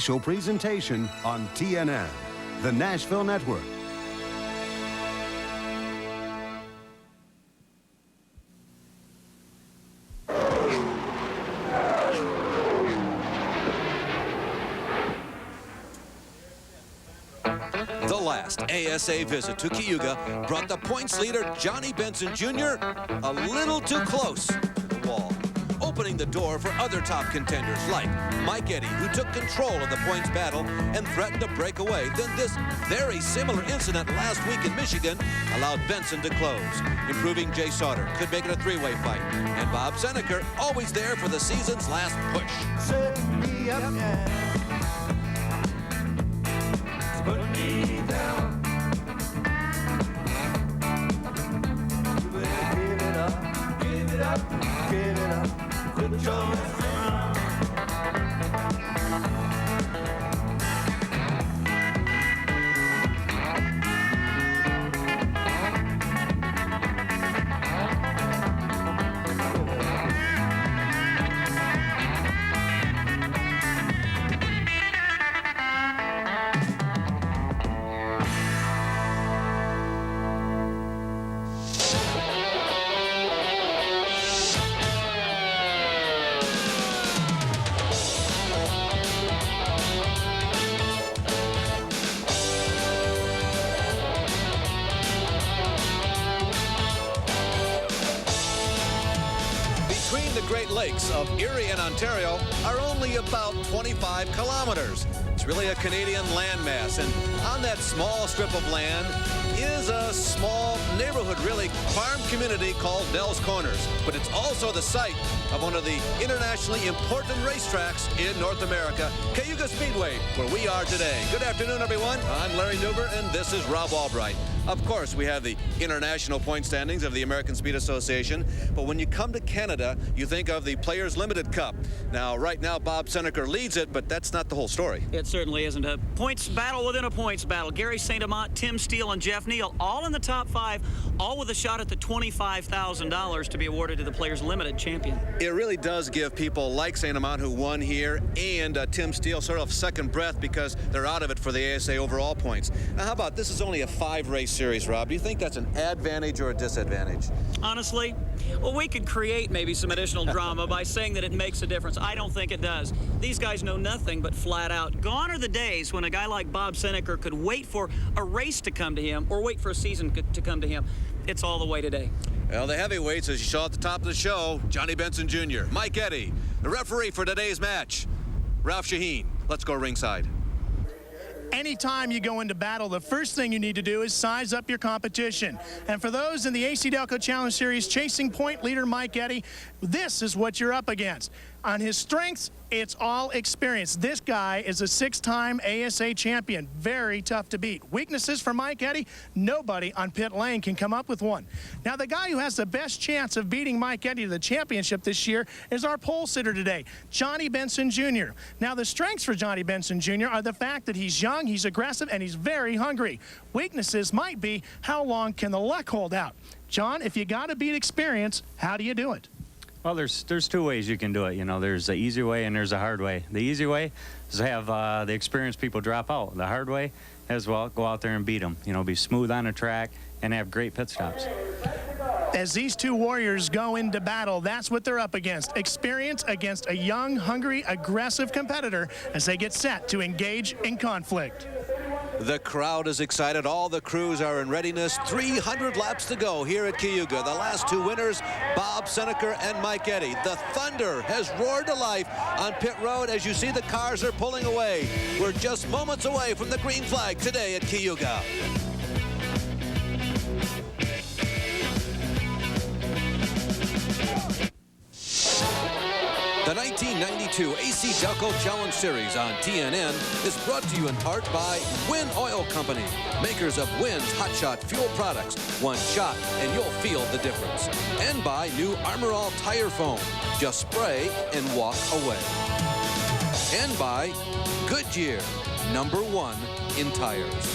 special presentation on TNN, the Nashville Network. The last ASA visit to Cayuga brought the points leader, Johnny Benson Jr., a little too close to the wall, opening the door for other top contenders like Mike Eddy, who took control of the points battle and threatened to break away. Then this very similar incident last week in Michigan allowed Benson to close. Improving Jay Sauter could make it a three-way fight. And Bob Seneker, always there for the season's last push. Set me up, yeah. Put me down. You better give it up, give it up, give it up. Put your mess around. The Great Lakes of Erie and Ontario are only about 25 kilometers. It's really a Canadian landmass, and on that small strip of land is a small neighborhood, really, farm community called Nelles Corners. But it's also the site of one of the internationally important racetracks in North America, Cayuga Speedway, where we are today. Good afternoon, everyone. I'm Larry Newber, and this is Rob Albright. Of course, we have the international point standings of the American Speed Association, but when you come to Canada, you think of the Players Limited Cup. Now, right now, Bob Seneker leads it, but that's not the whole story. It certainly isn't. A points battle within a points battle. Gary St. Amant, Tim Steele, and Jeff Neal, all in the top five, all with a shot at the $25,000 to be awarded to the Players Limited champion. It really does give people like St. Amant, who won here, and Tim Steele sort of second breath because they're out of it for the ASA overall points. Now, how about this is only a 5-race series, Rob. Do you think that's an advantage or a disadvantage? Honestly, well, we could create maybe some additional drama by saying that it makes a difference. I don't think it does. These guys know nothing but flat out. Gone are the days when a guy like Bob Seneker could wait for a race to come to him or wait for a season to come to him. It's all the way today. Well, the heavyweights, as you saw at the top of the show, Johnny Benson Jr., Mike Eddy, the referee for today's match, Ralph Shaheen. Let's go ringside. Anytime you go into battle, the first thing you need to do is size up your competition. And for those in the AC-Delco Challenge Series chasing point leader Mike Eddy, this is what you're up against. On his strengths, it's all experience. This guy is a 6-time ASA champion. Very tough to beat. Weaknesses for Mike Eddy? Nobody on pit lane can come up with one. Now, the guy who has the best chance of beating Mike Eddy to the championship this year is our pole sitter today, Johnny Benson Jr. Now, the strengths for Johnny Benson Jr. are the fact that he's young, he's aggressive, and he's very hungry. Weaknesses might be how long can the luck hold out. John, if you got to beat experience, how do you do it? Well, there's two ways you can do it. You know, there's the easy way and there's a hard way. The easy way is to have the experienced people drop out. The hard way is, well, go out there and beat them. You know, be smooth on the track and have great pit stops. As these two warriors go into battle, that's what they're up against. Experience against a young, hungry, aggressive competitor as they get set to engage in conflict. The crowd is excited. All the crews are in readiness. 300 laps to go here at Cayuga. The last two winners, Bob Seneker and Mike Eddy. The thunder has roared to life on pit road as you see the cars are pulling away. We're just moments away from the green flag today at Cayuga. The 1992 AC-Delco Challenge Series on TNN is brought to you in part by Win Oil Company, makers of Win's Hot Shot fuel products. One shot and you'll feel the difference. And by new Armor All Tire Foam. Just spray and walk away. And by Goodyear, #1 in tires.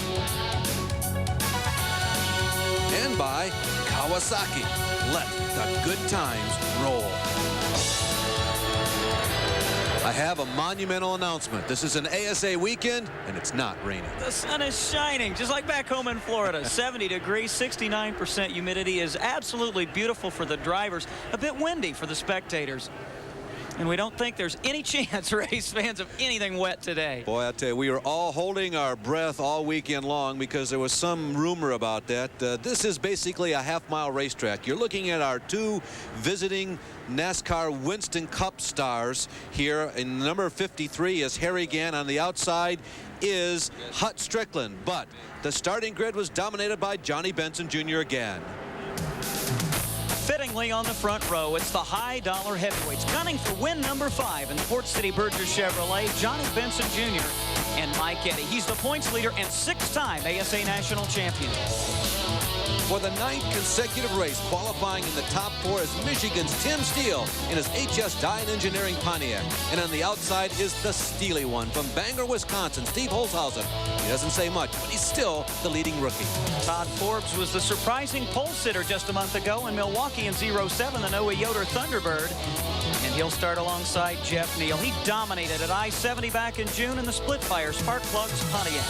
And by Kawasaki. Let the good times roll. I have a monumental announcement. This is an ASA weekend, and it's not raining. The sun is shining, just like back home in Florida. 70 degrees, 69% humidity is absolutely beautiful for the drivers. A bit windy for the spectators. And we don't think there's any chance, race fans, of anything wet today. Boy, I tell you, we were all holding our breath all weekend long because there was some rumor about that. This is basically a half-mile racetrack. You're looking at our two visiting NASCAR Winston Cup stars here. In number 53 is Harry Gant. On the outside is Hut Strickland. But the starting grid was dominated by Johnny Benson Jr. again. Fittingly on the front row, it's the high-dollar heavyweights gunning for win number 5 in the Port City Berger Chevrolet, Johnny Benson Jr. and Mike Eddy. He's the points leader and 6-time ASA national champion. For the 9th consecutive race, qualifying in the top 4 is Michigan's Tim Steele in his HS Dye and Engineering Pontiac. And on the outside is the steely one from Bangor, Wisconsin, Steve Holzhausen. He doesn't say much, but he's still the leading rookie. Todd Forbes was the surprising pole sitter just a month ago in Milwaukee in 07, the Noah Yoder Thunderbird. And he'll start alongside Jeff Neal. He dominated at I-70 back in June in the Splitfire Spark Plugs Pontiac.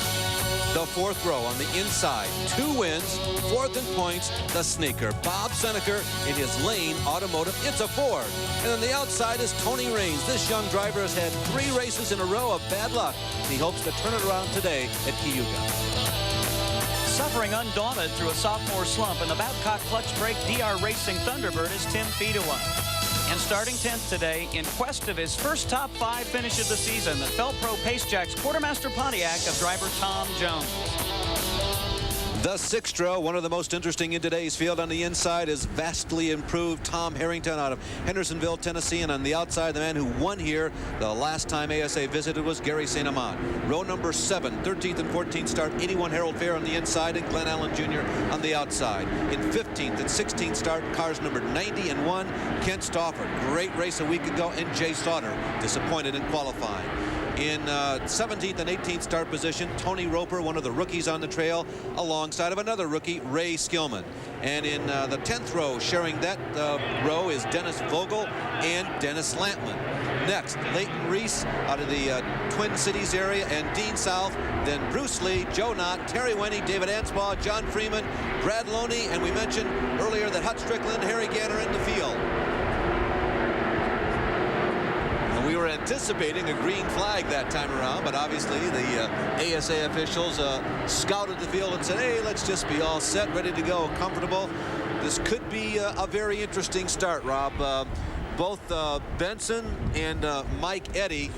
The 4th row on the inside, 2 wins, 4th in points, the sneaker, Bob Seneker in his Lane Automotive. It's a Ford. And on the outside is Tony Raines. This young driver has had 3 races in a row of bad luck. He hopes to turn it around today at Cayuga. Suffering undaunted through a sophomore slump in the Babcock Clutch Brake DR Racing Thunderbird is Tim Fedewa. And starting 10th today in quest of his first top 5 finish of the season, the Fel-Pro Pacejack's quartermaster Pontiac of driver Tom Jones. The 6th row, one of the most interesting in today's field. On the inside is vastly improved Tom Harrington out of Hendersonville, Tennessee. And on the outside, the man who won here the last time ASA visited was Gary St. Amant. Row number 7, 13th and 14th start, 81 Harold Fair on the inside and Glenn Allen Jr. on the outside. In 15th and 16th start, cars number 90 and 1, Kent Stauffer. Great race a week ago, and Jay Slaughter disappointed in qualifying. In 17th and 18th start position, Tony Roper, one of the rookies on the trail, alongside of another rookie, Ray Skillman. And in the 10th row, sharing that row, is Dennis Vogel and Dennis Lampman. Next, Leighton Reese out of the Twin Cities area, and Dean South. Then Bruce Lee, Joe Knott, Terry Winnie, David Anspaugh, John Freeman, Brad Loney, and we mentioned earlier that Hut Strickland, Harry Gant are in the field. We were anticipating a green flag that time around, but obviously the ASA officials scouted the field and said, hey, let's just be all set, ready to go, comfortable. This could be a very interesting start, Rob. Both Benson and Mike Eddy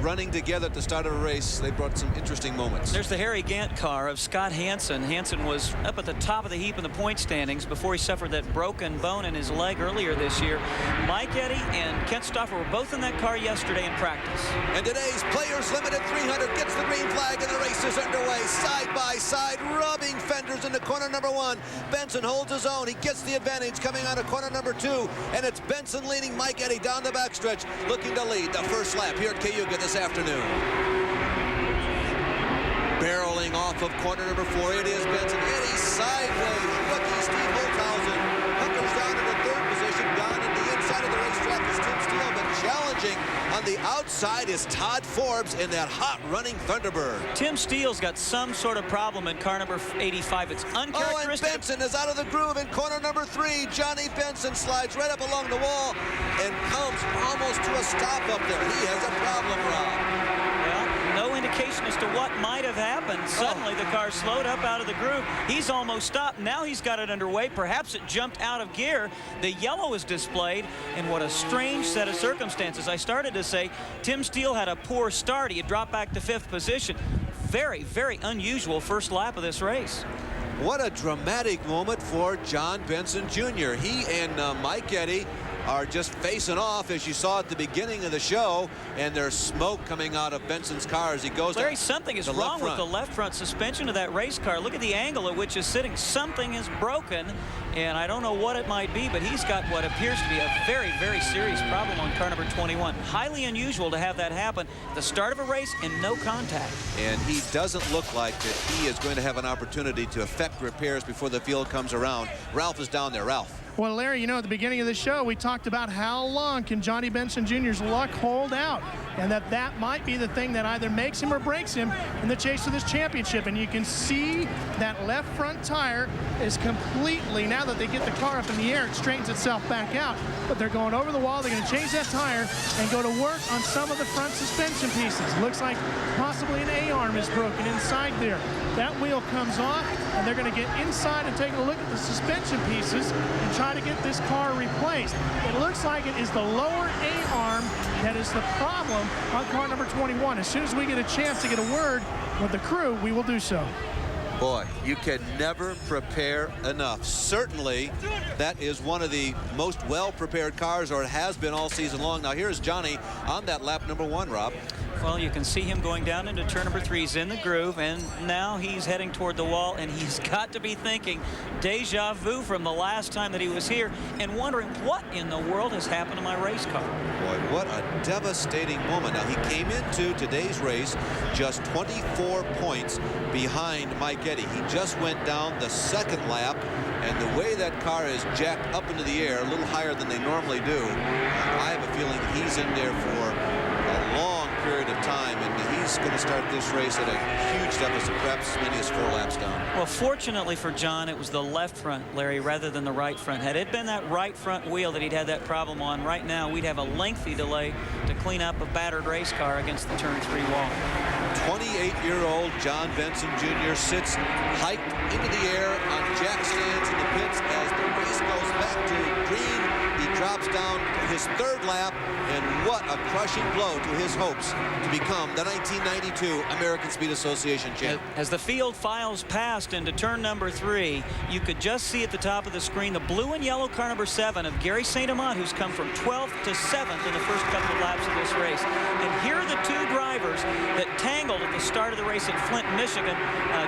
running together at the start of a race. They brought some interesting moments. There's the Harry Gant car of Scott Hansen. Hansen was up at the top of the heap in the point standings before he suffered that broken bone in his leg earlier this year. Mike Eddy and Kent Stauffer were both in that car yesterday in practice. And today's Players Limited 300 gets the green flag, and the race is underway. Side by side, rubbing fenders into corner number 1. Benson holds his own. He gets the advantage coming out of corner number 2, and it's Benson leading Mike Eddy down the backstretch, looking to lead the first lap here at Cayuga this afternoon. Barreling off of corner number 4, it is Benson. Eddy sideways. Rookie Steve Holzhausen hunkers down in the 3rd position. Down in the inside of the racetrack is Tim Steele, but challenging on the outside is Todd Forbes in that hot running Thunderbird. Tim Steele's got some sort of problem in car number 85. It's uncharacteristic. Oh, and Benson is out of the groove in corner number 3. Johnny Benson slides right up along the wall and comes almost to a stop up there. He has a problem, Rob. No indication as to what might have happened. Suddenly the car slowed up out of the groove. He's almost stopped. Now he's got it underway. Perhaps it jumped out of gear. The yellow is displayed, and what a strange set of circumstances. I started to say Tim Steele had a poor start. He had dropped back to 5th position. Very, very unusual first lap of this race. What a dramatic moment for John Benson Jr. He and Mike Eddy are just facing off, as you saw at the beginning of the show, and there's smoke coming out of Benson's car as he goes. Larry, something is wrong with the left front suspension of that race car. Look at the angle at which it's sitting. Something is broken, and I don't know what it might be, but he's got what appears to be a very, very serious problem on car number 21. Highly unusual to have that happen at the start of a race and no contact. And he doesn't look like that he is going to have an opportunity to effect repairs before the field comes around. Ralph is down there. Ralph. Well, Larry, you know, at the beginning of the show, we talked about how long can Johnny Benson Jr.'s luck hold out. and that might be the thing that either makes him or breaks him in the chase for this championship. And you can see that left front tire is completely, now that they get the car up in the air, it straightens itself back out. But they're going over the wall. They're going to change that tire and go to work on some of the front suspension pieces. Looks like possibly an A-arm is broken inside there. That wheel comes off, and they're going to get inside and take a look at the suspension pieces and try to get this car replaced. It looks like it is the lower A-arm that is the problem on car number 21. As soon as we get a chance to get a word with the crew, we will do so. Boy, you can never prepare enough. Certainly, that is one of the most well-prepared cars, or it has been all season long. Now, here's Johnny on that lap number 1, Rob. Well, you can see him going down into turn number 3. He's in the groove, and now he's heading toward the wall, and he's got to be thinking deja vu from the last time that he was here and wondering what in the world has happened to my race car. Boy, what a devastating moment. Now, he came into today's race just 24 points behind Mike Eddy. He just went down the 2nd lap, and the way that car is jacked up into the air, a little higher than they normally do, I have a feeling he's in there for a long period of time, and he's going to start this race at a huge deficit, perhaps as many as 4 laps down. Well, fortunately for John, it was the left front, Larry, rather than the right front. Had it been that right front wheel that he'd had that problem on, right now we'd have a lengthy delay to clean up a battered race car against the turn 3 wall. 28-year-old John Benson Jr. sits hiked into the air on jack stands in the pits as the race goes back to green. He drops down his 3rd lap, and what a crushing blow to his hopes to become the 1992 American Speed Association champ. As the field files past into turn number 3, you could just see at the top of the screen the blue and yellow car number 7 of Gary St. Amant, who's come from 12th to 7th in the first couple of laps of this race. And here are the 2 drivers that tangled at the start of the race at Flint, Michigan,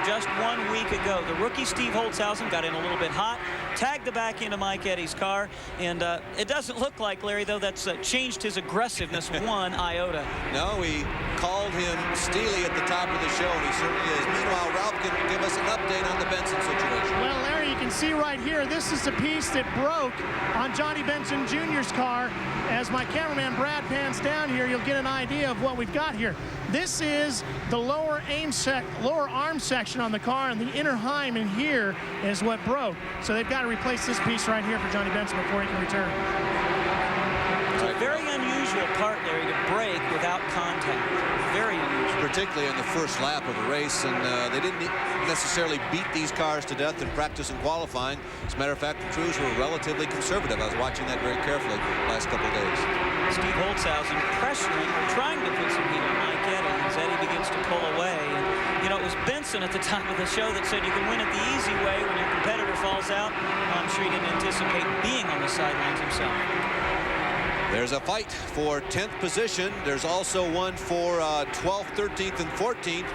just 1 week ago. The rookie Steve Holtzhausen got in a little bit hot, tagged the back end of Mike Eddy's car, and it doesn't look like, Larry, though, that's changed his aggressiveness 1 iota. No, we called him Steely at the top of the show, and he certainly is. Meanwhile, Ralph can give us an update on the Benson situation. Well, Larry, you can see right here, this is the piece that broke on Johnny Benson Jr.'s car. As my cameraman Brad pans down here, you'll get an idea of what we've got here. This is the lower arm section on the car, and the inner heim in here is what broke. So they've got to replace this piece right here for Johnny Benson before he can return. It's a very unusual part, Larry, to break without contact. Very unusual. Particularly in the first lap of the race, and they didn't necessarily beat these cars to death in practice and qualifying. As a matter of fact, the crews were relatively conservative. I was watching that very carefully the last couple of days. Steve Holtzhausen pressuring or trying to put some heat on Mike Eddy as Eddy begins to pull away. And, you know, it was Benson at the top of the show that said you can win it the easy way when your competitor falls out. Well, I'm sure he didn't anticipate being on the sidelines himself. There's a fight for 10th position. There's also one for 12th, 13th, and 14th.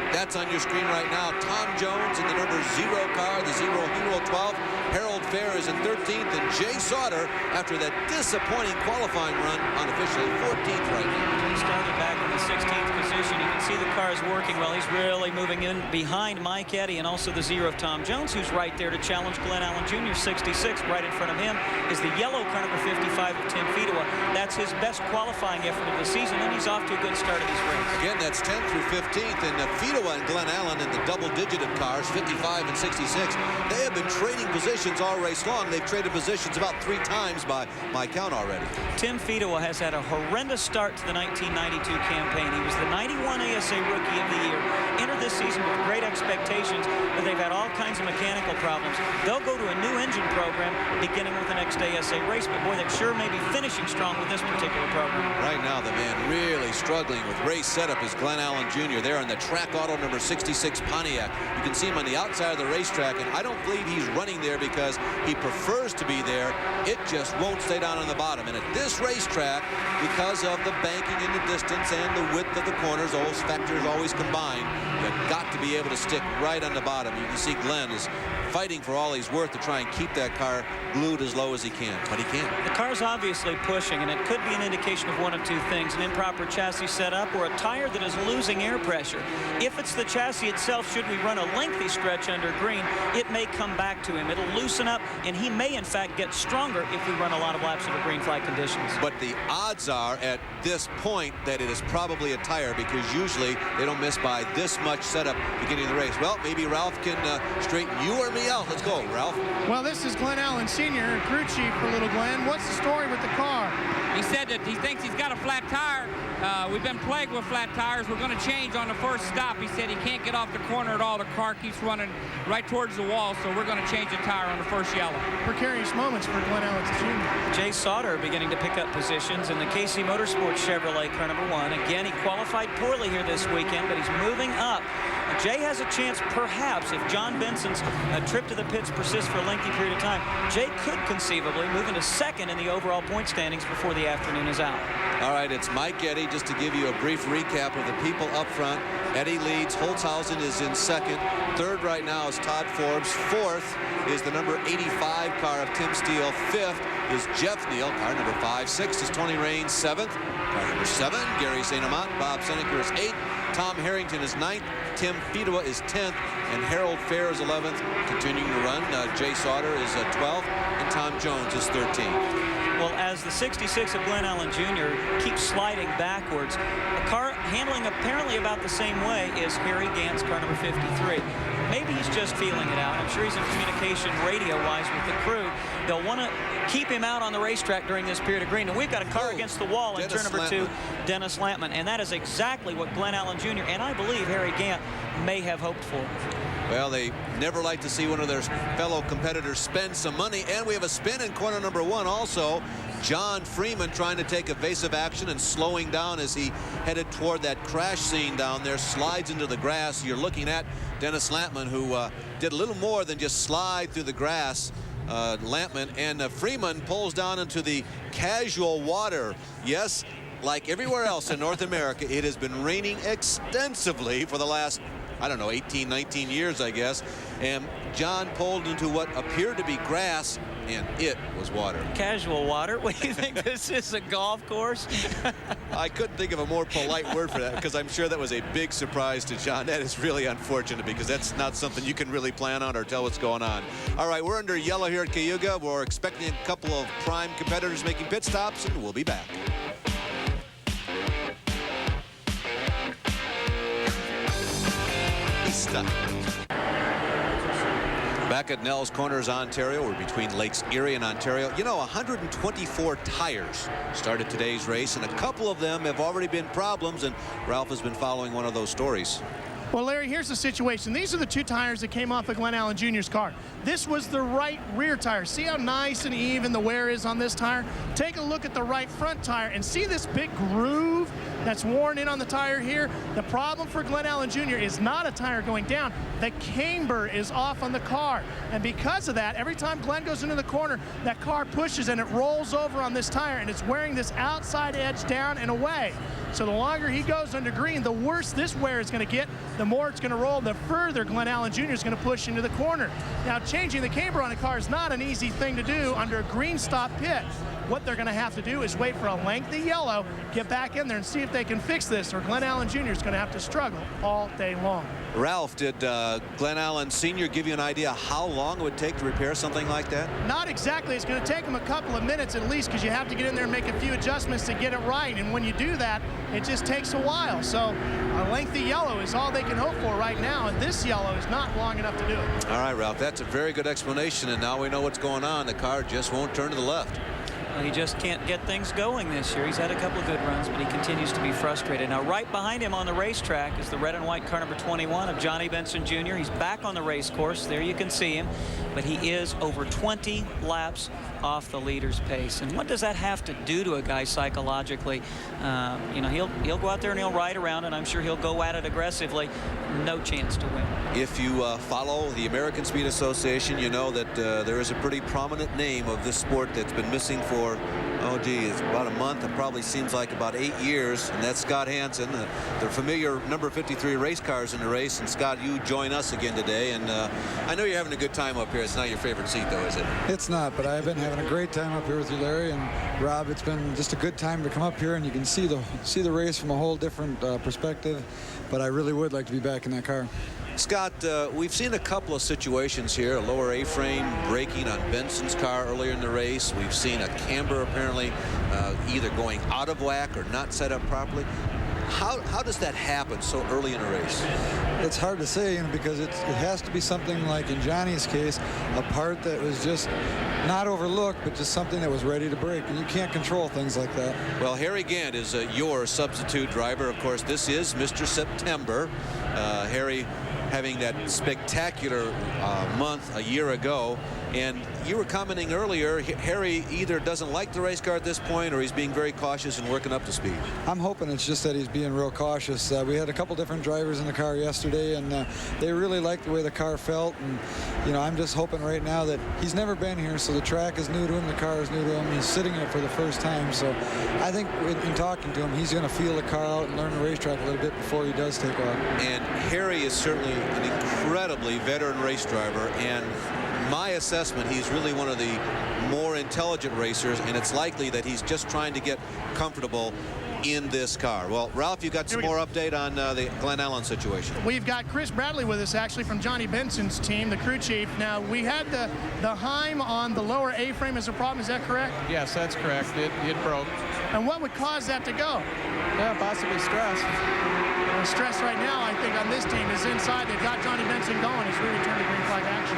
That's on your screen right now. Tom Jones in the number 0 car, the 0 Hero 12. Harold Fair is in 13th, and Jay Sauter, after that disappointing qualifying run, unofficially 14th right now. He started back in the 16th position. You can see the car is working well. He's really moving in behind Mike Eddy and also the 0 of Tom Jones, who's right there to challenge Glenn Allen Jr. 66. Right in front of him is the yellow car number 55 of Tim Fedewa. That's his best qualifying effort of the season, and he's off to a good start of this race. Again, that's 10th through 15th, and Fedewa and Glenn Allen in the double-digit of cars, 55 and 66. They have been trading positions all race long. They've traded positions about 3 times by my count already. Tim Fedewa has had a horrendous start to the 1992 campaign. He was the 91 ASA Rookie of the Year. Entered this season with great expectations, but they've had all kinds of mechanical problems. They'll go to a new engine program beginning with the next ASA race, but boy, they sure may be finishing strong with this particular program. Right now, the man really struggling with race setup is Glenn Allen Jr. there in the track auto number 66 Pontiac. You can see him on the outside of the racetrack, and I don't believe he's running there because he prefers to be there. It just won't stay down on the bottom. And at this racetrack, because of the banking in the distance and the width of the corners, those factors always combined, you got to be able to stick right on the bottom. You can see Glenn is fighting for all he's worth to try and keep that car glued as low as he can, but he can't. The car's obviously pushing, and it could be an indication of one of two things: an improper chassis setup or a tire that is losing air pressure. If it's the chassis itself, should we run a lengthy stretch under green, it may come back to him. It'll loosen up, and he may in fact get stronger if we run a lot of laps under green flag conditions. But the odds are at this point that it is probably a tire, because usually they don't miss by this much setup beginning of the race. Well, maybe Ralph can straighten you or me out. Let's go, Ralph. Well, this is Glenn Allen Sr., crew chief for Little Glenn. What's the story with the car? He said that he thinks he's got a flat tire. We've been plagued with flat tires. We're going to change on the first stop. He said he can't get off the corner at all. The car keeps running right towards the wall, so we're going to change the tire on the first yellow. Precarious moments for Glenn Allen Jr. Jay Sauter beginning to pick up positions in the KC Motorsports Chevrolet car number 1. Again, he qualified poorly here this weekend, but he's moving up. Jay has a chance, perhaps, if John Benson's trip to the pits persists for a lengthy period of time. Jay could conceivably move into second in the overall point standings before the afternoon is out. All right, it's Mike Eddy. Just to give you a brief recap of the people up front. Eddy leads. Holtzhausen is in second. Third right now is Todd Forbes. Fourth is the number 85 car of Tim Steele. Fifth is Jeff Neal, car number 5. Sixth is Tony Raines. Seventh, car number 7, Gary St. Amant. Bob Seneca is 8th. Tom Harrington is 9th. Tim Fedua is 10th. And Harold Fair is 11th. Continuing to run, Jay Sauter is 12th. And Tom Jones is 13th. Well, as the 66 of Glenn Allen Jr. keeps sliding backwards, a car handling apparently about the same way is Harry Gant's car number 53. Maybe he's just feeling it out. I'm sure he's in communication radio-wise with the crew. They'll want to keep him out on the racetrack during this period of green. And we've got a car against the wall in turn number 2, Dennis Lampman. And that is exactly what Glenn Allen Jr. and I believe Harry Gant may have hoped for. Well, they never like to see one of their fellow competitors spend some money. And we have a spin in corner number 1 also. John Freeman trying to take evasive action and slowing down as he headed toward that crash scene down there, slides into the grass. You're looking at Dennis Lampman, who did a little more than just slide through the grass. Lampman and Freeman pulls down into the casual water. Yes, like everywhere else in North America, it has been raining extensively for the last, I don't know, 18, 19 years, I guess. And John pulled into what appeared to be grass, and it was water. Casual water? What do you think, this is a golf course? I couldn't think of a more polite word for that, because I'm sure that was a big surprise to John. That is really unfortunate, because that's not something you can really plan on or tell what's going on. All right, we're under yellow here at Cayuga. We're expecting a couple of prime competitors making pit stops, and we'll be back. Back at Nelles Corners, Ontario. We're between Lakes Erie and Ontario. You know, 124 tires started today's race, and a couple of them have already been problems, and Ralph has been following one of those stories. Well, Larry, here's the situation. These are the 2 tires that came off of Glenn Allen Jr.'s car. This was the right rear tire. See how nice and even the wear is on this tire? Take a look at the right front tire and see this big groove that's worn in on the tire here. The problem for Glenn Allen Jr. is not a tire going down. The camber is off on the car. And because of that, every time Glenn goes into the corner, that car pushes and it rolls over on this tire, and it's wearing this outside edge down and away. So the longer he goes under green, the worse this wear is going to get, the more it's going to roll, the further Glenn Allen Jr. is going to push into the corner. Now, changing the camber on a car is not an easy thing to do under a green stop pit. What they're going to have to do is wait for a lengthy yellow, get back in there and see if they can fix this, or Glenn Allen Jr. is going to have to struggle all day long. Ralph, did Glenn Allen Sr. give you an idea how long it would take to repair something like that? Not exactly. It's going to take them a couple of minutes at least, because you have to get in there and make a few adjustments to get it right. And when you do that, it just takes a while. So a lengthy yellow is all they can hope for right now, and this yellow is not long enough to do it. All right, Ralph, that's a very good explanation, and now we know what's going on. The car just won't turn to the left. Well, he just can't get things going this year. He's had a couple of good runs, but he continues to be frustrated. Now, right behind him on the racetrack is the red and white car number 21 of Johnny Benson Jr. He's back on the race course. There you can see him, but he is over 20 laps off the leader's pace. And what does that have to do to a guy psychologically? You know, he'll go out there and he'll ride around, and I'm sure he'll go at it aggressively. No chance to win. If you follow the American Speed Association, you know that there is a pretty prominent name of this sport that's been missing for Oh, gee, it's about a month. It probably seems like about 8 years. And that's Scott Hansen, the familiar number 53 race cars in the race. And Scott, you join us again today. And I know you're having a good time up here. It's not your favorite seat, though, is it? It's not, but I've been having a great time up here with you, Larry and Rob. It's been just a good time to come up here, and you can see the race from a whole different perspective. But I really would like to be back in that car. Scott, we've seen a couple of situations here, a lower A-frame braking on Benson's car earlier in the race. We've seen a camber apparently either going out of whack or not set up properly. How does that happen so early in a race? It's hard to say, because it has to be something like in Johnny's case, a part that was just not overlooked, but just something that was ready to break, and you can't control things like that. Well, Harry Gant is your substitute driver. Of course, this is Mr. September. Harry having that spectacular month a year ago. And you were commenting earlier, Harry either doesn't like the race car at this point or he's being very cautious and working up to speed. I'm hoping it's just that he's being real cautious. We had a couple different drivers in the car yesterday, and they really liked the way the car felt. And, I'm just hoping right now that he's never been here, so the track is new to him, the car is new to him. He's sitting in it for the first time. So I think in talking to him, he's going to feel the car out and learn the racetrack a little bit before he does take off. And Harry is certainly an incredibly veteran race driver, and my assessment, he's really one of the more intelligent racers, and it's likely that he's just trying to get comfortable in this car. Well, Ralph, you got some more update on the Glen Allen situation. We've got Chris Bradley with us, actually, from Johnny Benson's team, the crew chief. Now, we had the Heim on the lower A-frame as a problem. Is that correct? Yes, that's correct. It broke. And what would cause that to go? Yeah, possibly stress. Stress right now, I think, on this team is inside. They've got Johnny Benson going. He's really turned to green flag action.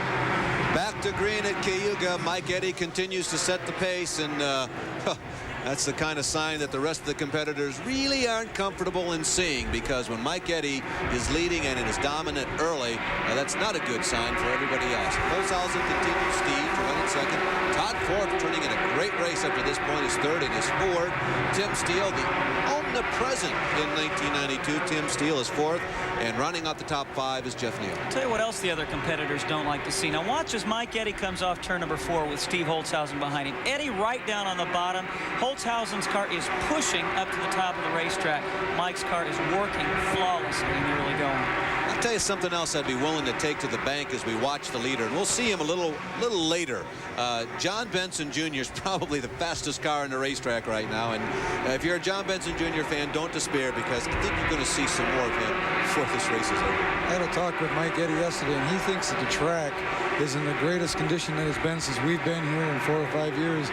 Back to green at Cayuga. Mike Eddy continues to set the pace, and that's the kind of sign that the rest of the competitors really aren't comfortable in seeing, because when Mike Eddy is leading and it is dominant early, that's not a good sign for everybody else. Holzhausen continues, Steve to run in second. Todd Ford turning in a great race up to this point is third in his Ford. Tim Steele, the omnipresent in 1992. Tim Steele is fourth, and running out the top five is Jeff Neal. I'll tell you what else the other competitors don't like to see. Now watch as Mike Eddy comes off turn number 4 with Steve Holzhausen behind him. Eddy right down on the bottom. Holzhausen's car is pushing up to the top of the racetrack. Mike's car is working flawlessly in the early going. I'll tell you something else I'd be willing to take to the bank as we watch the leader, and we'll see him a little later. John Benson Jr. is probably the fastest car in the racetrack right now, and if you're a John Benson Jr. fan, don't despair, because I think you're going to see some more of him before this race is over. I had a talk with Mike Eddy yesterday, and he thinks that the track is in the greatest condition that it's been since we've been here in 4 or 5 years.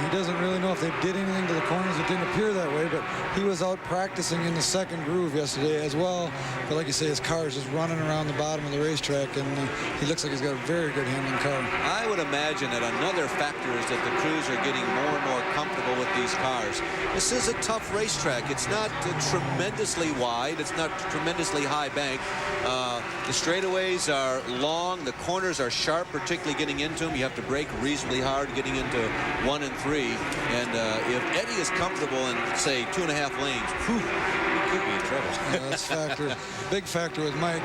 He doesn't really know if they did anything to the corners. It didn't appear that way, but he was out practicing in the second groove yesterday as well. But like you say, his car is just running around the bottom of the racetrack, and he looks like he's got a very good handling car. I would imagine that another factor is that the crews are getting more and more comfortable with these cars. This is a tough racetrack. It's not tremendously wide. It's not tremendously high bank. The straightaways are long. The corners are sharp, particularly getting into them. You have to brake reasonably hard getting into 1 and 3. And if Eddy is comfortable in, say, 2.5 lanes, whew, he could be in trouble. Yeah, that's a factor. Big factor with Mike.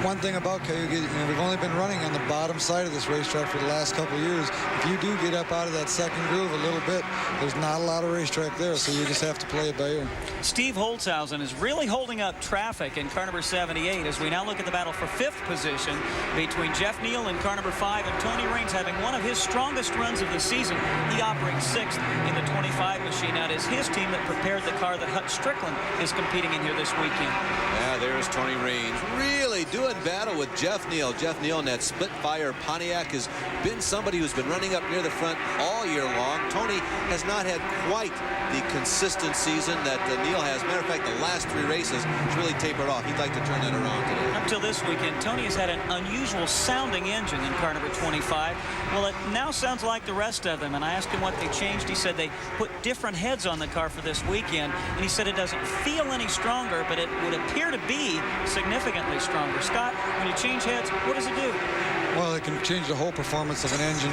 One thing about Cayuga, we've only been running on the bottom side of this racetrack for the last couple of years. If you do get up out of that second groove a little bit, there's not a lot of racetrack there, so you just have to play it by ear. Steve Holzhausen is really holding up traffic in car number 78 as we now look at the battle for 5th position between Jeff Neal in car number 5 and Tony Raines having one of his strongest runs of the season. He operates 6th in the 25 machine. Now it is his team that prepared the car that Hutch Strickland is competing in here this weekend. Yeah, there's Tony Raines really doing battle with Jeff Neal. Jeff Neal in that split-fire Pontiac has been somebody who's been running up near the front all year long. Tony has not had quite the consistent season that Neal has. Matter of fact, the last 3 races has really tapered off. He'd like to turn that around today. Up till this weekend, Tony has had an unusual sounding engine in car number 25. Well, it now sounds like the rest of them, and I asked him what they changed. He said they put different heads on the car for this weekend, and he said it doesn't feel any stronger, but it would appear to be significantly stronger. Scott, when you change heads, what does it do? Well, it can change the whole performance of an engine.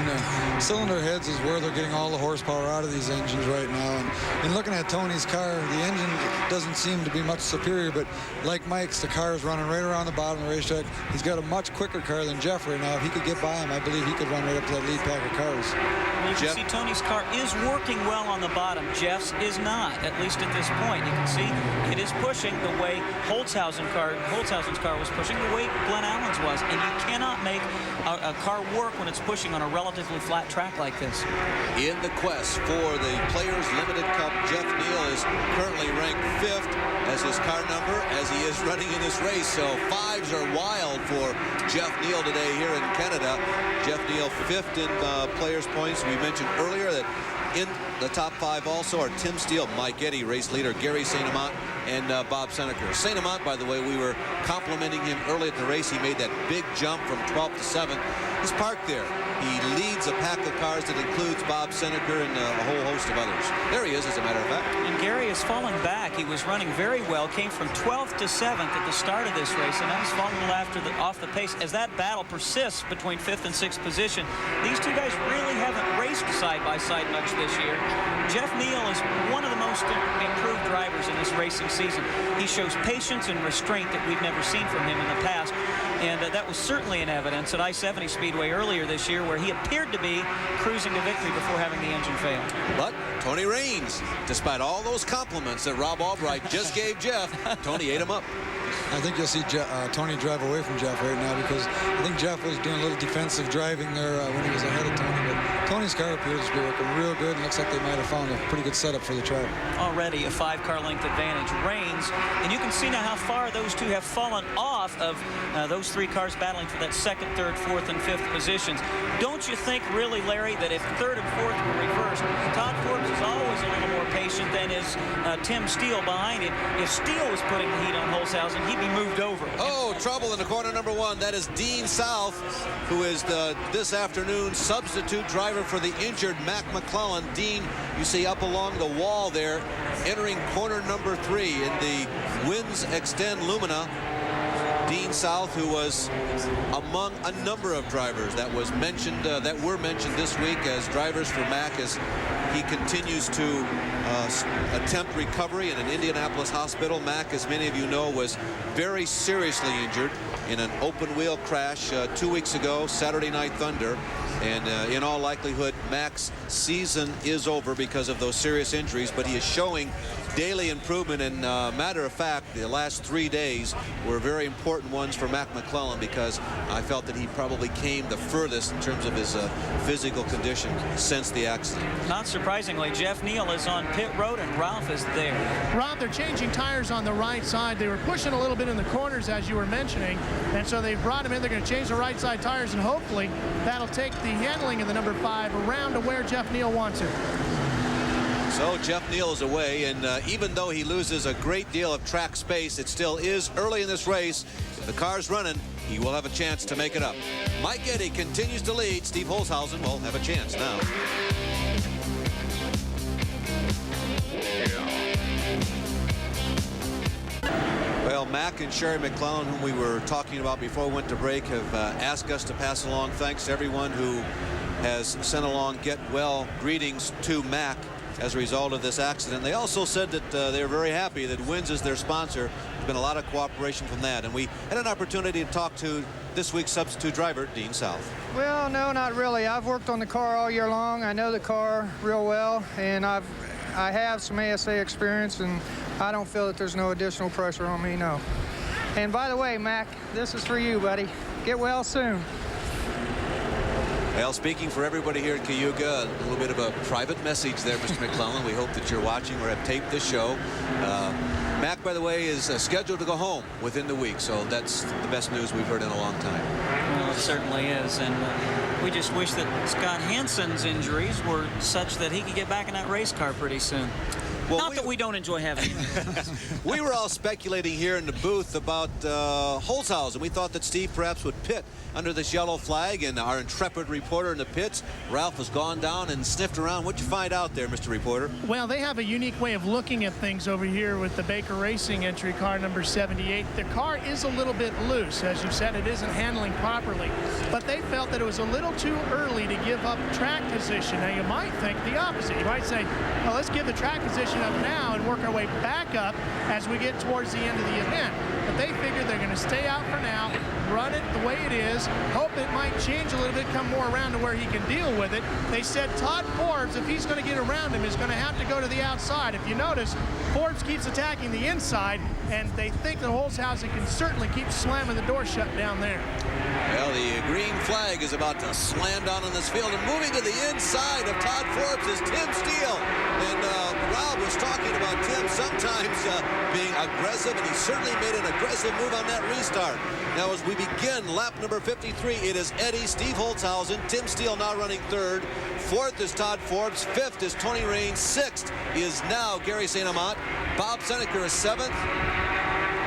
Cylinder heads is where they're getting all the horsepower out of these engines right now. And looking at Tony's car, the engine doesn't seem to be much superior, but like Mike's, the car is running right around the bottom of the racetrack. He's got a much quicker car than Jeff right now. If he could get by him, I believe he could run right up to that lead pack of cars. Well, you can see Tony's car is working well on the bottom. Jeff's is not, at least at this point. You can see it is pushing the way Holtzhausen's car was pushing, the way Glenn Allen's was. And you cannot make a car work when it's pushing on a relatively flat track like this. In the quest for the Players Limited Cup, Jeff Neal is currently ranked 5th as his car number as he is running in this race. So 5s are wild for Jeff Neal today here in Canada. Jeff Neal 5th in Players points. We mentioned earlier that in the top 5 also are Tim Steele, Mike Eddy, race leader, Gary St. Amant, and Bob Seneca. St. Amant, by the way, we were complimenting him early at the race. He made that big jump from 12th to 7th. He's parked there. He leads a pack of cars that includes Bob Seneca and a whole host of others. There he is, as a matter of fact. And Gary is falling back. He was running very well, came from 12th to 7th at the start of this race, and now he's falling a little off the pace as that battle persists between 5th and 6th position. These two guys really haven't raced side by side much this year. Jeff Neal is one of the most improved drivers in this racing season. He shows patience and restraint that we've never seen from him in the past. And that was certainly in evidence at I-70 Speedway earlier this year, where he appeared to be cruising to victory before having the engine fail. But Tony Raines, despite all those compliments that Rob Albright just gave Jeff, Tony ate him up. I think you'll see Tony drive away from Jeff right now, because I think Jeff was doing a little defensive driving there when he was ahead of Tony. But Tony's car appears to be working real good, and looks like they might have found a pretty good setup for the track. Already a 5-car length advantage. Raines, and you can see now how far those two have fallen off of those 3 cars battling for that 2nd, 3rd, 4th, and 5th positions. Don't you think, really, Larry, that if 3rd and 4th were reversed, Todd Forbes is always a little more patient than is Tim Steele behind him. If Steele was putting the heat on Holtzhausen, he'd be moved over. Oh, trouble in the corner number 1. That is Dean South, who is this afternoon's substitute driver for the injured Mac McClellan. Dean, you see up along the wall there, entering corner number 3 in the Winds Extend Lumina. Dean South, who was among a number of drivers that were mentioned this week as drivers for Mac, as he continues to attempt recovery in an Indianapolis hospital. Mac, as many of you know, was very seriously injured in an open wheel crash 2 weeks ago, Saturday Night Thunder. And in all likelihood, Mac's season is over because of those serious injuries, but he is showing daily improvement. And matter of fact, the last 3 days were very important ones for Mac McClellan, because I felt that he probably came the furthest in terms of his physical condition since the accident. Not surprisingly, Jeff Neal is on pit road and Ralph is there. Rob, they're changing tires on the right side. They were pushing a little bit in the corners, as you were mentioning, and so they brought him in. They're going to change the right side tires, and hopefully that'll take the handling of the number 5 around to where Jeff Neal wants it. So Jeff Neal is away, and even though he loses a great deal of track space, it still is early in this race. If the car's running, he will have a chance to make it up. Mike Eddy continues to lead. Steve Holtzhausen will have a chance now. Well, Mac and Sherry McClellan, whom we were talking about before we went to break, have asked us to pass along thanks to everyone who has sent along get well greetings to Mac as a result of this accident. They also said that they're very happy that Wins is their sponsor. There's been a lot of cooperation from that, and we had an opportunity to talk to this week's substitute driver, Dean South. Well, no, not really. I've worked on the car all year long. I know the car real well, and I have some ASA experience, and I don't feel that there's no additional pressure on me, no. And by the way, Mac, this is for you, buddy. Get well soon. Well, speaking for everybody here at Cayuga, a little bit of a private message there, Mr. McClellan. We hope that you're watching or have taped this show. Mac, by the way, is scheduled to go home within the week, so that's the best news we've heard in a long time. Well, it certainly is, and we just wish that Scott Hansen's injuries were such that he could get back in that race car pretty soon. Well, Not that we don't enjoy having it. we were all speculating here in the booth about Holzhausen. We thought that Steve perhaps would pit under this yellow flag, and our intrepid reporter in the pits, Ralph, has gone down and sniffed around. What'd you find out there, Mr. Reporter? Well, they have a unique way of looking at things over here with the Baker Racing entry car number 78. The car is a little bit loose. As you said, it isn't handling properly. But they felt that it was a little too early to give up track position. Now, you might think the opposite. You might say, well, let's give the track position up now and work our way back up as we get towards the end of the event. But they figured they're going to stay out for now, run it the way it is, hope it might change a little bit, come more around to where he can deal with it. They said Todd Forbes, if he's going to get around him, is going to have to go to the outside. If you notice, Forbes keeps attacking the inside, and they think that Holzhausen can certainly keep slamming the door shut down there. Well, the green flag is about to slam down on this field, and moving to the inside of Todd Forbes is Tim Steele. And Rob was talking about Tim sometimes being aggressive, and he certainly made an aggressive move on that restart. Now, as we begin lap number 53, it is Eddie, Steve Holzhausen, Tim Steele now running third. Fourth is Todd Forbes. Fifth is Tony Raines. Sixth is now Gary St. Amant. Bob Seneca is seventh.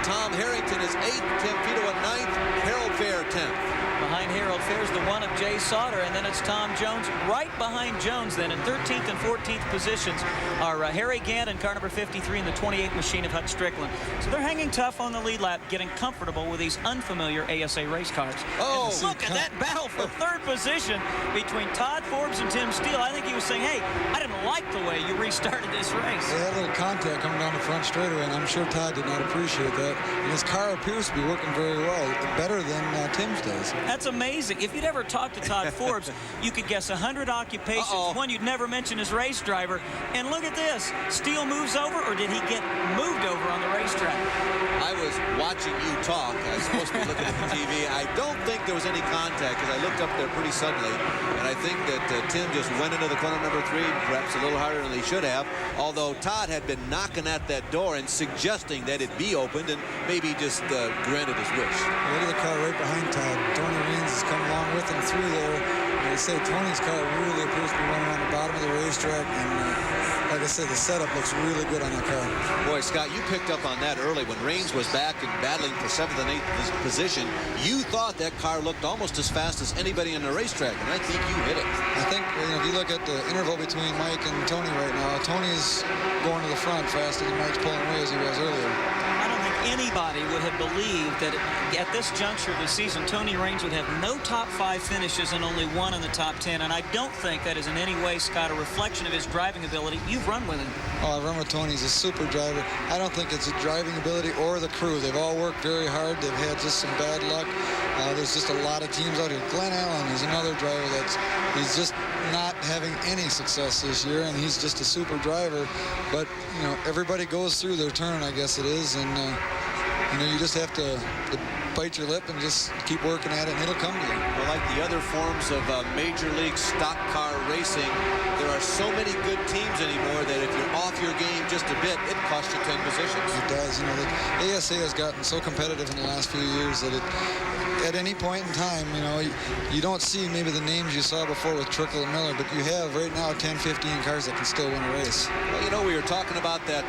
Tom Harrington is eighth. Tim Fito at ninth. Harold Fair 10th. Behind Harold Fair's the one of Jay Sauter, and then it's Tom Jones. Right behind Jones, then, in 13th and 14th positions are Harry Gant in car number 53 and the 28 machine of Hut Strickland. So they're hanging tough on the lead lap, getting comfortable with these unfamiliar ASA race cars. Oh, and look at that battle for third position between Todd Forbes and Tim Steele. I think he was saying, hey, I didn't like the way you restarted this race. They had a little contact coming down the front straightaway, and I'm sure Todd did not appreciate that. And his car appears to be working very well, better than Tim's does. That's amazing. If you'd ever talked to Todd Forbes, you could guess 100 occupations, one you'd never mention as race driver. And look at this. Steele moves over, or did he get moved over on the racetrack? I was watching you talk. I was supposed to be looking at the TV. I don't think there was any contact, because I looked up there pretty suddenly, and I think that Tim just went into the corner number 3, perhaps a little harder than he should have, although Todd had been knocking at that door and suggesting that it be opened, and maybe just granted his wish. Look at the car right behind Todd. Tony Raines has come along with him through there. Like I say, Tony's car really appears to be running on the bottom of the racetrack, and like I said, the setup looks really good on the car. Boy, Scott, you picked up on that early when Raines was back and battling for 7th and 8th position. You thought that car looked almost as fast as anybody in the racetrack, and I think you hit it. I think, if you look at the interval between Mike and Tony right now, Tony's going to the front faster than Mike's pulling away as he was earlier. I don't think anybody would have believed that at this juncture of the season, Tony Raines would have no top 5 finishes and only one in the top 10. And I don't think that is in any way, Scott, a reflection of his driving ability. You've run with him. Oh, I run with Tony. He's a super driver. I don't think it's a driving ability or the crew. They've all worked very hard. They've had just some bad luck. There's just a lot of teams out here. Glenn Allen is another driver he's just not having any success this year, and he's just a super driver. But, everybody goes through their turn, I guess it is, and, you just have to bite your lip and just keep working at it, and it'll come to you. Well, like the other forms of Major League stock car racing, there are so many good teams anymore that if you're off your game just a bit, it costs you 10 positions. It does. The ASA has gotten so competitive in the last few years that at any point in time, you don't see maybe the names you saw before with Trickle and Miller, but you have right now 10, 15 cars that can still win a race. Well, we were talking about that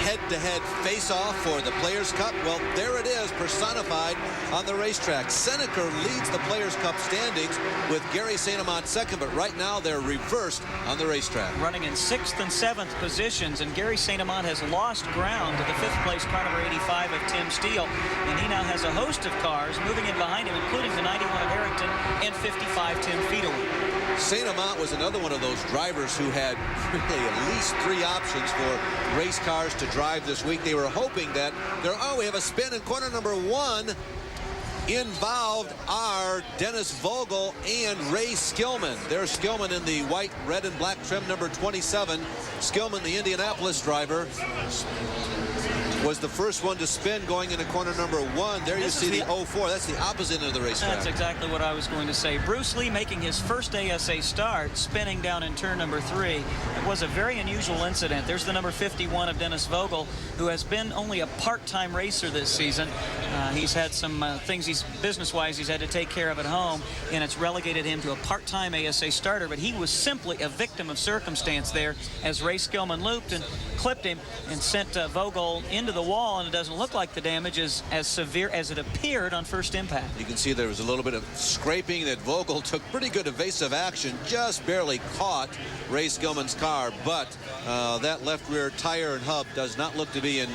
head-to-head face-off for the Players' Cup. Well, there it is, personified on the racetrack. Seneca leads the Players' Cup standings with Gary St. Amant second, but right now they're reversed on the racetrack. Running in 6th and 7th positions, and Gary St. Amant has lost ground to the 5th place car number 85 of Tim Steele, and he now has a host of cars moving in behind him, including the 91 of Harrington and 55 Tim Fito. St. Amant was another one of those drivers who had really at least 3 options for race cars to drive this week. They were hoping that we have a spin in corner number 1. Involved are Dennis Vogel and Ray Skillman. There's Skillman in the white, red, and black trim, number 27. Skillman, the Indianapolis driver. was the first one to spin going into corner number 1. There you see the 04. That's the opposite end of the racetrack. That's exactly what I was going to say. Bruce Lee making his first ASA start, spinning down in turn number 3. It was a very unusual incident. There's the number 51 of Dennis Vogel, who has been only a part-time racer this season. He's had some things business-wise he's had to take care of at home, and it's relegated him to a part-time ASA starter, but he was simply a victim of circumstance there as Ray Skillman looped and clipped him and sent Vogel into the wall, and it doesn't look like the damage is as severe as it appeared on first impact. You can see there was a little bit of scraping that Vogel took pretty good evasive action, just barely caught Ray Skillman's car, but that left rear tire and hub does not look to be in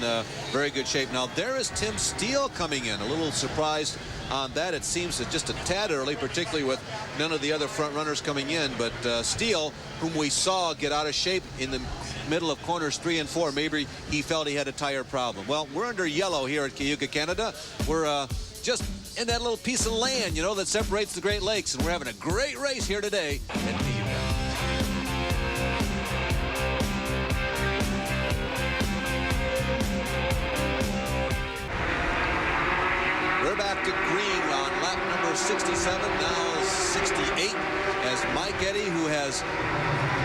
very good shape. Now there is Tim Steele coming in, a little surprised on that. It seems just a tad early, particularly with none of the other front runners coming in, but Steele, whom we saw get out of shape in the middle of corners 3 and 4, maybe he felt he had a tire problem. Well, we're under yellow here at Cayuga, Canada. We're just in that little piece of land, you know, that separates the Great Lakes, and we're having a great race here today at Cayuga. We're back to green on lap number 67, now 68, as Mike Eddy, who has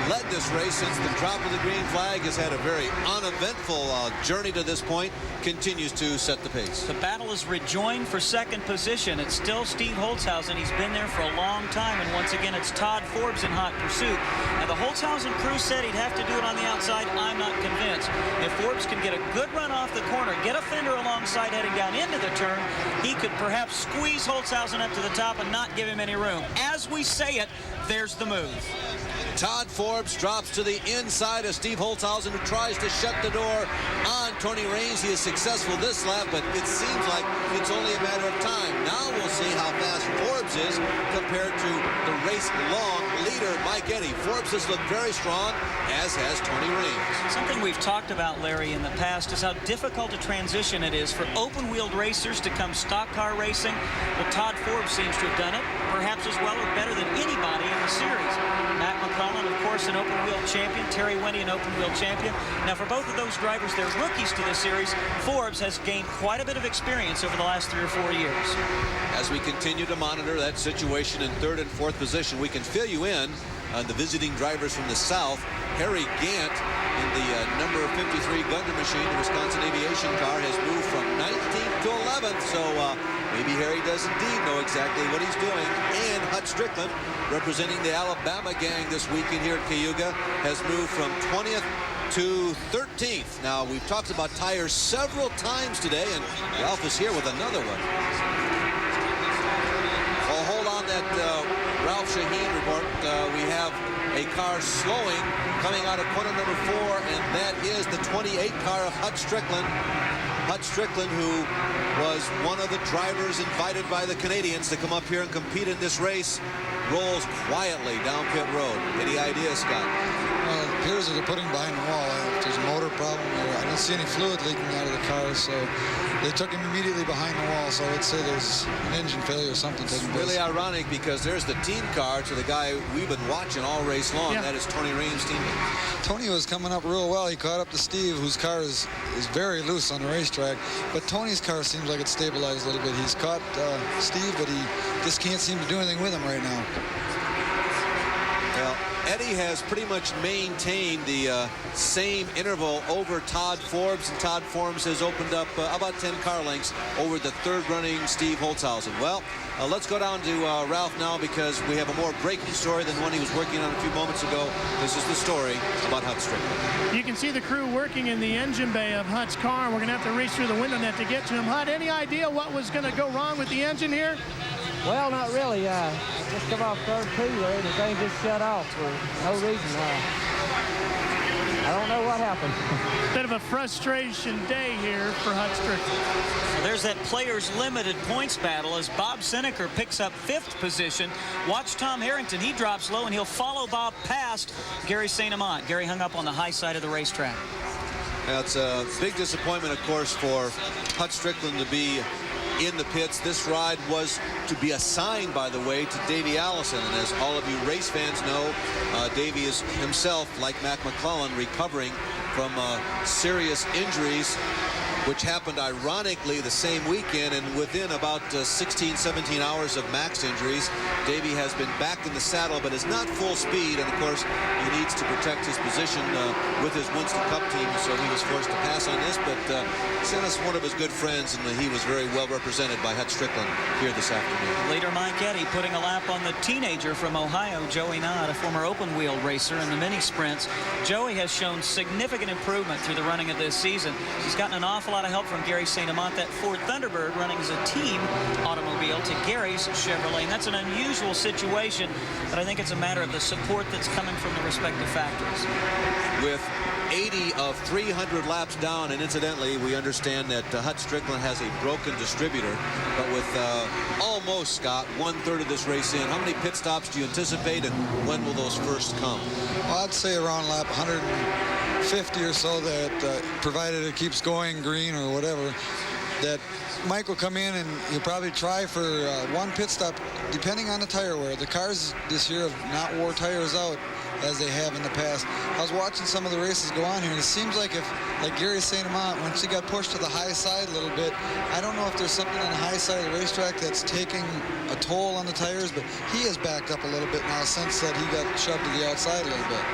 led this race since the drop of the green flag, has had a very uneventful journey to this point, continues to set the pace. The battle is rejoined for second position. It's still Steve Holtzhausen. He's been there for a long time, and once again it's Todd Forbes in hot pursuit. Now the Holtzhausen crew said he'd have to do it on the outside. I'm not convinced. If Forbes can get a good run off the corner, get a fender alongside heading down into the turn, he could perhaps squeeze Holtzhausen up to the top and not give him any room. As we say it, there's the move. Todd Forbes drops to the inside of Steve Holtzhausen, who tries to shut the door on Tony Raines. He is successful this lap, but it seems like it's only a matter of time. Now we'll see how fast Forbes is compared to the race-long leader, Mike Eddy. Forbes has looked very strong, as has Tony Raines. Something we've talked about, Larry, in the past is how difficult a transition it is for open-wheeled racers to come stock car racing. Well, Todd Forbes seems to have done it, perhaps as well or better than anybody in the series. Matt McClellan, of course, an open-wheel champion. Terry Winnie, an open-wheel champion. Now, for both of those drivers, they're rookies to the series. Forbes has gained quite a bit of experience over the last 3 or 4 years. As we continue to monitor that situation in 3rd and 4th position, we can fill you in on the visiting drivers from the south. Harry Gant in the number 53 Gundam machine, the Wisconsin Aviation car, has moved from 19th to 11th. So maybe Harry does indeed know exactly what he's doing. And Hut Strickland, representing the Alabama gang this weekend here at Cayuga, has moved from 20th to 13th. Now, we've talked about tires several times today, and Ralph is here with another one. Well, hold on that Ralph Shaheen report. We have a car slowing coming out of corner number 4, and that is the 28 car of Hut Strickland. Hut Strickland, who was one of the drivers invited by the Canadians to come up here and compete in this race, rolls quietly down pit road. Any idea, Scott? Well, it appears that they're putting behind the wall. If there's a motor problem, I don't see any fluid leaking out of the car, so they took him immediately behind the wall. So I'd say there's an engine failure or something taking place. Really ironic, because there's the team car to the guy we've been watching all race long. Yeah. That is Tony Raines' teammate. Tony was coming up real well. He caught up to Steve, whose car is very loose on the racetrack. But Tony's car seems like it's stabilized a little bit. He's caught Steve, but he just can't seem to do anything with him right now. Well, Eddy has pretty much maintained the same interval over Todd Forbes, and Todd Forbes has opened up about 10 car lengths over the 3rd running Steve Holtzhausen. Well, let's go down to Ralph now, because we have a more breaking story than one he was working on a few moments ago. This is the story about Hut Strickland. You can see the crew working in the engine bay of Hut's car. We're going to have to reach through the window net to get to him. Hut, any idea what was going to go wrong with the engine here? Well, not really. Just come off third two there. The thing just shut off for no reason. I don't know what happened. Bit of a frustration day here for Hut Strickland. Well, there's that players limited points battle as Bob Seneker picks up 5th position. Watch Tom Harrington. He drops low, and he'll follow Bob past Gary St. Amant. Gary hung up on the high side of the racetrack. That's a big disappointment, of course, for Hut Strickland to be in the pits. This ride was to be assigned, by the way, to Davey Allison, and as all of you race fans know, Davey is himself, like Mac McClellan, recovering from serious injuries which happened ironically the same weekend, and within about 16, 17 hours of Mac's injuries, Davey has been back in the saddle, but is not full speed, and of course he needs to protect his position with his Winston Cup team, so he was forced to pass on this, but sent us one of his good friends, and he was very well represented by Hut Strickland here this afternoon. Leader Mike Eddy putting a lap on the teenager from Ohio, Joey Nott, a former open wheel racer in the mini sprints. Joey has shown significant improvement through the running of this season. He's gotten an awful lot of help from Gary St. Amant, that Ford Thunderbird running as a team automobile to Gary's Chevrolet, and that's an unusual situation, but I think it's a matter of the support that's coming from the respective factories. With 80 of 300 laps down, and incidentally, we understand that Hut Strickland has a broken distributor, but with almost, Scott, 1/3 of this race in, how many pit stops do you anticipate, and when will those first come? Well, I'd say around lap 150 or so, that provided it keeps going green or whatever, that Mike will come in and he'll probably try for one pit stop, depending on the tire wear. The cars this year have not wore tires out as they have in the past. I was watching some of the races go on here, and it seems like Gary St. Amant, once he got pushed to the high side a little bit, I don't know if there's something on the high side of the racetrack that's taking a toll on the tires, but he has backed up a little bit now since that he got shoved to the outside a little bit.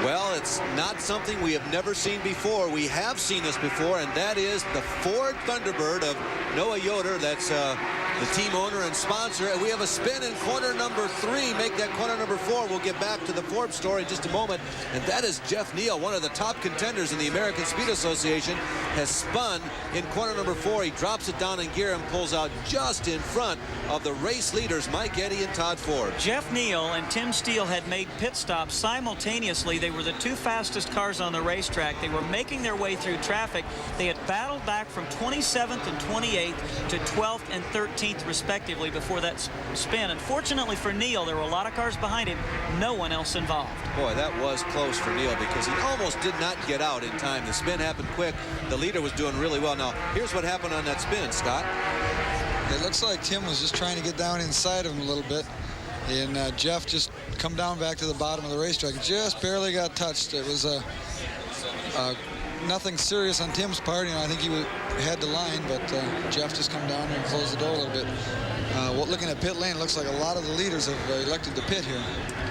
Well, it's not something we have never seen before. We have seen this before, and that is the Ford Thunderbird of Noah Yoder. That's the team owner and sponsor. And we have a spin in corner number 3. Make that corner number 4. We'll get back to the Forbes story in just a moment. And that is Jeff Neal, one of the top contenders in the American Speed Association, has spun in corner number 4. He drops it down in gear and pulls out just in front of the race leaders, Mike Eddy and Todd Ford. Jeff Neal and Tim Steele had made pit stops simultaneously. They were the 2 fastest cars on the racetrack. They were making their way through traffic. They had battled back from 27th and 28th to 12th and 13th respectively before that spin. Unfortunately for Neal, there were a lot of cars behind him, no one else involved. Boy, that was close for Neal because he almost did not get out in time. The spin happened quick. The leader was doing really well. Now, here's what happened on that spin, Scott. It looks like Tim was just trying to get down inside of him a little bit, and Jeff just come down back to the bottom of the racetrack. Just barely got touched. It was nothing serious on Tim's part. I think he had the line, but Jeff just come down and closed the door a little bit. Looking at pit lane, looks like a lot of the leaders have elected to pit here.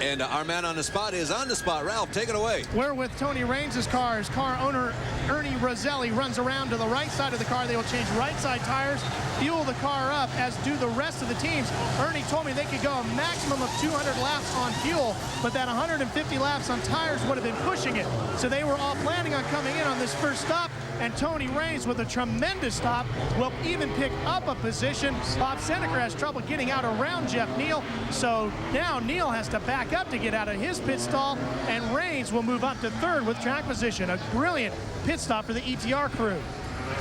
And our man on the spot is on the spot. Ralph, take it away. We're with Tony Raines' car. His car owner, Ernie Roselli, runs around to the right side of the car. They will change right side tires, fuel the car up, as do the rest of the teams. Ernie told me they could go a maximum of 200 laps on fuel, but that 150 laps on tires would have been pushing it. So they were all planning on coming in on this first stop, and Tony Raines, with a tremendous stop, will even pick up a position. Bob Seneca has trouble getting out around Jeff Neal, so now Neal has to back up to get out of his pit stall, and Raines will move up to 3rd with track position. A brilliant pit stop for the ETR crew.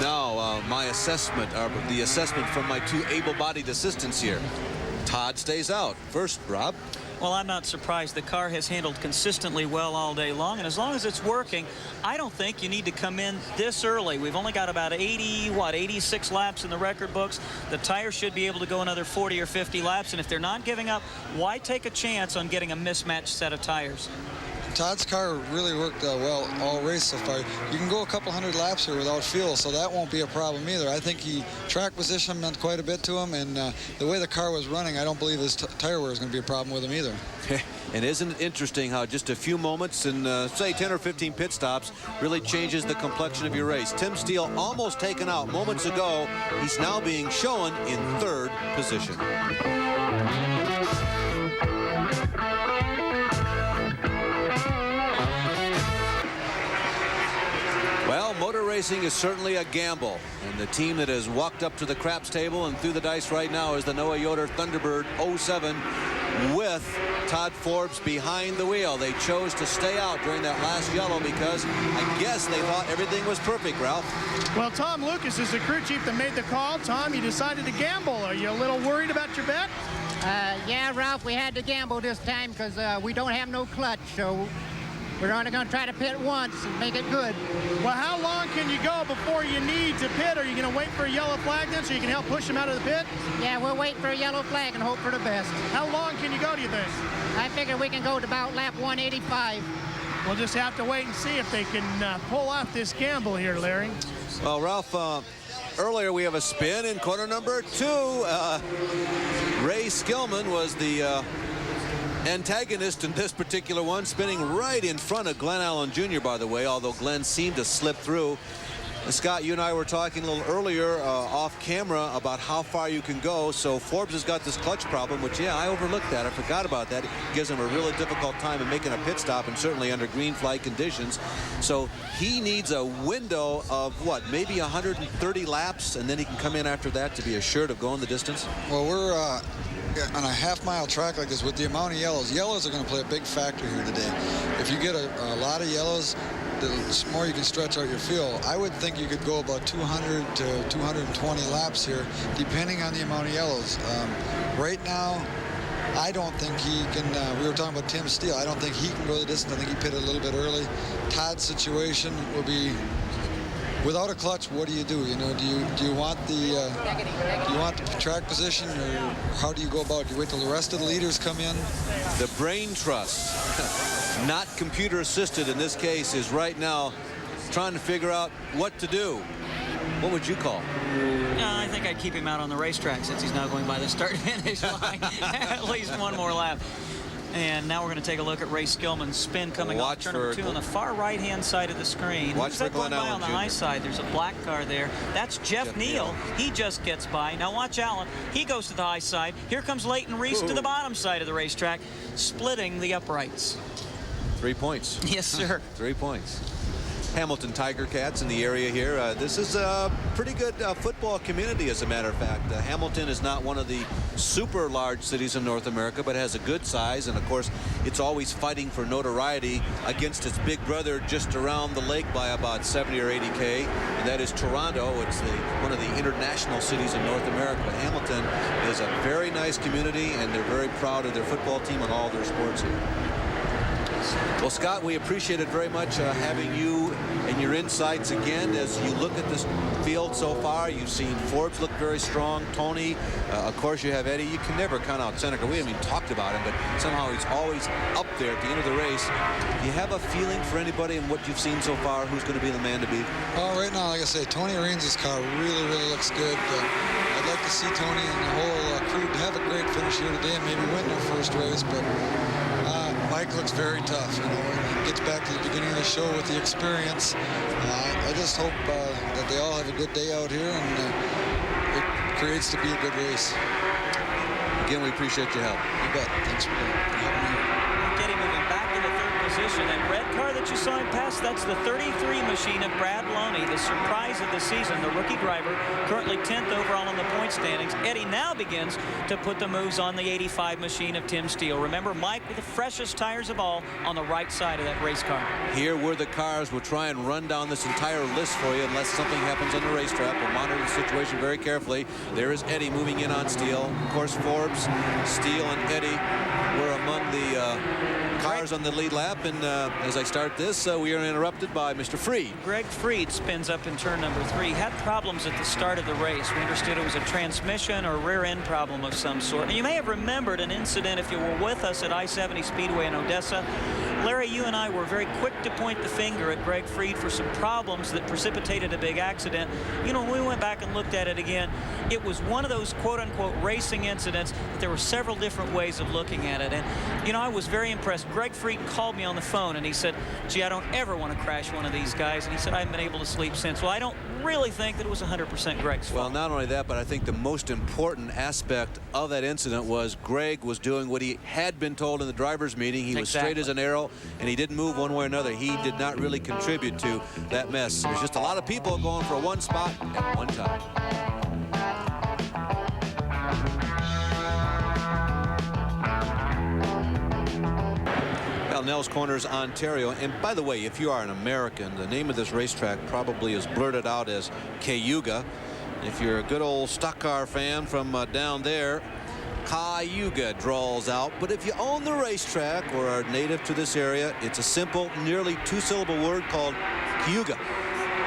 Now, my assessment, the assessment from my 2 able-bodied assistants here. Todd stays out. First, Rob. Well, I'm not surprised. The car has handled consistently well all day long, and as long as it's working, I don't think you need to come in this early. We've only got about 86 laps in the record books. The tires should be able to go another 40 or 50 laps, and if they're not giving up, why take a chance on getting a mismatched set of tires? Todd's car really worked well all race so far. You can go a couple hundred laps here without fuel, so that won't be a problem either. I think track position meant quite a bit to him, and the way the car was running, I don't believe his tire wear is going to be a problem with him either. And isn't it interesting how just a few moments in, say, 10 or 15 pit stops really changes the complexion of your race? Tim Steele almost taken out moments ago. He's now being shown in 3rd position. Well, motor racing is certainly a gamble, and the team that has walked up to the craps table and threw the dice right now is the Noah Yoder Thunderbird 07 with Todd Forbes behind the wheel. They chose to stay out during that last yellow because I guess they thought everything was perfect, Ralph. Well, Tom Lucas is the crew chief that made the call. Tom, you decided to gamble. Are you a little worried about your bet? Yeah, Ralph, we had to gamble this time because we don't have no clutch, so we're only going to try to pit once and make it good. Well, how long can you go before you need to pit? Are you going to wait for a yellow flag then so you can help push them out of the pit? Yeah, we'll wait for a yellow flag and hope for the best. How long can you go, do you think? I figure we can go to about lap 185. We'll just have to wait and see if they can pull off this gamble here, Larry. Well, Ralph, earlier we have a spin in corner number 2. Ray Skillman was the antagonist in this particular one, spinning right in front of Glenn Allen Jr., by the way, although Glenn seemed to slip through. Scott, you and I were talking a little earlier off camera about how far you can go. So Forbes has got this clutch problem, which, yeah, I overlooked that. I forgot about that. It gives him a really difficult time in making a pit stop, and certainly under green flag conditions. So he needs a window of, what, maybe 130 laps, and then he can come in after that to be assured of going the distance? Well, we're on a half-mile track like this with the amount of yellows. Yellows are going to play a big factor here today. If you get a lot of yellows, the more you can stretch out your field. I would think you could go about 200 to 220 laps here, depending on the amount of yellows. Right now, I don't think he can. We were talking about Tim Steele. I don't think he can go the distance. I think he pitted a little bit early. Todd's situation will be, without a clutch, what do you do? You know, do you want the track position, or how do you go about it? Do you wait till the rest of the leaders come in? The brain trust, not computer assisted in this case, is right now trying to figure out what to do. What would you call? I think I'd keep him out on the racetrack since he's now going by the start-finish line. At least one more lap. And now we're going to take a look at Ray Skillman's spin coming off turn number 2 on the far right-hand side of the screen. Watch Who's for that going Glenn by Allen on the Jr. high side? There's a black car there. That's Jeff Neal. He just gets by. Now watch Allen. He goes to the high side. Here comes Leighton Reese to the bottom side of the racetrack, splitting the uprights. 3 points. Yes, sir. 3 points. Hamilton Tiger Cats in the area here. This is a pretty good football community, as a matter of fact. Hamilton is not one of the super large cities in North America, but has a good size, and of course it's always fighting for notoriety against its big brother just around the lake by about 70 or 80K, and that is Toronto. It's one of the international cities in North America, but Hamilton is a very nice community, and they're very proud of their football team and all their sports here. Well, Scott, we appreciate it very much having you and your insights again as you look at this field so far. You've seen Forbes look very strong. Tony, of course, you have Eddie. You can never count out Seneca. We haven't even talked about him, but somehow he's always up there at the end of the race. Do you have a feeling for anybody in what you've seen so far? Who's going to be the man to beat? Well, right now, like I say, Tony Arenas' car really, really looks good. I'd like to see Tony and the whole crew have a great finish here today and maybe win their first race, but Mike looks very tough. You know, when he gets back to the beginning of the show with the experience. I just hope that they all have a good day out here, and it creates to be a good race. Again, we appreciate your help. You bet. Thanks for having me here. Getting moving back into third position. That red car that you saw him pass, that's the 33 machine of Brad Loney, the surprise of the season, the rookie driver, currently 10th overall in the point standings. Eddie now begins to put the moves on the 85 machine of Tim Steele. Remember, Mike with the freshest tires of all on the right side of that race car. Here were the cars. We'll try and run down this entire list for you unless something happens on the racetrack. We'll monitor the situation very carefully. There is Eddie moving in on Steele. Of course, Forbes, Steele, and Eddie were among the cars on the lead lap. And as I start this, we are interrupted by Mr. Freed. Greg Freed spins up in turn number 3. Had problems at the start of the race. We understood it was a transmission or rear end problem of some sort. And you may have remembered an incident if you were with us at I-70 Speedway in Odessa. Larry, you and I were very quick to point the finger at Greg Freed for some problems that precipitated a big accident. You know, when we went back and looked at it again, it was one of those quote-unquote racing incidents, but there were several different ways of looking at it. And, you know, I was very impressed. Greg Freed called me on the phone, and he said, gee, I don't ever want to crash one of these guys. And he said, I haven't been able to sleep since. Well, I don't really think that it was 100% Greg's fault. Well, not only that, but I think the most important aspect of that incident was Greg was doing what he had been told in the driver's meeting. He was straight as an arrow, and he didn't move one way or another. He did not really contribute to that mess. There's just a lot of people going for one spot at one time. Well, Nelles Corners, Ontario. And by the way, if you are an American, the name of this racetrack probably is blurted out as Cayuga. If you're a good old stock car fan from down there, Cayuga draws out. But if you own the racetrack or are native to this area, it's a simple, nearly two-syllable word called Cayuga.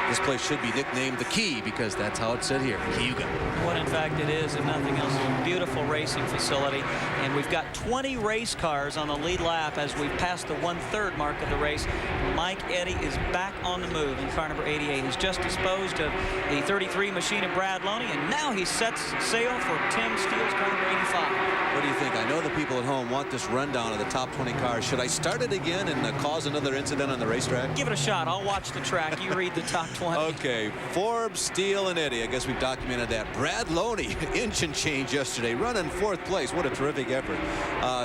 This place should be nicknamed the Key because that's how it's said here, Cayuga. What in fact it is, if nothing else, a beautiful racing facility. And we've got 20 race cars on the lead lap as we've passed the 1/3 mark of the race. Mike Eddy is back on the move in car number 88. He's just disposed of the 33 machine of Brad Loney, and now he sets sail for Tim Steele's car number 85. What do you think? I know the people at home want this rundown of the top 20 cars. Should I start it again and cause another incident on the racetrack? Give it a shot. I'll watch the track. You read the top 20. Okay, Forbes, Steele, and Eddy. I guess we've documented that. Brad Loney, inch and change yesterday, running 4th place. What a terrific effort.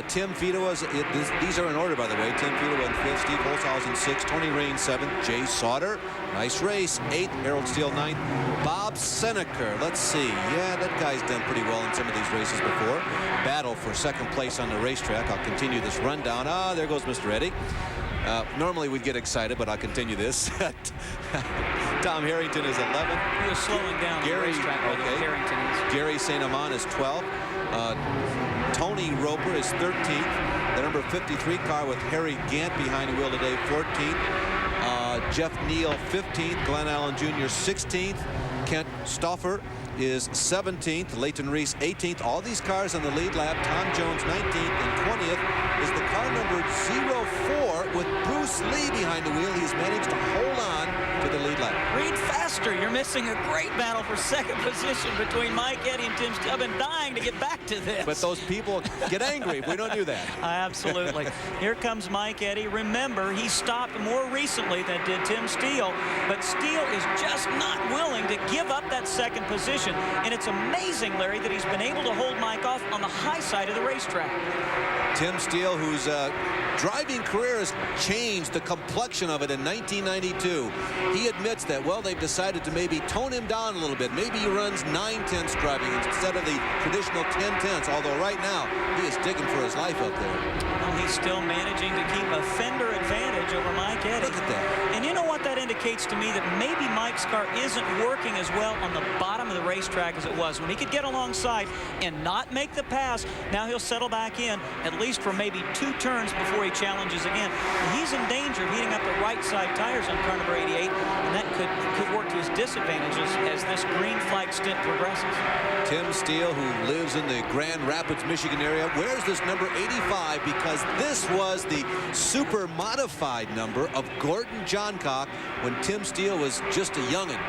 Tim Fido, these are in order, by the way. Tim Fido in 5th, Steve Holzhausen 6th, Tony Rain 7th, Jay Sauter, nice race, 8th, Harold Steele 9th, Bob Seneker. Let's see. Yeah, that guy's done pretty well in some of these races before. Battle for 2nd place on the racetrack. I'll continue this rundown. There goes Mr. Eddy. Normally we'd get excited, but I'll continue this. Tom Harrington is 11th. He was slowing down the racetrack. Harrington is. Gary St. Amand is 12th. Tony Roper is 13th. The number 53 car with Harry Gant behind the wheel today, 14th. Jeff Neal, 15th. Glenn Allen Jr., 16th. Kent Stauffer is 17th. Leighton Reese, 18th. All these cars on the lead lap. Tom Jones, 19th, and 20th is the car number 04 with Bruce Lee behind the wheel. He's managed to hold on to the lead lap. Read faster. You're missing a great battle for 2nd position between Mike Eddy and Tim Steele. I've been dying to get back to this. But those people get angry if we don't do that. Absolutely. Here comes Mike Eddy. Remember, he stopped more recently than did Tim Steele, but Steele is just not willing to give up that 2nd position. And it's amazing, Larry, that he's been able to hold Mike off on the high side of the racetrack. Tim Steele, whose driving career has changed the complexion of it in 1992. He admits that, well, they've decided to maybe tone him down a little bit. Maybe he runs 9/10 driving instead of the traditional 10/10, although right now he is digging for his life up there. Well, he's still managing to keep a fender advantage over Mike Eddy. Look at that. And you know what that indicates to me? That maybe Mike's car isn't working as well on the bottom of the racetrack as it was. When he could get alongside and not make the pass, now he'll settle back in, at least for maybe 2 turns before he challenges again. He's in danger of heating up the right side tires on car number 88, and that could work to his disadvantage as this green flag stint progresses. Tim Steele, who lives in the Grand Rapids, Michigan area, wears this number 85 because this was the super modified number of Gordon Johncock when Tim Steele was just a youngin',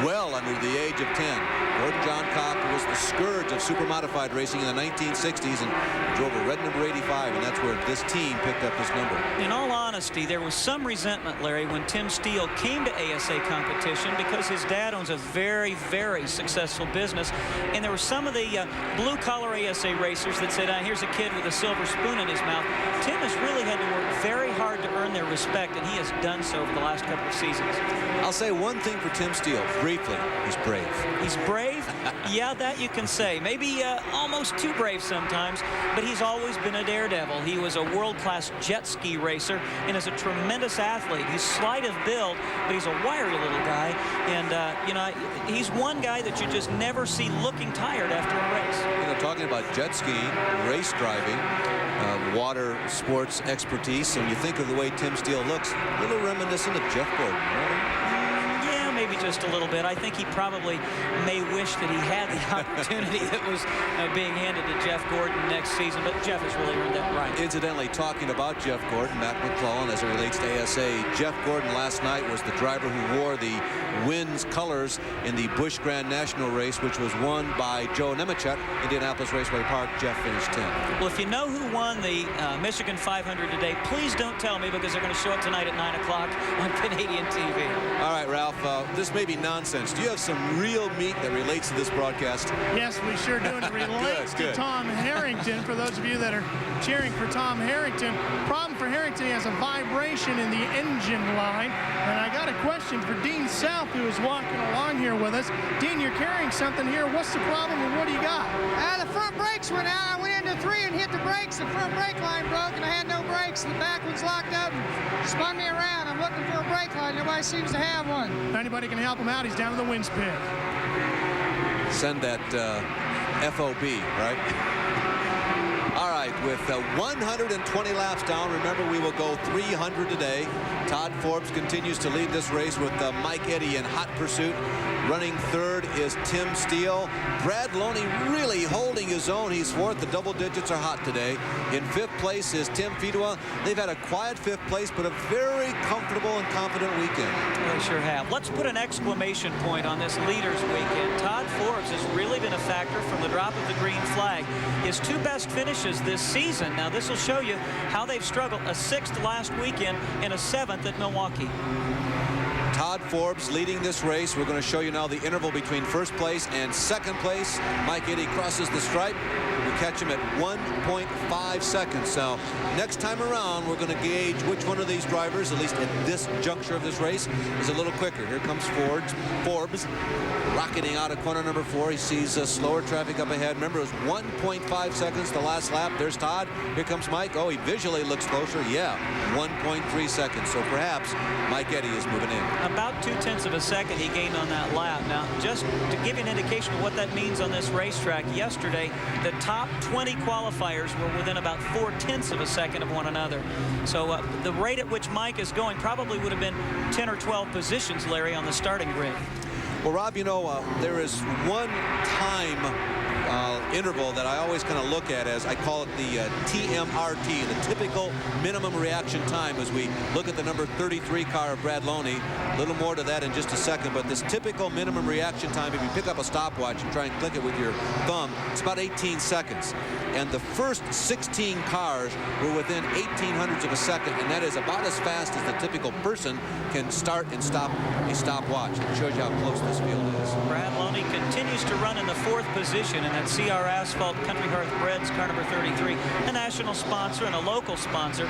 well under the age of 10. Gordon Johncock was the scourge of super modified racing in the 1960s and drove a red number 85, and that's where this team picked up this number. In all honesty, there was some resentment, Larry, when Tim Steele came to ASA competition because his dad owns a very, very successful business, and there were some of the blue-collar ASA racers that said, here's a kid with a silver spoon in his mouth. Tim has really had to work very hard to earn their respect, and he has done so over the last couple of seasons. I'll say one thing for Tim Steele, briefly. He's brave. He's brave? Yeah, that you can say. Maybe almost too brave sometimes, but he's always been a daredevil. He was a world-class jet ski racer and is a tremendous athlete. He's slight of build, but he's a wiry little guy, and you know, he's one guy that you just never see looking tired after a race. You know, talking about jet skiing, race driving, water sports expertise, and you think of the way Tim Steele looks, a little reminiscent of Jeff Gordon, right? Maybe just a little bit. I think he probably may wish that he had the opportunity that was being handed to Jeff Gordon next season, but Jeff has really earned that right. Incidentally, talking about Jeff Gordon, Matt McClellan, as it relates to ASA, Jeff Gordon last night was the driver who wore the Wynn's colors in the Busch Grand National race, which was won by Joe Nemechek, Indianapolis Raceway Park. Jeff finished 10th. Well, if you know who won the Michigan 500 today, please don't tell me, because they're going to show it tonight at 9 o'clock on Canadian TV. All right, Ralph, this may be nonsense. Do you have some real meat that relates to this broadcast? Yes, we sure do, and it relates to Tom Harrington. For those of you that are cheering for Tom Harrington, problem for Harrington, he has a vibration in the engine line. And I got a question for Dean South, who is walking along here with us. Dean, you're carrying something here. What's the problem, and what do you got? The front brakes went out. I went into 3 and hit the brakes. The front brake line broke, and I had no brakes. The back one's locked up and spun me around. I'm looking for a brake line. Nobody seems to have one. If anybody can help him out, he's down in the winds pit. Send that FOB, right? All right, with 120 laps down, remember we will go 300 today. Todd Forbes continues to lead this race with Mike Eddy in hot pursuit. Running third is Tim Steele. Brad Loney really holding his own. He's fourth. The double digits are hot today. In fifth place is Tim Fidua. They've had a quiet fifth place, but a very comfortable and confident weekend. They sure have. Let's put an exclamation point on this leaders weekend. Todd Forbes has really been a factor from the drop of the green flag. His two best finishes this season. Now this will show you how they've struggled. A 6th last weekend and a 7th at Milwaukee. Todd Forbes leading this race. We're going to show you now the interval between first place and second place. Mike Eddy crosses the stripe. We catch him at 1.5 seconds. So next time around, we're going to gauge which one of these drivers, at least at this juncture of this race, is a little quicker. Here comes Forbes rocketing out of corner number 4. He sees slower traffic up ahead. Remember, it was 1.5 seconds the last lap. There's Todd. Here comes Mike. Oh, he visually looks closer. Yeah, 1.3 seconds. So perhaps Mike Eddy is moving in. About 0.2 of a second he gained on that lap. Now, just to give you an indication of what that means on this racetrack, yesterday the top 20 qualifiers were within about 0.4 of a second of one another. So the rate at which Mike is going probably would have been 10 or 12 positions, Larry, on the starting grid. Well, Rob, you know, there is one time interval that I always kind of look at as I call it the TMRT, the typical minimum reaction time, as we look at the number 33 car of Brad Loney. A little more to that in just a second, but this typical minimum reaction time, if you pick up a stopwatch and try and click it with your thumb, it's about 18 seconds. And the first 16 cars were within 0.18 of a second, and that is about as fast as the typical person can start and stop a stopwatch. It shows you how close this field is. Brad Loney continues to run in the 4th position in that CR Asphalt Country Hearth Breads car number 33, a national sponsor and a local sponsor.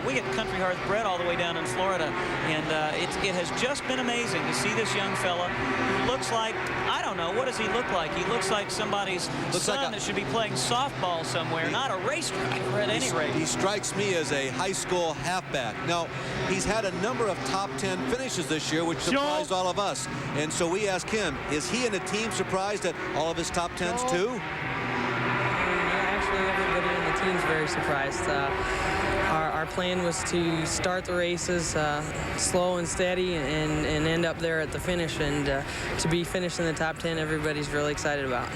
We get Country Hearth Bread all the way down in Florida, and it has just been amazing to see this young fella who looks like, I don't know, what does he look like? He looks like somebody's son that should be playing softball somewhere, not a race driver at any rate. He strikes me as a high school halfback. Now, he's had a number of top 10 finishes this year, which surprised all of us. And so we ask him, is he and the team surprised at all of his top 10s too? Yeah, actually everybody in the team's very surprised. Our plan was to start the races slow and steady and end up there at the finish, and to be finished in the top 10, everybody's really excited about.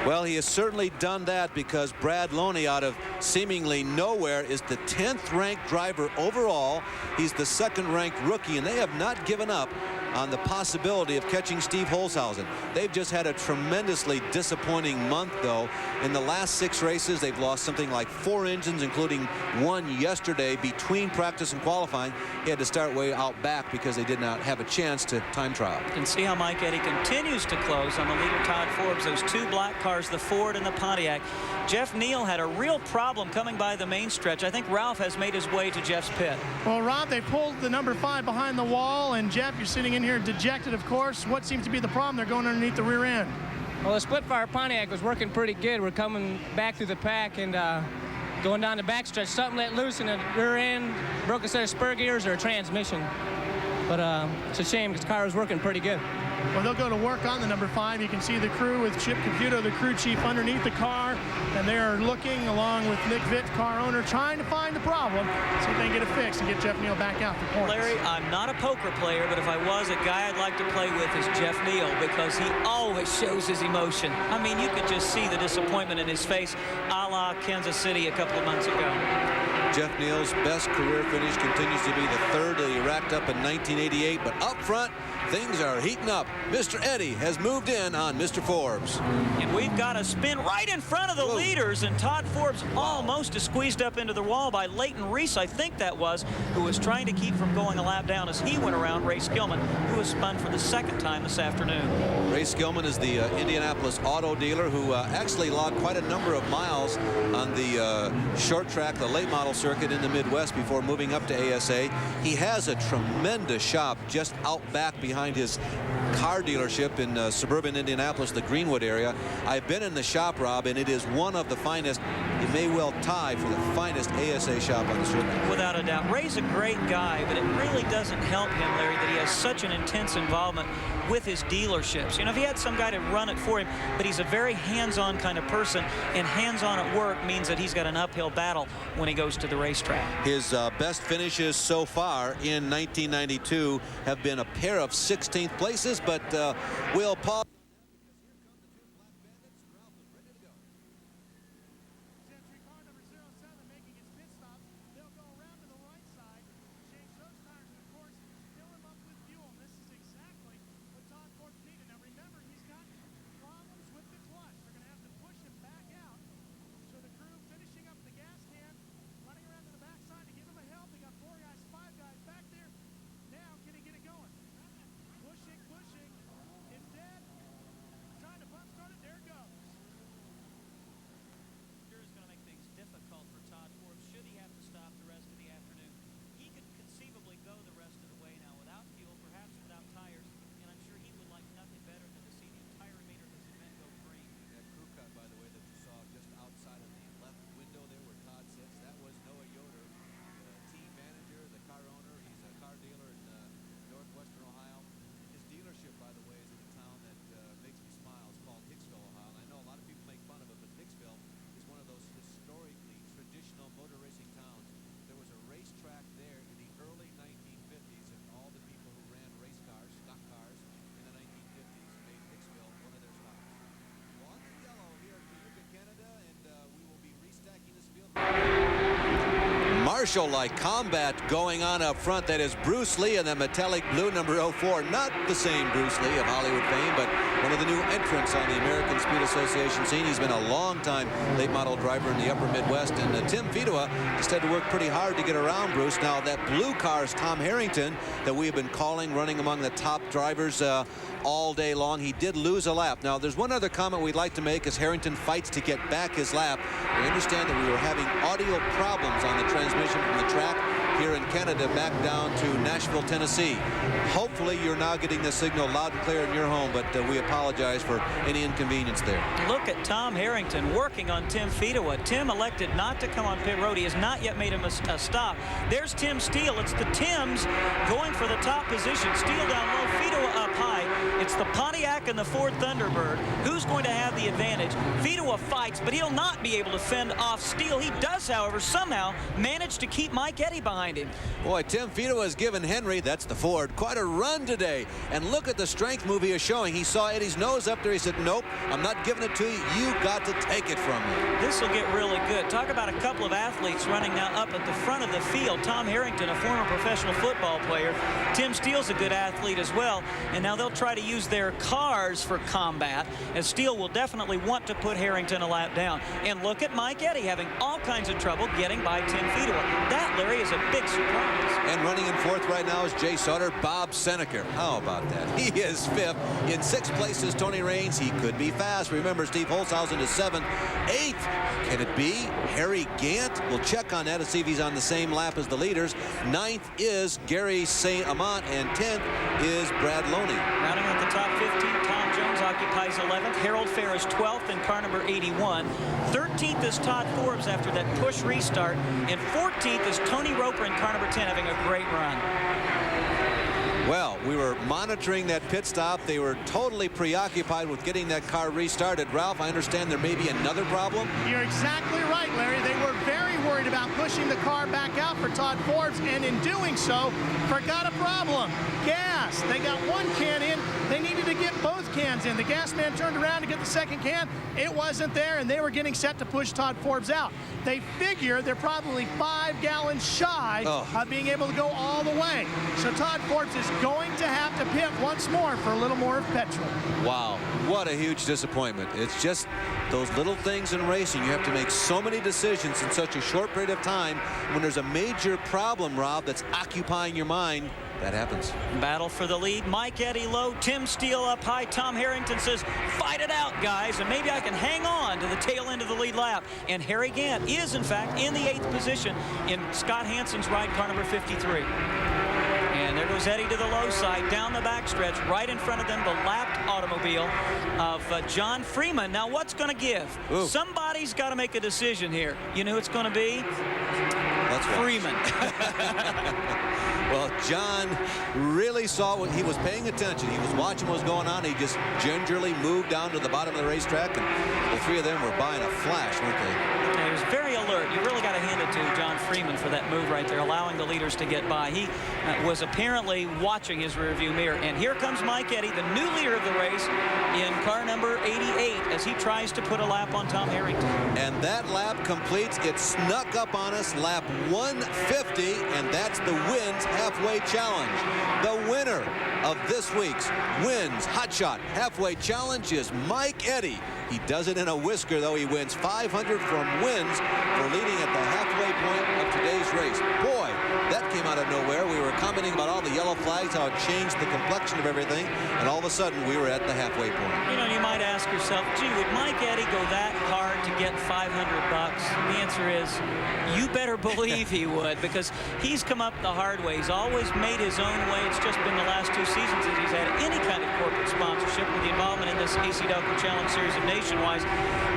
Well, he has certainly done that, because Brad Loney, out of seemingly nowhere, is the 10th ranked driver overall. He's the 2nd ranked rookie, and they have not given up on the possibility of catching Steve Holzhausen. They've just had a tremendously disappointing month, though. In the last 6 races, they've lost something like 4 engines, including one yesterday between practice and qualifying. He had to start way out back because they did not have a chance to time trial. You can see how Mike Eddy continues to close on the leader, Todd Forbes. Those 2 black cars, the Ford and the Pontiac. Jeff Neal had a real problem coming by the main stretch. I think Ralph has made his way to Jeff's pit. Well, Rob, they pulled the number 5 behind the wall, and Jeff, you're sitting in here dejected, of course. What seems to be the problem? They're going underneath the rear end. Well, the split-fire Pontiac was working pretty good. We're coming back through the pack and going down the backstretch. Something let loose in the rear end, broke a set of spur gears or a transmission. But it's a shame because the car was working pretty good. Well, they'll go to work on the number 5. You can see the crew with Chip Caputo, the crew chief, underneath the car, and they are looking, along with Nick Vitt, car owner, trying to find the problem, see if they can get it fixed and get Jeff Neal back out for points. Larry, I'm not a poker player, but if I was, a guy I'd like to play with is Jeff Neal, because he always shows his emotion. I mean, you could just see the disappointment in his face, a la Kansas City a couple of months ago. Jeff Neal's best career finish continues to be the 3rd that he racked up in 1988, but up front, things are heating up. Mr. Eddy has moved in on Mr. Forbes. And we've got a spin right in front of the leaders, and Todd Forbes almost is squeezed up into the wall by Leighton Reese, I think that was, who was trying to keep from going a lap down as he went around Ray Skillman, who was spun for the 2nd time this afternoon. Ray Skillman is the Indianapolis auto dealer who actually logged quite a number of miles on the short track, the late model circuit in the Midwest before moving up to ASA. He has a tremendous shop just out back behind his car dealership in suburban Indianapolis, the Greenwood area. I've been in the shop, Rob, and it is one of the finest. It may well tie for the finest ASA shop on the circuit. Without a doubt. Ray's a great guy, but it really doesn't help him, Larry, that he has such an intense involvement with his dealerships. You know, if he had some guy to run it for him, but he's a very hands-on kind of person, and hands-on at work means that he's got an uphill battle when he goes to the racetrack. His best finishes so far in 1992 have been a pair of 16th places, but we'll pause. Marshall-like combat going on up front. That is Bruce Lee in the metallic blue, number 04. Not the same Bruce Lee of Hollywood fame, but one of the new entrants on the American Speed Association scene. He's been a long-time late model driver in the upper Midwest, and Tim Fedua just had to work pretty hard to get around Bruce. Now, that blue car is Tom Harrington that we have been calling, running among the top drivers all day long. He did lose a lap. Now, there's one other comment we'd like to make as Harrington fights to get back his lap. We understand that we were having audio problems on the transmission from the track here in Canada back down to Nashville, Tennessee. Hopefully you're now getting the signal loud and clear in your home, but we apologize for any inconvenience there. Look at Tom Harrington working on Tim Fedua. Tim elected not to come on pit road. He has not yet made a stop. There's Tim Steele. It's the Tims going for the top position. Steele down low, Fedua up high. It's the Pontiac and the Ford Thunderbird. Who's going to have the advantage? Fedua fights, but he'll not be able to fend off Steele. He does, however, somehow manage to keep Mike Eddy behind him. Boy, Tim Fedua has given Henry, that's the Ford, quite a run today. And look at the strength move he is showing. He saw Eddie's nose up there. He said, nope, I'm not giving it to you. You got to take it from me. This will get really good. Talk about a couple of athletes running now up at the front of the field. Tom Harrington, a former professional football player. Tim Steele's a good athlete as well. And now they'll try to use their cars for combat, as Steele will definitely want to put Harrington a lap down. And look at Mike Eddy having all kinds of trouble getting by Tim Fedua. That, Larry, is a big surprise. And running in fourth right now is Jay Sutter. Bob Seneca. How about that? He is fifth. In sixth place is Tony Raines. He could be fast. Remember, Steve Holzhausen is seventh. Eighth, can it be Harry Gant? We'll check on that to see if he's on the same lap as the leaders. Ninth is Gary St. Amant, and 10th is Brad Loney. Rounding out the top 15, Tom Jones occupies 11th. Harold Fair is 12th in car number 81. 13th is Todd Forbes after that push restart. And 14th is Tony Roper in car number 10, having a great run. Well, we were monitoring that pit stop. They were totally preoccupied with getting that car restarted. Ralph, I understand there may be another problem. You're exactly right, Larry. They were very worried about pushing the car back out for Todd Forbes, and in doing so, forgot a problem. Gas. They got one can in. They needed to get both cans in. The gas man turned around to get the second can. It wasn't there, and they were getting set to push Todd Forbes out. They figure they're probably 5 gallons shy of being able to go all the way. So Todd Forbes is going to have to pit once more for a little more of petrol. Wow, what a huge disappointment. It's just those little things in racing. You have to make so many decisions in such a short period of time. When there's a major problem, Rob, that's occupying your mind, that happens. Battle for the lead. Mike Eddy low, Tim Steele up high. Tom Harrington says, fight it out, guys, and maybe I can hang on to the tail end of the lead lap. And Harry Gant is, in fact, in the 8th position in Scott Hansen's ride, car number 53. And there goes Eddy to the low side, down the backstretch, right in front of them, the lapped automobile of John Freeman. Now, what's going to give? Ooh. Somebody's got to make a decision here. You know who it's going to be? That's Freeman. Well, John really saw what he was paying attention. He was watching what was going on. He just gingerly moved down to the bottom of the racetrack, and the three of them were by in a flash, weren't they? He was very alert. You really got to hand it credit to John Freeman for that move right there, allowing the leaders to get by. He was apparently watching his rearview mirror. And here comes Mike Eddy, the new leader of the race, in car number 88, as he tries to put a lap on Tom Harrington. And that lap completes. It snuck up on us, lap 150, and that's the Wins Halfway Challenge. The winner of this week's Wins Hotshot Halfway Challenge is Mike Eddy. He does it in a whisker, though. He wins $500 from Wins for leading at the halfway point of today's race. Boy, that came out of nowhere. We were commenting about all the yellow flags, how it changed the complexion of everything, and all of a sudden we were at the halfway point. You know, you might ask yourself, gee, would Mike Eddy go that hard to get $500? The answer is, you better believe he would, because he's come up the hard way. He's always made his own way. It's just been the last 2 seasons that he's had any kind of corporate sponsorship with the involvement in this AC-Delco Challenge Series of Nationwide.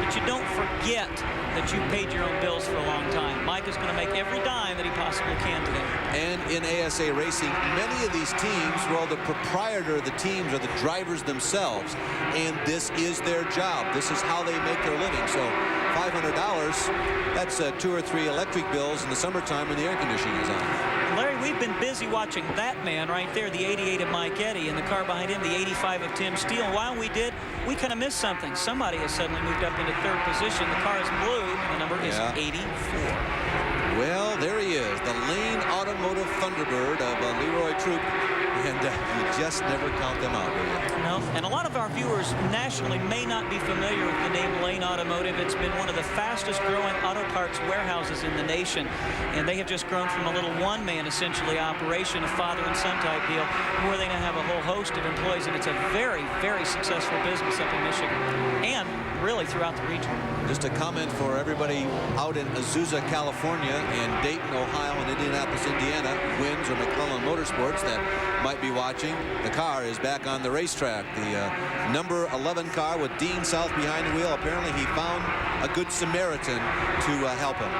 But you don't forget that you paid your own bills for a long time. Mike is going to make every dime that he possibly can today. And in ASA racing, many of these teams, well, the proprietor of the teams are the drivers themselves, and this is their job. This is how they make their living. So $500, that's 2 or 3 electric bills in the summertime when the air conditioning is on. Larry, we've been busy watching that man right there, the 88 of Mike Eddy, and the car behind him, the 85 of Tim Steele. And while we did, we kind of missed something. Somebody has suddenly moved up into 3rd position. The car is blue, and the number is 84. Well, there he is, the Lane Automotive Thunderbird of Leroy Troop. And you just never count them out, do you? No, and a lot of our viewers nationally may not be familiar with the name Lane Automotive. It's been one of the fastest growing auto parts warehouses in the nation. And they have just grown from a little one-man, essentially, operation, a father and son type deal, where they now have a whole host of employees. And it's a very, very successful business up in Michigan and really throughout the region. Just a comment for everybody out in Azusa, California, and Dayton, Ohio, and Indianapolis, Indiana, Wins or McClellan Motorsports that might be watching. The car is back on the racetrack. The number 11 car with Dean South behind the wheel. Apparently he found a good Samaritan to help him.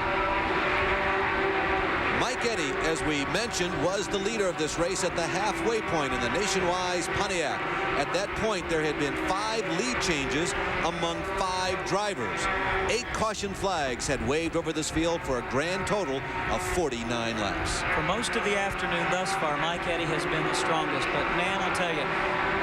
Mike Eddy, as we mentioned, was the leader of this race at the halfway point in the Nationwide Pontiac. At that point, there had been 5 lead changes among 5 drivers. 8 caution flags had waved over this field for a grand total of 49 laps. For most of the afternoon thus far, Mike Eddy has been the strongest. But, man, I'll tell you,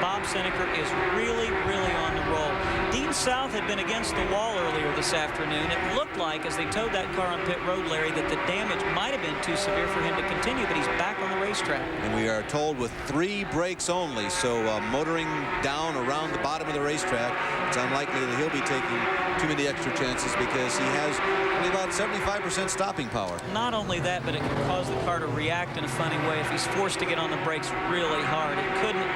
Bob Seneker is really, really on the roll. Dean South had been against the wall earlier this afternoon. It looked like, as they towed that car on pit road, Larry, that the damage might have been too severe for him to continue, but he's back on the racetrack. And we are told with 3 brakes only, so motoring down around the bottom of the racetrack, it's unlikely that he'll be taking too many extra chances because he has only about 75% stopping power. Not only that, but it can cause the car to react in a funny way if he's forced to get on the brakes really hard. It couldn't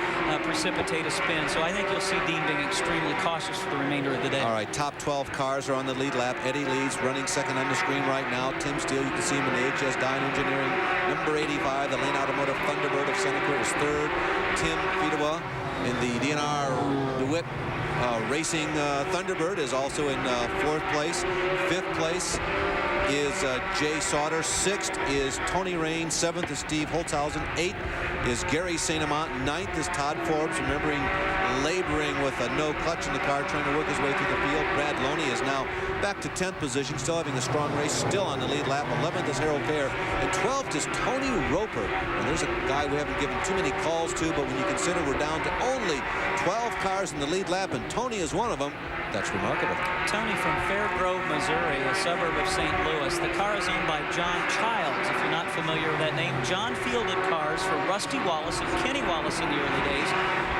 precipitate a spin, so I think you'll see Dean being extremely cautious for the remainder of the day. All right, top 12 cars are on the lead lap. Eddy leads, running second on the screen right now. Tim Steele, you can see him in the HS Dine Engineering. Number 85, the Lane Automotive Thunderbird of Seneca is 3rd. Tim Fidewa in the DNR DeWitt Racing Thunderbird is also in 4th place. 5th place is Jay Sauter. 6th is Tony Rain. 7th is Steve Holtzhausen. 8th is Gary St. Amant. 9th is Todd Forbes, laboring with a no clutch in the car, trying to work his way through the field. Brad Loney is now back to 10th position, still having a strong race, still on the lead lap. 11th is Harold Fair, and 12th is Tony Roper. And there's a guy we haven't given too many calls to, but when you consider we're down to only 12 cars in the lead lap, and Tony is one of them, that's remarkable. Tony from Fair Grove, Missouri, a suburb of St. Louis. The car is owned by John Childs, if you're not familiar with that name. John fielded cars for Rusty Wallace and Kenny Wallace in the early days.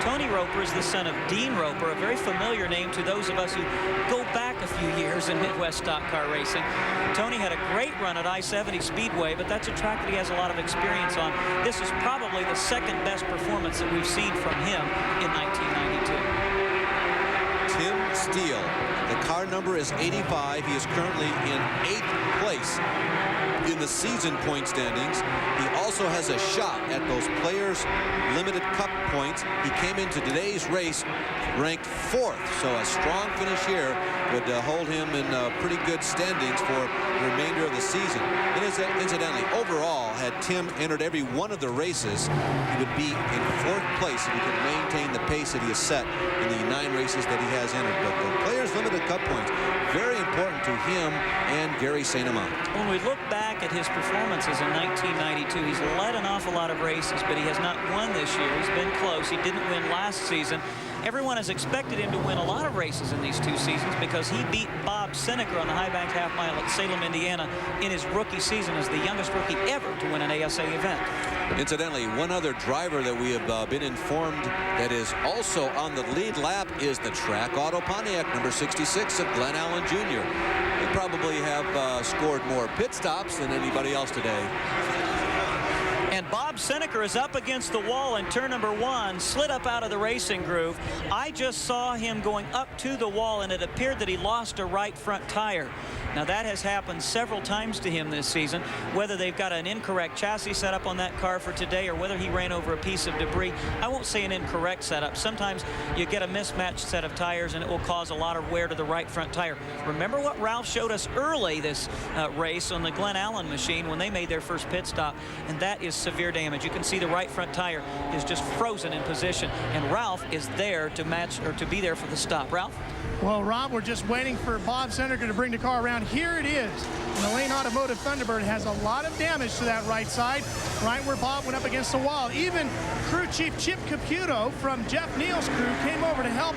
Tony Roper is the son of Dean Roper, a very familiar name to those of us who go back a few years in Midwest stock car racing. Tony had a great run at I-70 Speedway, but that's a track that he has a lot of experience on. This is probably the 2nd best performance that we've seen from him in 1992. Tim Steele. The car number is 85. He is currently in 8th place in the season point standings. He also has a shot at those Players Limited Cup points. He came into today's race ranked 4th, so a strong finish here would hold him in pretty good standings for the remainder of the season. And incidentally, overall, had Tim entered every one of the races, he would be in 4th place if he could maintain the pace that he has set in the 9 races that he has entered. But the Players Limited Cup points, very important important to him and Gary St. Amant. When we look back at his performances in 1992, he's led an awful lot of races, but he has not won this year. He's been close. He didn't win last season. Everyone has expected him to win a lot of races in these 2 seasons because he beat Bob Seneca on the high bank half mile at Salem, Indiana in his rookie season as the youngest rookie ever to win an ASA event. Incidentally, one other driver that we have been informed that is also on the lead lap is the Track Auto Pontiac number 66 of Glenn Allen Jr. They probably have scored more pit stops than anybody else today. And Bob Seneca is up against the wall in turn number 1, slid up out of the racing groove. I just saw him going up to the wall, and it appeared that he lost a right front tire. Now, that has happened several times to him this season. Whether they've got an incorrect chassis set up on that car for today or whether he ran over a piece of debris, I won't say an incorrect setup. Sometimes you get a mismatched set of tires and it will cause a lot of wear to the right front tire. Remember what Ralph showed us early this race on the Glenn Allen machine when they made their first pit stop, and that is severe damage. You can see the right front tire is just frozen in position, and Ralph is there to match or to be there for the stop. Ralph? Well, Rob, we're just waiting for Bob Seneca to bring the car around. Here it is. And the Lane Automotive Thunderbird has a lot of damage to that right side, right where Bob went up against the wall. Even crew chief Chip Caputo from Jeff Neal's crew came over to help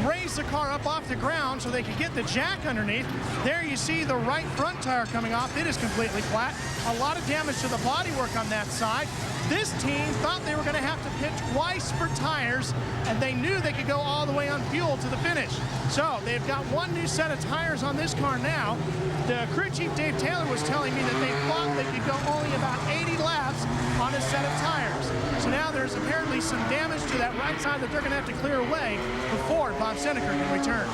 raise the car up off the ground so they could get the jack underneath. There you see the right front tire coming off. It is completely flat. A lot of damage to the bodywork on that side. This team thought they were going to have to pit twice for tires, and they knew they could go all the way on fuel to the finish. So they've got one new set of tires on this car now. The crew chief Dave Taylor was telling me that they thought they could go only about 80 laps on a set of tires. So now there's apparently some damage to that right side that they're going to have to clear away before Bob Seneca can return.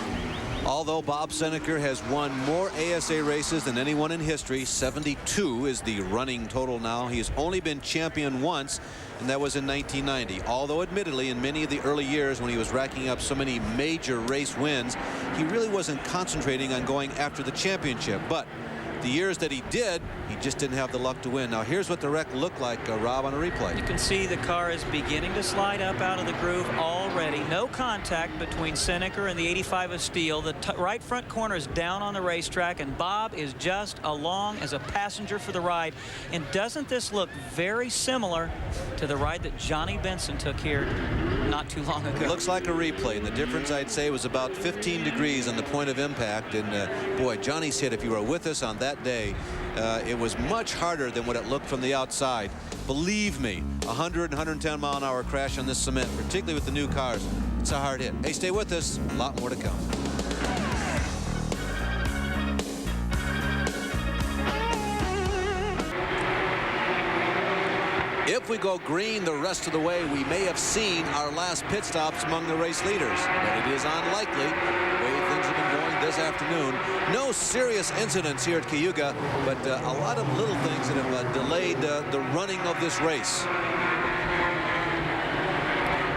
Although Bob Seneca has won more ASA races than anyone in history, 72 is the running total now. He has only been champion once, and that was in 1990. Although admittedly in many of the early years when he was racking up so many major race wins, he really wasn't concentrating on going after the championship. But the years that he did, he just didn't have the luck to win. Now here's what the wreck looked like, Rob, on a replay. You can see the car is beginning to slide up out of the groove already. No contact between Seneca and the 85 of steel. The right front corner is down on the racetrack, and Bob is just along as a passenger for the ride. And doesn't this look very similar to the ride that Johnny Benson took here not too long ago? It looks like a replay, and the difference I'd say was about 15 degrees on the point of impact. And boy, Johnny's hit, if you were with us on that day, it was much harder than what it looked from the outside. Believe me, 100 and 110 mile an hour crash on this cement, particularly with the new cars, it's a hard hit. Hey, stay with us, a lot more to come. If we go green the rest of the way, we may have seen our last pit stops among the race leaders, but it is unlikely the way things have been going this afternoon. No serious incidents here at Cayuga, but a lot of little things that have delayed the running of this race.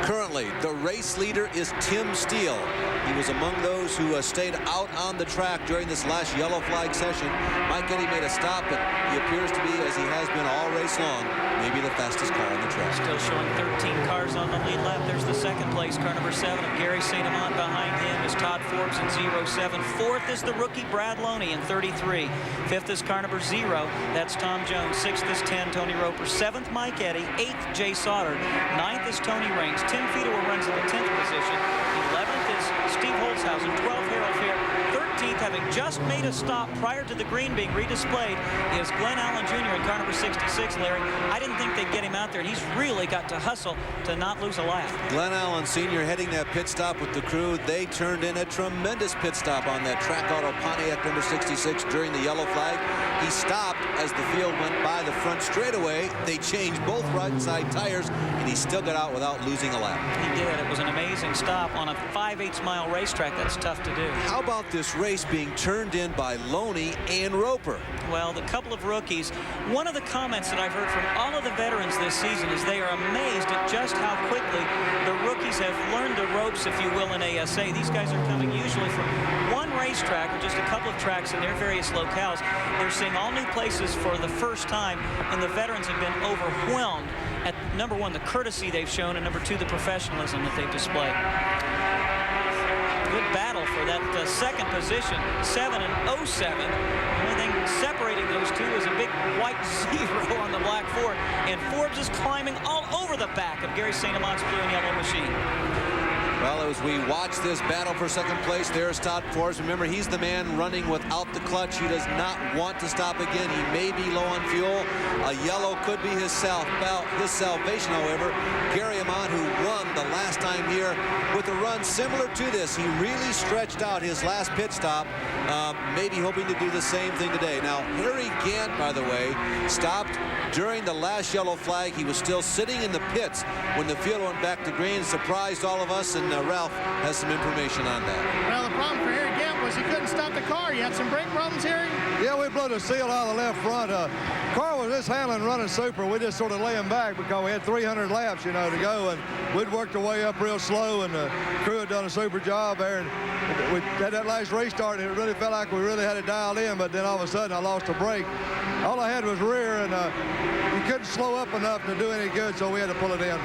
Currently, the race leader is Tim Steele. He was among those who stayed out on the track during this last yellow flag session. Mike Eddy made a stop, but he appears to be, as he has been all race long, maybe the fastest car on the track. Still showing 13 cars on the lead lap. There's the second place car, number 7 of Gary St. Amant. Behind him is Todd Forbes in 07. Fourth is the rookie Brad Loney in 33. Fifth is car number 0. That's Tom Jones. Sixth is 10, Tony Roper. 7th, Mike Eddy. 8th, Jay Sauter. 9th is Tony Raines. Tim Fedor runs in the 10th position. 11th is Steve Holzhausen. 12th, Harold Fair. 13th, having just made a stop prior to the green being redisplayed, is Glenn Allen Jr. in car number 66, Larry. I didn't think they'd get him out there, and he's really got to hustle to not lose a lap. Glenn Allen Sr. heading that pit stop with the crew. They turned in a tremendous pit stop on that Track Auto Pontiac number 66 during the yellow flag. He stopped as the field went by the front straightaway. They changed both right side tires, and he still got out without losing a lap. He did. It was an amazing stop on a 5/8 mile racetrack. That's tough to do. How about this race being turned in by Loney and Roper? Well, the couple of rookies, one of the comments that I've heard from all of the veterans this season is they are amazed at just how quickly the rookies have learned the ropes, if you will, in ASA. These guys are coming usually from one racetrack or just a couple of tracks in their various locales. They're seeing all new places for the first time, and the veterans have been overwhelmed at, number 1, the courtesy they've shown, and number 2, the professionalism that they've displayed. good battle for that second position, 7 and 07. The only thing separating those two is a big white 0 on the black Ford, and Forbes is climbing all over the back of Gary St. Amont's blue and yellow machine. Well, as we watch this battle for second place, there's Todd Forbes. Remember, he's the man running without the clutch. He does not want to stop again. He may be low on fuel. A yellow could be his salvation, however. Gary Amont, who won the last time here with a run similar to this. He really stretched out his last pit stop, maybe hoping to do the same thing today. Now, Harry Gant, by the way, stopped during the last yellow flag. He was still sitting in the pits when the field went back to green. Surprised all of us, and Ralph has some information on that. Well, the problem for Harry Gant was he couldn't stop the car. You had some brake problems, Harry? Yeah, we blew the seal out of the left front. Car was just handling, running super. We just sort of lay him back because we had 300 laps, you know, to go, and we'd worked our way up real slow, and the crew had done a super job there. And we had that last restart, and it really felt like we really had it dialed in, but then all of a sudden I lost a brake. All I had was rear, and you couldn't slow up enough to do any good, so we had to pull it in.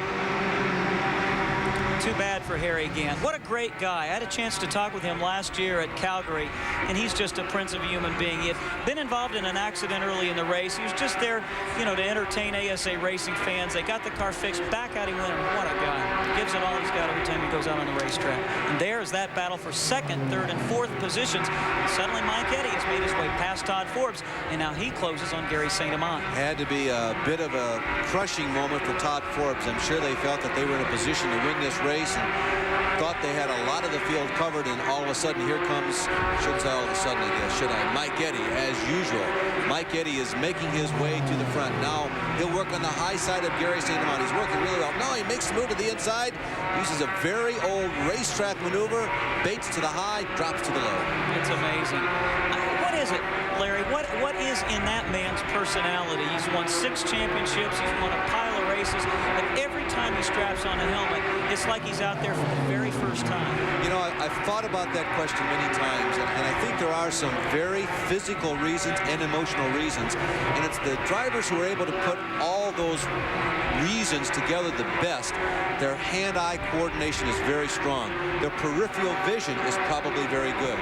Too bad for Harry Gant. What a great guy. I had a chance to talk with him last year at Calgary, and he's just a prince of a human being. He had been involved in an accident early in the race. He was just there, you know, to entertain ASA racing fans. They got the car fixed. Back out he went, and what a guy. Gives it all he's got every time he goes out on the racetrack. And there is that battle for second, third, and fourth positions. And suddenly Mike Eddy has made his way past Todd Forbes, and now he closes on Gary St. Amont. Had to be a bit of a crushing moment for Todd Forbes. I'm sure they felt that they were in a position to win this race and thought they had a lot of the field covered, and all of a sudden here comes, shouldn't say all of a sudden, I guess, should I, Mike Eddy, as usual. Mike Eddy is making his way to the front. Now he'll work on the high side of Gary St. Amont. He's working really well. Now he makes the move to the inside, uses a very old racetrack maneuver, baits to the high, drops to the low. It's amazing. What is it, Larry? What is in that man's personality? He's won 6 championships. He's won a pile of races. But every time he straps on a helmet, it's like he's out there for the very first time. You know, I've thought about that question many times, and I think there are some very physical reasons and emotional reasons. And it's the drivers who are able to put all those reasons together the best. Their hand-eye coordination is very strong. Their peripheral vision is probably very good.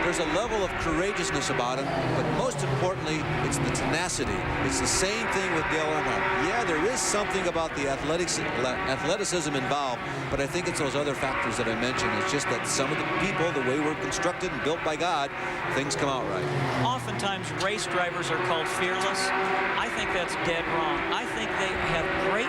There's a level of courageousness about him, but most importantly, it's the tenacity. It's the same thing with Dale Earnhardt. Yeah, there is something about the athleticism involved, but I think it's those other factors that I mentioned. It's just that some of the people, the way we're constructed and built by God, things come out right. Oftentimes, race drivers are called fearless. I think that's dead wrong. I think they have great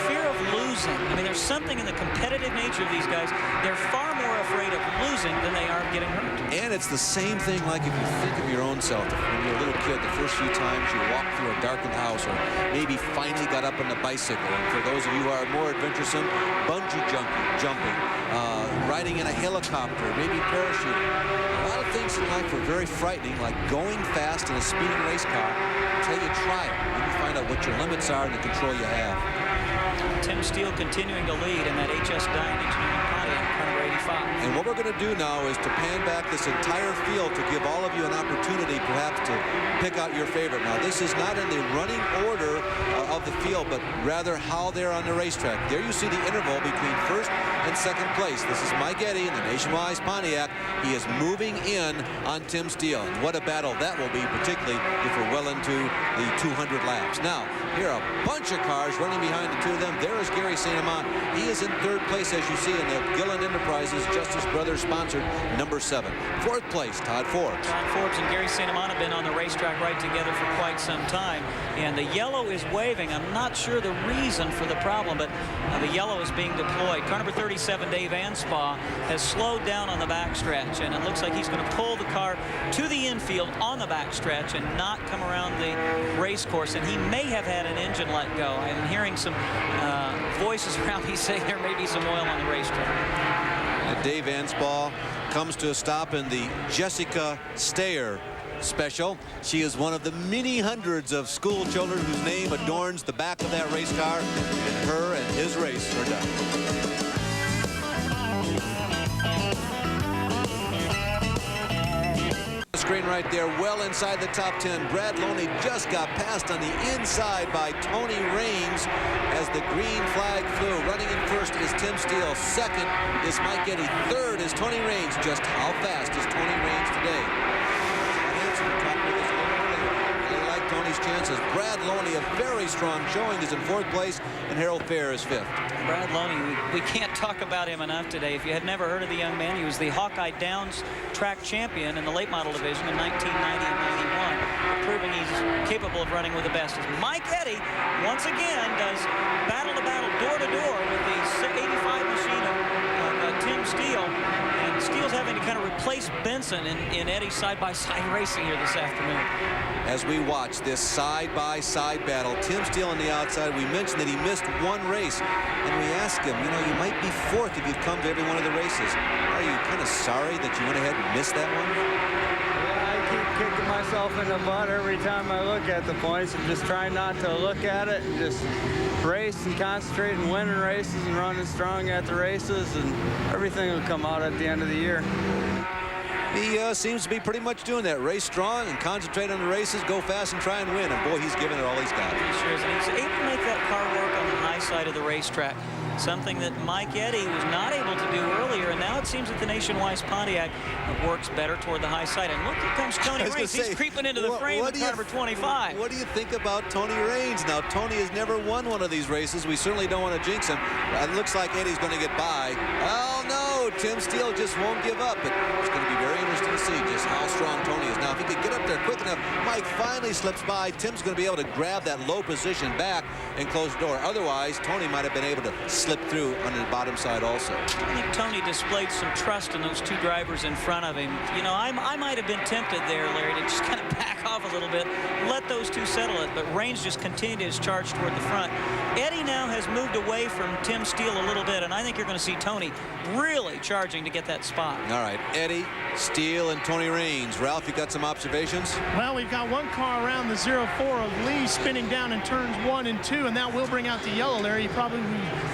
fear of losing. I mean, there's something in the competitive nature of these guys. They're far more afraid of losing than they are of getting hurt. And it's the same thing like if you think of your own self. When you're a little kid, the first few times you walked through a darkened house, or maybe finally got up on a bicycle. And for those of you who are more adventuresome, bungee jumping, riding in a helicopter, maybe parachuting. A lot of things in life are very frightening, like going fast in a speeding race car until you try it. Then you find out what your limits are and the control you have. Tim Steele continuing to lead in that HS Dine Engineering Pontiac car number 85. And what we're going to do now is to pan back this entire field to give all of you an opportunity perhaps to pick out your favorite. Now, this is not in the running order of the field, but rather how they're on the racetrack. There you see the interval between first and second place. This is Mike Eddy in the Nationwide Pontiac. He is moving in on Tim Steele. And what a battle that will be, particularly if we're well into the 200 laps. Now, here are a bunch of cars running behind the two of them. There is Gary St. Amont. He is in third place, as you see, in the Gillen Enterprises Justice Brothers sponsored number 7. Fourth place, Todd Forbes. Todd Forbes and Gary St. Amont have been on the racetrack right together for quite some time. And the yellow is waving. I'm not sure the reason for the problem, but the yellow is being deployed. Car number 37, Dave Anspaugh, has slowed down on the backstretch, and it looks like he's going to pull the car to the infield on the backstretch and not come around the race course. And he may have had an engine let go. I'm hearing some voices around me say there may be some oil on the racetrack. Dave Anspaugh comes to a stop in the Jessica Stayer special. She is one of the many hundreds of school children whose name adorns the back of that race car, and her and his race are done. screen right there, well inside the top 10. Brad Loney just got passed on the inside by Tony Raines as the green flag flew. Running in first is Tim Steele. Second is Mike Eddy. Third is Tony Raines. Just how fast is Tony Raines today? Really like Tony's chances. Brad Loney, a very strong showing, is in fourth place, and Harold Fair is fifth. Brad Loney, we can't talk about him enough today. If you had never heard of the young man, he was the Hawkeye Downs track champion in the late model division in 1990 and 91, proving he's capable of running with the best. As Mike Eddy, once again, does battle-to-battle, door-to-door with the 85 machine of Tim Steele. And Steele's having to kind of replace Benson in Eddy's side-by-side racing here this afternoon. As we watch this side-by-side battle, Tim Steele on the outside. We mentioned that he missed one race, and we asked him, you know, you might be fourth if you'd come to every one of the races. Are you kind of sorry that you went ahead and missed that one? Yeah, I keep kicking myself in the butt every time I look at the points and just try not to look at it and just race and concentrate and winning races and running strong at the races, and everything will come out at the end of the year. He seems to be pretty much doing that. Race strong and concentrate on the races, go fast and try and win. And boy, he's giving it all he's got. He sure is. And he's able to make that car work on the high side of the racetrack. Something that Mike Eddy was not able to do earlier, and now it seems that the Nationwide Pontiac works better toward the high side. And look, here comes Tony Raines. He's creeping into the frame with car number 25. What do you think about Tony Raines? Now, Tony has never won one of these races. We certainly don't want to jinx him. It looks like Eddie's going to get by. Oh, no, Tim Steele just won't give up. But it's going to be very interesting to see just how strong Tony is. Now, if he could get up there quick enough, Mike finally slips by. Tim's going to be able to grab that low position back and close the door. Otherwise, Tony might have been able to slip through on the bottom side also. I think Tony displayed some trust in those two drivers in front of him. You know, I might have been tempted there, Larry, to just kind of back off a little bit, let those two settle it, but Raines just continued his charge toward the front. Eddy now has moved away from Tim Steele a little bit, and I think you're going to see Tony really charging to get that spot. All right, Eddy, Steele, and Tony Raines. Ralph, you got some observations? Well, we've got one car around the 04 of Lee spinning down in turns 1 and 2, and that will bring out the yellow, Larry. You probably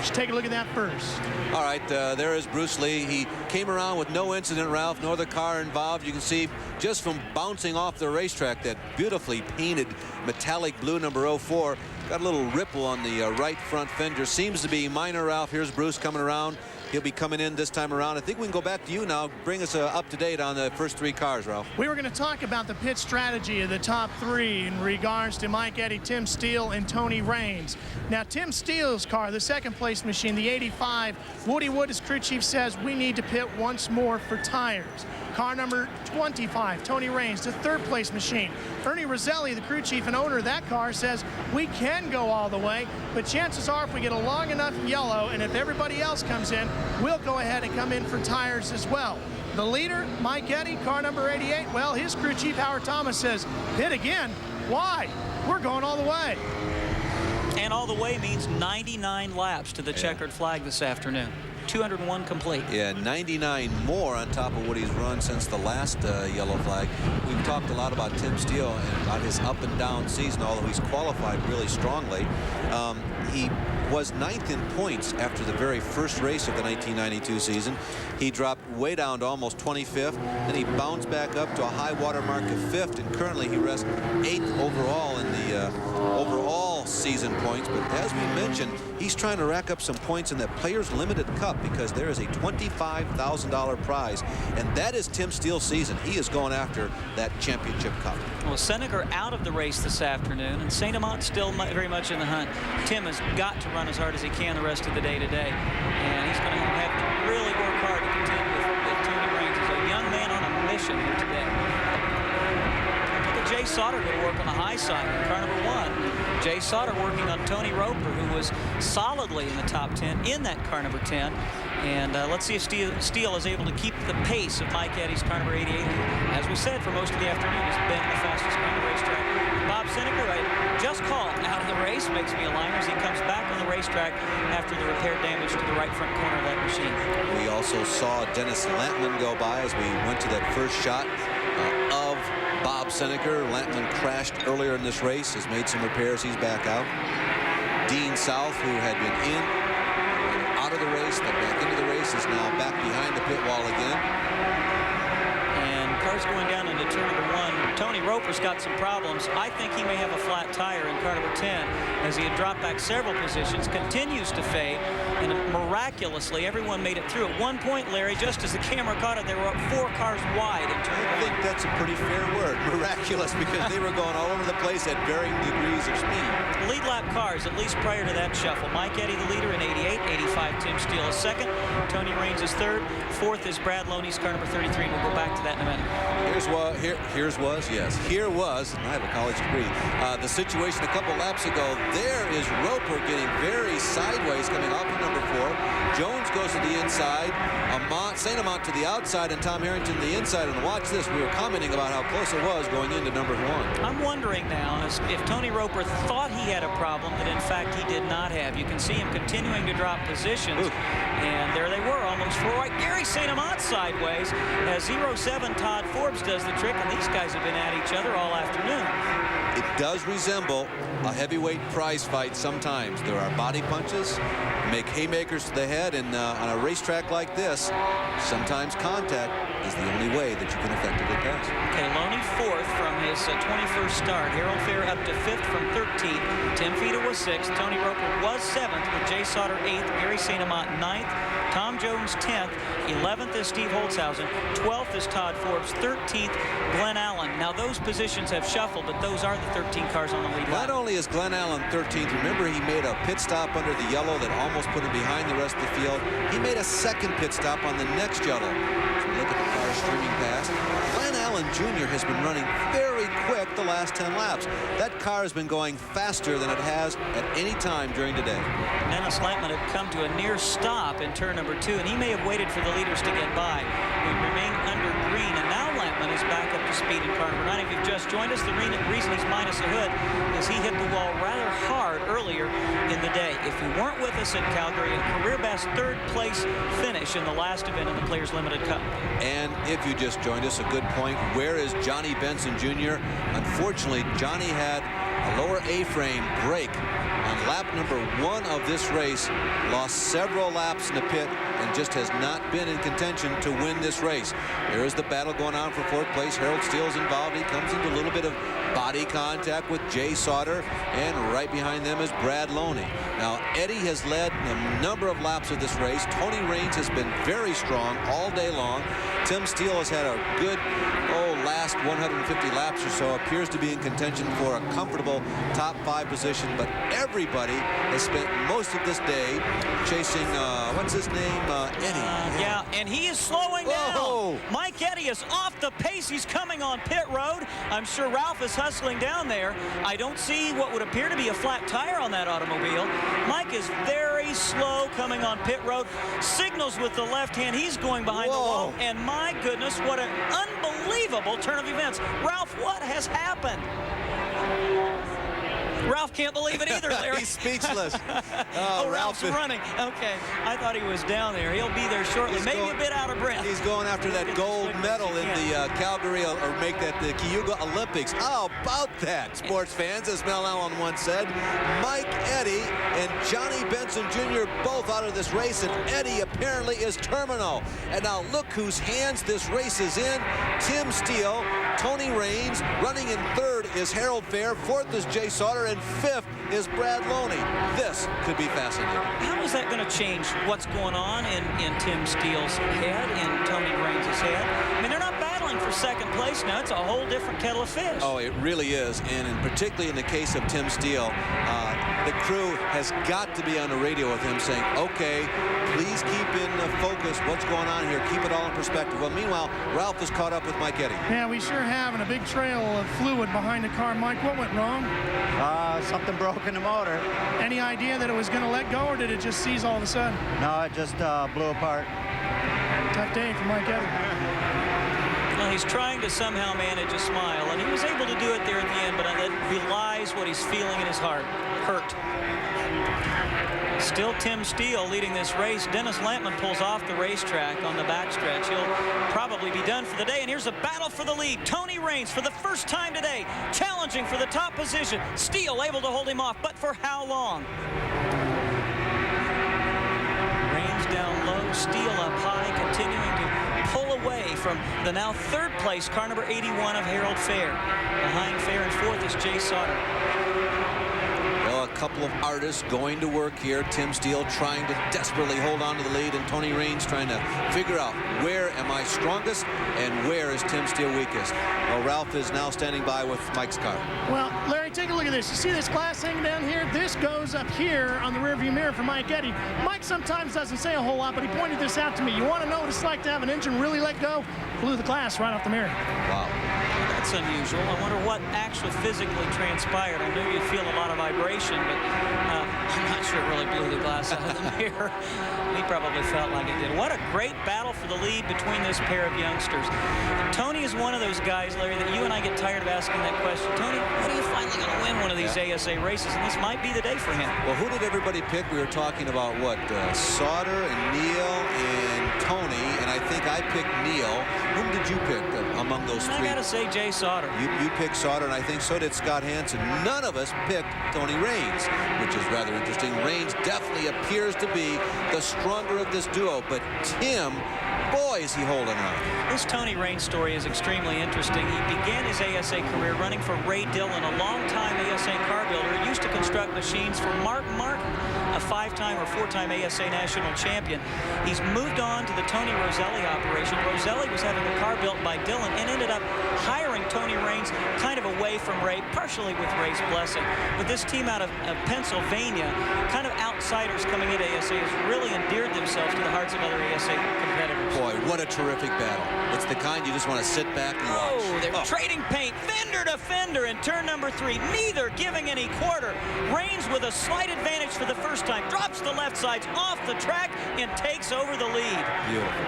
should take a look at that first. All right, there is Bruce Lee. He came around with no incident, Ralph, no other car involved. You can see just from bouncing off the racetrack, that beautifully painted metallic blue number 04. Got a little ripple on the right front fender. Seems to be minor, Ralph. Here's Bruce coming around. He'll be coming in this time around. I think we can go back to you now. Bring us up to date on the first three cars, Ralph. We were going to talk about the pit strategy of the top three in regards to Mike Eddy, Tim Steele, and Tony Raines. Now, Tim Steele's car, the second place machine, the 85, Woody Wood, as crew chief says, we need to pit once more for tires. Car number 25, Tony Raines, the third place machine. Ernie Roselli, the crew chief and owner of that car, says we can go all the way, but chances are if we get a long enough yellow and if everybody else comes in, we'll go ahead and come in for tires as well. The leader, Mike Eddy, car number 88, well, his crew chief, Howard Thomas, says, pit again? Why? We're going all the way. And all the way means 99 laps to the checkered flag this afternoon. 201 complete. Yeah, 99 more on top of what he's run since the last yellow flag. We've talked a lot about Tim Steele and about his up and down season, although he's qualified really strongly. He was 9th in points after the very first race of the 1992 season. He dropped way down to almost 25th. Then he bounced back up to a high water mark of 5th, and currently he rests 8th overall in the overall season points. But as we mentioned, he's trying to rack up some points in that Players Limited Cup because there is a $25,000 prize, and that is Tim Steele's season. He is going after that championship cup. Well, Seneca out of the race this afternoon, and St. Amant still very much in the hunt. Tim has got to run as hard as he can the rest of the day today, and he's going to have to really work hard to contend with Tony Raines. He's a young man on a mission here today. Look at Jay Sauter going to work on the high side in car number 1. Jay Sauter working on Tony Roper, who was solidly in the top 10 in that car number 10. And let's see if Steele is able to keep the pace of Mike Eddy's car number 88. As we said, for most of the afternoon, has been the fastest car on the racetrack. Bob Seneca, just called out of the race, makes me a liner as he comes back on the racetrack after the repair damage to the right front corner of that machine. We also saw Dennis Lampman go by as we went to that first shot of Bob Seneca. Lampman crashed earlier in this race, has made some repairs. He's back out. Dean South, who had been out of the race, then back into the race, is now back behind the pit wall again. And cars going down into turn number 1. Tony Roper's got some problems. I think he may have a flat tire in car number 10 as he had dropped back several positions, continues to fade, and miraculously everyone made it through. At one point, Larry, just as the camera caught it, they were up 4 cars wide in turn 1. I think that's a pretty fair word, miraculous, because they were going all over the place at varying degrees of speed. Lead lap cars, at least prior to that shuffle. Mike Eddy, the leader in 88, 85, Tim Steele is second, Tony Raines is third, fourth is Brad Loney's car number 33, and we'll go back to that in a minute. Here was, and I have a college degree, the situation a couple laps ago. There is Roper getting very sideways coming off of number 4. Jones goes to the inside, St. Amant to the outside, and Tom Harrington the inside. And watch this, we were commenting about how close it was going into number 1. I'm wondering now if Tony Roper thought he had a problem that in fact he did not have. You can see him continuing to drop positions. And there they were, almost 4 right. Gary St. Amant sideways as 07 Todd Forbes does the trick, and these guys have been at each other all afternoon. It does resemble a heavyweight prize fight sometimes. There are body punches, make haymakers to the head, and on a racetrack like this, sometimes contact is the only way that you can effectively pass. Okay, Loney fourth from his 21st start. Harold Fair up to 5th from 13th. Tim Fita was 6th. Tony Roper was 7th with Jay Sauter 8th. Gary St. Amant 9th. Tom Jones 10th. 11th is Steve Holtzhausen. 12th is Todd Forbes. 13th, Glenn Allen. Now those positions have shuffled, but those are the 13 cars on the lead lap. Not only is Glenn Allen 13th, remember he made a pit stop under the yellow that almost put him behind the rest of the field. He made a second pit stop on the next yellow. So look at the car streaming past. Glenn Allen Jr. has been running very quick the last 10 laps. That car has been going faster than it has at any time during the day. Dennis Lampman had come to a near stop in turn number 2, and he may have waited for the leaders to get by. We remain under green, and now Lampman is back up to speed in car number 9. If you've just joined us, the reason he's minus a hood is he hit the wall rather hard earlier in the day. If you weren't with us at Calgary, a career best 3rd place finish in the last event in the Players Limited Cup. And if you just joined us, a good point. Where is Johnny Benson Jr.? Unfortunately, Johnny had a lower A-frame break on lap number 1 of this race, lost several laps in the pit, and just has not been in contention to win this race. There is the battle going on for 4th place. Harold Steele's involved. He comes into a little bit of body contact with Jay Sauter, and right behind them is Brad Loney. Now, Eddie has led a number of laps of this race. Tony Raines has been very strong all day long. Tim Steele has had a good, last 150 laps or so, appears to be in contention for a comfortable top 5 position, but everybody has spent most of this day chasing, what's his name, Eddie. Yeah, and he is slowing down. Mike Eddy is off the pace. He's coming on pit road. I'm sure Ralph is hustling down there. I don't see what would appear to be a flat tire on that automobile. Mike is very slow coming on pit road. Signals with the left hand. He's going behind the wall. And my goodness, what an unbelievable turn of events. Ralph, what has happened? Ralph can't believe it either, Larry. He's speechless. Ralph's running. Okay, I thought he was down there. He'll be there shortly. Maybe a bit out of breath. He's going after that gold medal in the Calgary, or make that the Cayuga Olympics. How about that, sports fans? As Mel Allen once said, Mike Eddy and Johnny Benson Jr. both out of this race, and Eddy apparently is terminal. And now look whose hands this race is in. Tim Steele, Tony Raines. Running in 3rd is Harold Fair. 4th is Jay Sauter, and 5th is Brad Loney. This could be fascinating. How is that going to change what's going on in Tim Steele's head, in Tony Raines' head? I mean, they're not battling for 2nd place now. It's a whole different kettle of fish. Oh, it really is. And particularly in the case of Tim Steele, the crew has got to be on the radio with him saying, okay, please keep in focus what's going on here. Keep it all in perspective. Well, meanwhile, Ralph is caught up with Mike Eddy. Yeah, we sure have, and a big trail of fluid behind the car. Mike, what went wrong? Something broke in the motor. Any idea that it was going to let go, or did it just seize all of a sudden? No, it just blew apart. Tough day for Mike Eddy. Well, he's trying to somehow manage a smile, and he was able to do it there at the end, but that belies what he's feeling in his heart. Hurt. Still Tim Steele leading this race. Dennis Lampman pulls off the racetrack on the backstretch. He'll probably be done for the day, and here's a battle for the lead. Tony Raines, for the first time today, challenging for the top position. Steele able to hold him off, but for how long? Raines down low, Steele up high, continuing to pull away from the now third place car number 81 of Harold Fair. Behind Fair in fourth is Jay Sauter. Well, a couple of artists going to work here. Tim Steele trying to desperately hold on to the lead, and Tony Raines trying to figure out where am I strongest and where is Tim Steele weakest. Well, Ralph is now standing by with Mike's car. Well, Larry, take a look at this. You see this glass hanging down here? This goes up here on the rearview mirror for Mike Eddy. Mike sometimes doesn't say a whole lot, but he pointed this out to me. You want to know what it's like to have an engine really let go? Blew the glass right off the mirror. Wow. That's unusual. I wonder what actually physically transpired. I knew you'd feel a lot of vibration, but I'm not sure it really blew the glass out of the mirror. He probably felt like it did. What a great battle for the lead between this pair of youngsters. Tony is one of those guys, Larry, that you and I get tired of asking that question. Tony, when are you finally going to win one of these ASA races? And this might be the day for him. Well, who did everybody pick? We were talking about what? Sauter and Neal and Tony, and I think I picked Neal. Whom did you pick among those three? I got to say Jay Sauter. You picked Sauter, and I think so did Scott Hansen. None of us picked Tony Raines, which is rather interesting. Raines definitely appears to be the stronger of this duo, but Tim, boy, is he holding on. This Tony Raines story is extremely interesting. He began his ASA career running for Ray Dillon, a longtime ASA car builder who used to construct machines for Mark Martin, a 5-time or 4-time ASA national champion. He's moved on to the Tony Roselli operation. Roselli was having a car built by Dillon and ended up hiring Tony Raines kind of away from Ray, partially with Ray's blessing. But this team out of Pennsylvania, kind of outsiders coming into ASA, has really endeared themselves to the hearts of other ASA competitors. Boy, what a terrific battle. It's the kind you just want to sit back and watch. Oh, they're trading paint, fender to fender in turn number 3, neither giving any quarter. Raines with a slight advantage for the first time, drops the left sides off the track and takes over the lead. Beautiful.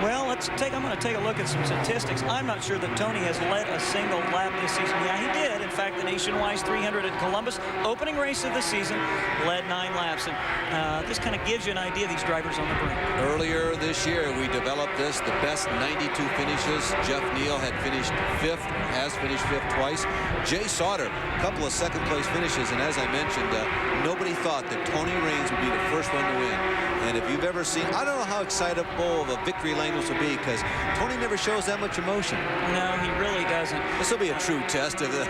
Well, I'm going to take a look at some statistics. I'm not sure that Tony has led a single lap this season. Yeah, he did. In fact, the Nationwide 300 at Columbus, opening race of the season, led 9 laps. And this kind of gives you an idea of these drivers on the brink. Earlier this year, we developed this, the best 92 finishes. Jeff Neal had finished 5th, has finished 5th twice. Jay Sauter, a couple of second-place finishes. And as I mentioned, nobody thought that Tony Raines would be the first one to win. And if you've ever seen, I don't know how excitable of a victory lane this will be, because Tony never shows that much emotion. No, he really doesn't. This will be a true test of the,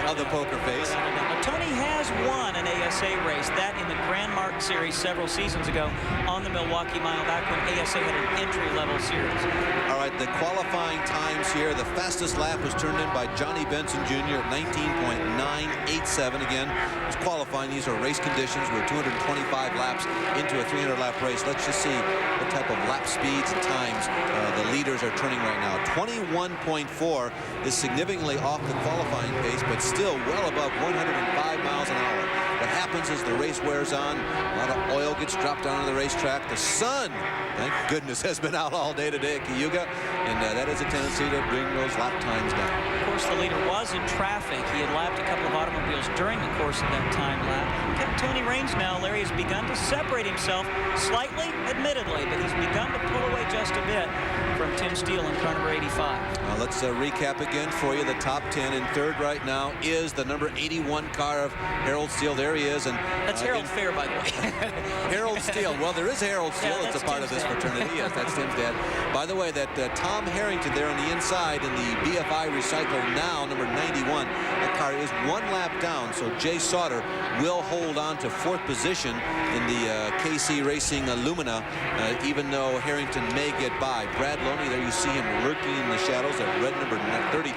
of the poker face. Tony has won an ASA race, that in the Grand Mark Series several seasons ago on the Milwaukee Mile, back when ASA had an entry-level series. All right, the qualifying times here. The fastest lap was turned in by Johnny Benson Jr. at 19.987. Again, it's qualifying. These are race conditions. We're 225 laps into a 300-lap race. Let's just see what type of lap speeds and times the leaders are turning right now. 21.4 is significantly off the qualifying pace, but still well above 105 miles an hour. What happens is the race wears on, a lot of oil gets dropped onto the racetrack. The sun, thank goodness, has been out all day today at Cayuga, and that has a tendency to bring those lap times down. Of course, the leader was in traffic. He had lapped a couple of automobiles during the course of that time lap. Tony Raines now, Larry, has begun to separate himself slightly, admittedly, but he's begun to pull away just a bit from Tim Steele in car number 85. Let's recap again for you. The top 10. In third right now is the number 81 car of Harold Steele. There he is. And that's Harold Fair, by the way. Harold Steele. Well, there is Harold Steele. It's a part of this fraternity. Yes, that's Tim's dad. By the way, that Tom Harrington there on the inside in the BFI Recycle now, number 91. That car is 1 lap down, so Jay Sauter will hold on to 4th position in the KC Racing Lumina, even though Harrington may get by. Brad Loney, there you see him lurking in the shadows at red number 33.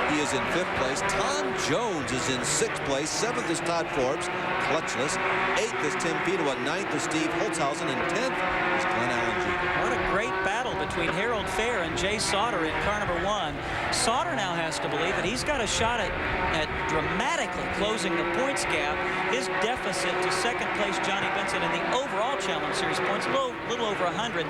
He is in 5th place. Tom Jones is in 6th place. 7th is Todd Forbes, clutchless. 8th is Tim Pito. 9th is Steve Holtzhausen. And 10th is Glenn Allen Jr. What a great battle between Harold Fair and Jay Sauter in car number 1. Sauter now has to believe that he's got a shot at dramatically closing the points gap. His deficit to 2nd place Johnny Benson in the overall Challenge Series points, a little over 100.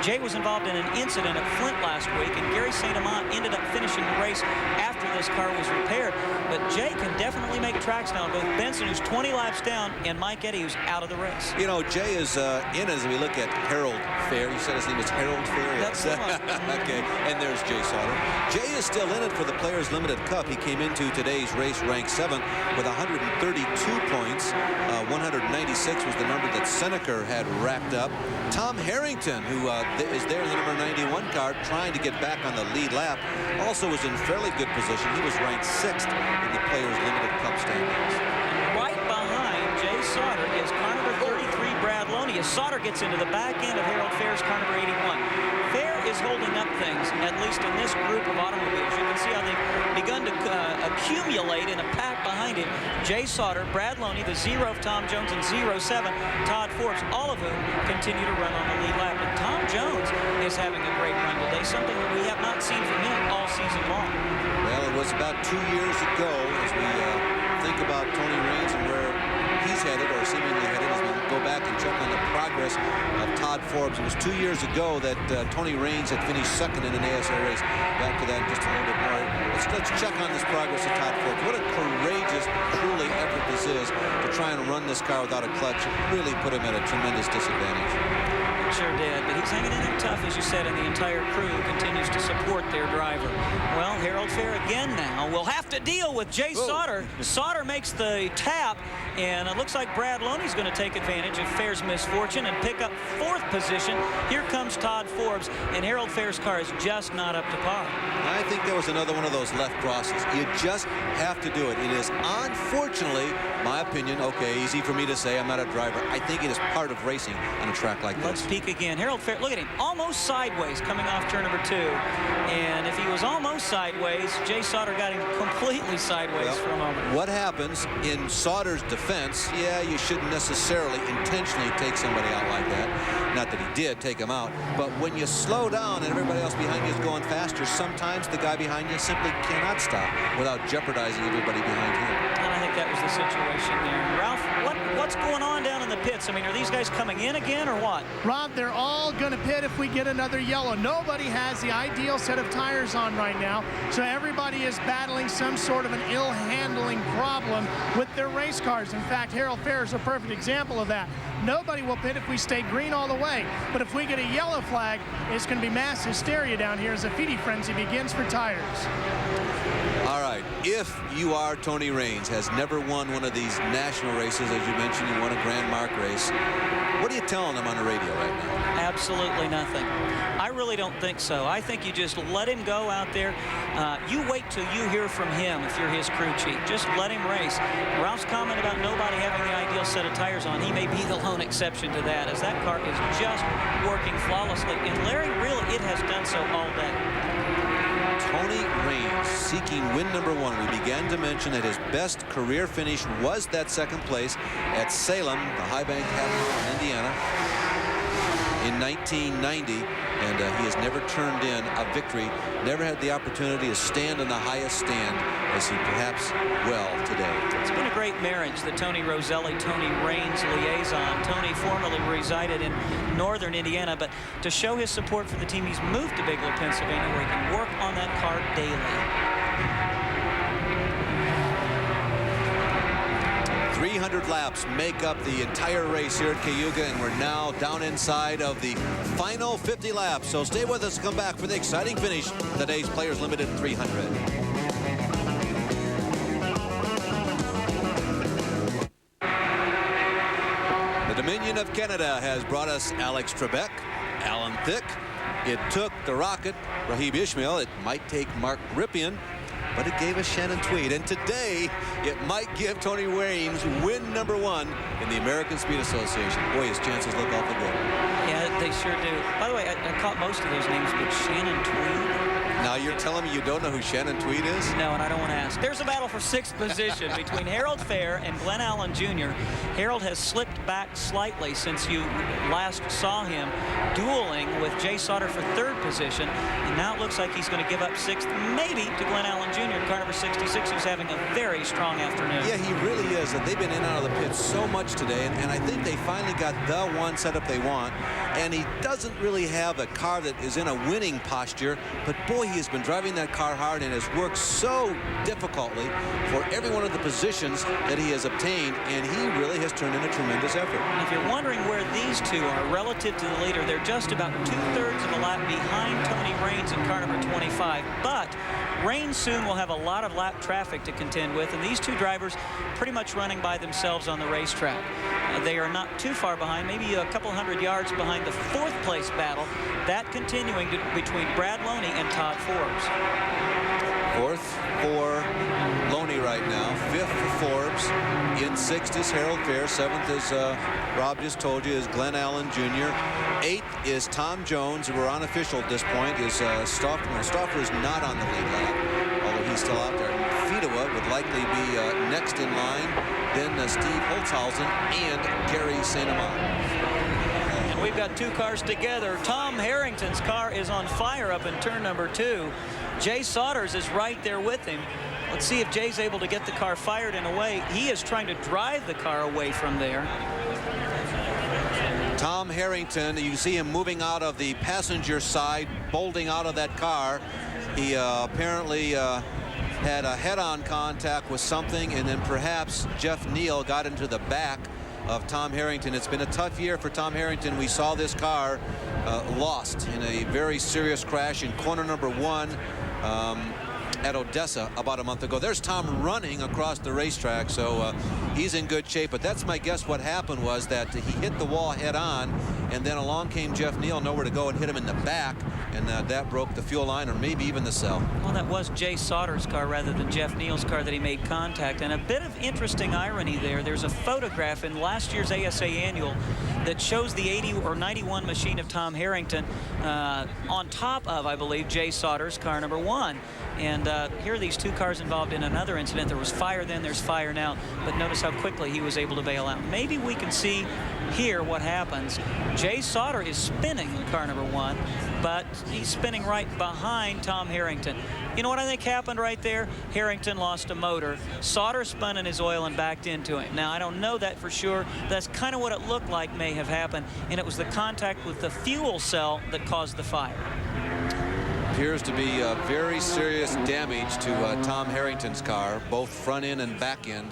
Jay was involved in an incident at Flint last week, and Gary St. Amant ended up finishing the race after this car was repaired. But Jay can definitely make tracks now. Both Benson, who's 20 laps down, and Mike Eddy, who's out of the race. You know, Jay is in as we look at Harold Fair. You said his name was Harold Fair. That's the one. Okay, and there's Jay Sauter. Jay is still in it for the Players Limited Cup. He came into today's race ranked 7th with 132 points. 196 was the number that Seneca had racked up. Tom Harrington, who is there in the number 91 car trying to get back on the lead lap. Also was in fairly good position. He was ranked 6th in the Players Limited Cup standings. Right behind Jay Sauter is car number 33, Brad Loney, as Sauter gets into the back end of Harold Fair's car number 81. Fair is holding up things, at least in this group of automobiles. You can see how they've begun to accumulate in a pack behind him. Jay Sauter, Brad Loney, the 0 of Tom Jones, and 07, Todd Forbes, all of whom continue to run on the lead lap. And Tom Jones is having a great run today, something that we have not seen from him all season long. Well, it was about 2 years ago, as we think about Tony Raines and where he's headed, or seemingly headed, as we go back and check on the progress of Todd Forbes. It was 2 years ago that Tony Raines had finished 2nd in an ASA race. Back to that in just a little bit more. Let's check on this progress of Todd Forbes. What a courageous, truly effort this is to try and run this car without a clutch. It really put him at a tremendous disadvantage. Sure did, but he's hanging in there tough, as you said, and the entire crew continues to support their driver. Well, Harold Fair again now will have to deal with Jay Sauter. Sauter makes the tap, and it looks like Brad Loney's going to take advantage of Fair's misfortune and pick up 4th position. Here comes Todd Forbes, and Harold Fair's car is just not up to par. I think that was another one of those left crosses. You just have to do it. It is, unfortunately, my opinion, okay, easy for me to say, I'm not a driver. I think it is part of racing on a track like this. Let's peek again. Harold Fair, look at him, almost sideways coming off turn number 2. And if he was almost sideways, Jay Sauter got him completely sideways for a moment. What happens in Sauter's defense, yeah, you shouldn't necessarily intentionally take somebody out like that. Not that he did take him out, but when you slow down and everybody else behind you is going faster, sometimes the guy behind you simply cannot stop without jeopardizing everybody behind him. And I think that was the situation there. Ralph, what's going on down in the pits? I mean, are these guys coming in again or what? Rob, they're all going to pit if we get another yellow. Nobody has the ideal set of tires on right now, so everybody is battling some sort of an ill-handling problem with their race cars. In fact, Harold Fair is a perfect example of that. Nobody will pit if we stay green all the way, but if we get a yellow flag, it's going to be mass hysteria down here as the feeding frenzy begins for tires. All right, if you are Tony Raines, has never won one of these national races, as you mentioned, you won a Grand Mark race, what are you telling them on the radio right now? Absolutely nothing. I really don't think so. I think you just let him go out there. You wait till you hear from him if you're his crew chief. Just let him race. Ralph's comment about nobody having the ideal set of tires on, he may be the lone exception to that, as that car is just working flawlessly. And Larry, really, it has done so all day. Tony Raines seeking win number 1. We began to mention that his best career finish was that 2nd place at Salem, the High Bank capital of Indiana, in 1990. And he has never turned in a victory, never had the opportunity to stand on the highest stand as he perhaps will today. It's been a great marriage, the Tony Roselli, Tony Raines liaison. Tony formerly resided in northern Indiana, but to show his support for the team, he's moved to Biglow, Pennsylvania, where he can work on that car daily. 300 laps make up the entire race here at Cayuga, and we're now down inside of the final 50 laps. So stay with us, come back for the exciting finish of today's Players Limited 300. The Dominion of Canada has brought us Alex Trebek, Alan Thicke. It took the Rocket, Rahib Ishmael. It might take Mark Ripien, but it gave us Shannon Tweed. And today, it might give Tony Raines win number 1 in the American Speed Association. Boy, his chances look awful good. Yeah, they sure do. By the way, I caught most of those names, but Shannon Tweed. Now you're telling me you don't know who Shannon Tweed is? No, and I don't want to ask. There's a battle for 6th position between Harold Fair and Glenn Allen Jr. Harold has slipped back slightly since you last saw him dueling with Jay Sauter for 3rd position, and now it looks like he's going to give up 6th, maybe to Glenn Allen Jr. car number 66, who's having a very strong afternoon. Yeah, he really is. And they've been in and out of the pits so much today, and I think they finally got the one setup they want. And he doesn't really have a car that is in a winning posture, but boy, he has been driving that car hard and has worked so difficultly for every one of the positions that he has obtained, and he really has turned in a tremendous effort. And if you're wondering where these two are relative to the leader, they're just about 2/3 of a lap behind Tony Raines in car number 25. But Raines soon will have a lot of lap traffic to contend with, and these two drivers pretty much running by themselves on the racetrack. They are not too far behind, maybe a couple hundred yards behind the 4th place battle That continuing between Brad Loney and Todd Forbes. 4th for Loney right now. 5th for Forbes. In 6th is Harold Fair. 7th, as Rob just told you, is Glenn Allen Jr. 8th is Tom Jones, who are unofficial at this point, is Stauffer. Stauffer is not on the lead lap, although he's still out there. Fedewa would likely be next in line. Then Steve Holtzhausen and Gary St. Amand. And we've got 2 cars together. Tom Harrington's car is on fire up in turn number 2. Jay Sodders is right there with him. Let's see if Jay's able to get the car fired in a way. He is trying to drive the car away from there. Tom Harrington, you see him moving out of the passenger side, bolting out of that car. He apparently had a head-on contact with something, and then perhaps Jeff Neal got into the back of Tom Harrington. It's been a tough year for Tom Harrington. We saw this car lost in a very serious crash in corner number 1 at Odessa about a month ago. There's Tom running across the racetrack, so he's in good shape. But that's my guess. What happened was that he hit the wall head on, and then along came Jeff Neal, nowhere to go, and hit him in the back, and that broke the fuel line, or maybe even the cell. Well, that was Jay Sodders' car rather than Jeff Neal's car that he made contact. And a bit of interesting irony there. There's a photograph in last year's ASA Annual that shows the 80 or 91 machine of Tom Harrington on top of, I believe, Jay Sodders' car number 1. And here are these 2 cars involved in another incident. There was fire then, there's fire now. But notice how quickly he was able to bail out. Maybe we can see here what happens. Jay Sodder is spinning in car number 1, but he's spinning right behind Tom Harrington. You know what I think happened right there? Harrington lost a motor. Sodder spun in his oil and backed into him. Now, I don't know that for sure. That's kind of what it looked like may have happened, and it was the contact with the fuel cell that caused the fire. Appears to be very serious damage to Tom Harrington's car, both front end and back end.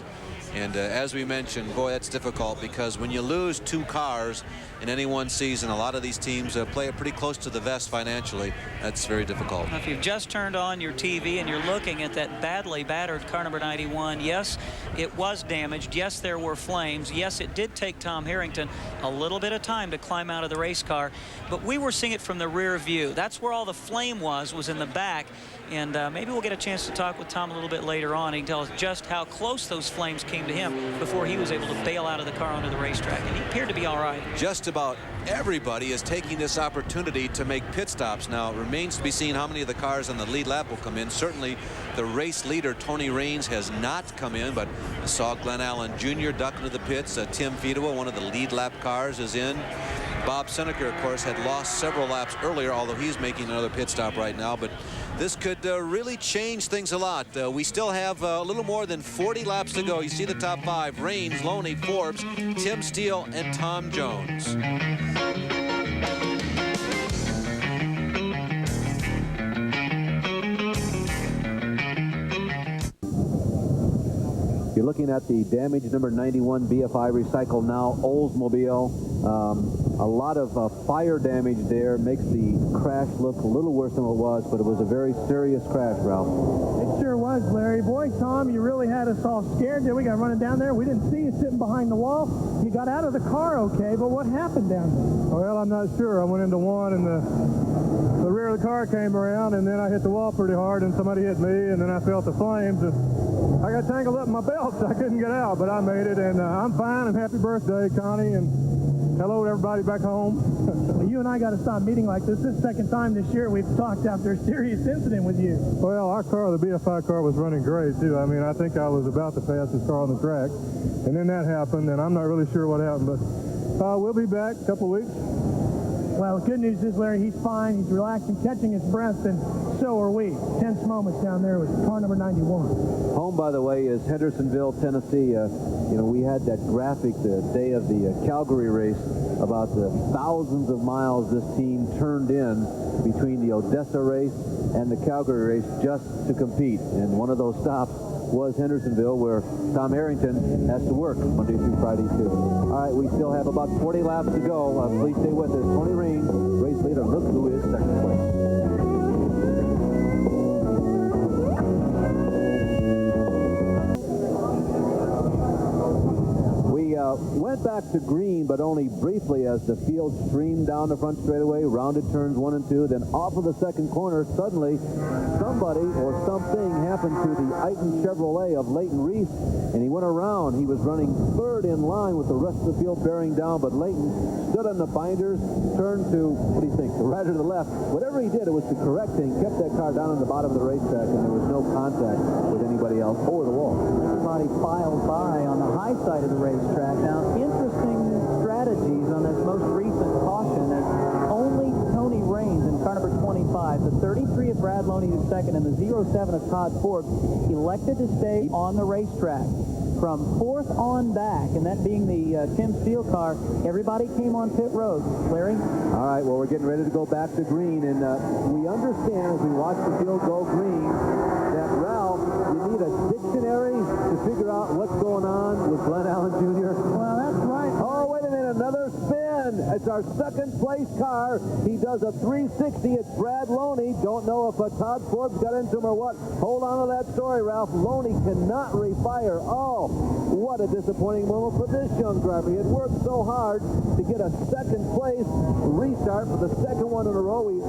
And as we mentioned, boy, that's difficult, because when you lose 2 cars in any one season, a lot of these teams play it pretty close to the vest financially. That's very difficult. If you've just turned on your TV and you're looking at that badly battered car number 91, yes, it was damaged. Yes, there were flames. Yes, it did take Tom Harrington a little bit of time to climb out of the race car, but we were seeing it from the rear view. That's where all the flame was in the back. And maybe we'll get a chance to talk with Tom a little bit later on. He can tell us just how close those flames came to him before he was able to bail out of the car onto the racetrack. And he appeared to be all right. Just about everybody is taking this opportunity to make pit stops. Now, it remains to be seen how many of the cars on the lead lap will come in. Certainly, the race leader, Tony Raines, has not come in, but I saw Glenn Allen Jr. duck into the pits. Tim Fedewa, one of the lead lap cars, is in. Bob Seneca, of course, had lost several laps earlier, although he's making another pit stop right now. But this could really change things a lot. We still have a little more than 40 laps to go. You see the top 5: Raines, Loney, Forbes, Tim Steele, and Tom Jones. You're looking at the damage number 91 BFI Recycle Now Oldsmobile. A lot of fire damage there makes the crash look a little worse than it was, but it was a very serious crash, Ralph. It sure was, Larry. Boy, Tom, you really had us all scared there. We got running down there. We didn't see you sitting behind the wall. You got out of the car okay, but what happened down there? Well, I'm not sure. I went into one, and the rear of the car came around, and then I hit the wall pretty hard, and somebody hit me, and then I felt the flames. And I got tangled up in my belt, so I couldn't get out, but I made it, and I'm fine, and happy birthday, Connie, and hello to everybody back home. Well, you and I got to stop meeting like this. This is the second time this year we've talked after a serious incident with you. Well, our car, the BFI car, was running great, too. I mean, I think I was about the fastest car on the track, and then that happened, and I'm not really sure what happened, but we'll be back a couple of weeks. Well, the good news is, Larry, he's fine. He's relaxing, catching his breath, and so are we. Tense moments down there with car number 91. Home, by the way, is Hendersonville, Tennessee. You know, we had that graphic the day of the Calgary race about the thousands of miles this team turned in between the Odessa race and the Calgary race just to compete. And one of those stops was Hendersonville, where Tom Harrington has to work Monday through Friday, too. All right, we still have about 40 laps to go. Please stay with us. Tony Raines, race leader. Look who is second place. We went back to green, but only briefly as the field streamed down the front straightaway, rounded turns 1 and 2, then off of the second corner, suddenly somebody or something happened to the Eaton Chevrolet of Leighton Reese, and he went around. He was running third in line with the rest of the field bearing down, but Leighton stood on the binders, turned to, what do you think, the right or the left? Whatever he did, it was the correct thing, kept that car down on the bottom of the racetrack, and there was no contact with anybody else or the wall. Everybody filed by on the high side of the racetrack. Now, interesting strategies on this most recent caution as only Tony Raines in car number 25, the 33 of Brad Loney, who's second, and the 07 of Todd Forbes elected to stay on the racetrack. From fourth on back, and that being the Tim Steele car, everybody came on pit road. Larry? All right, well, we're getting ready to go back to green, and we understand as we watch the field go green that, Ralph, you need a dictionary to figure out what's going on with Glenn Allen Jr. Well, that's right. Oh, wait a minute, another spin. It's our second place car. He does a 360. It's Brad Loney. Don't know if Todd Forbes got into him or what. Hold on to that story, Ralph. Loney cannot refire. Oh, what a disappointing moment for this young driver. He had worked so hard to get a second place restart for the second one in a row. He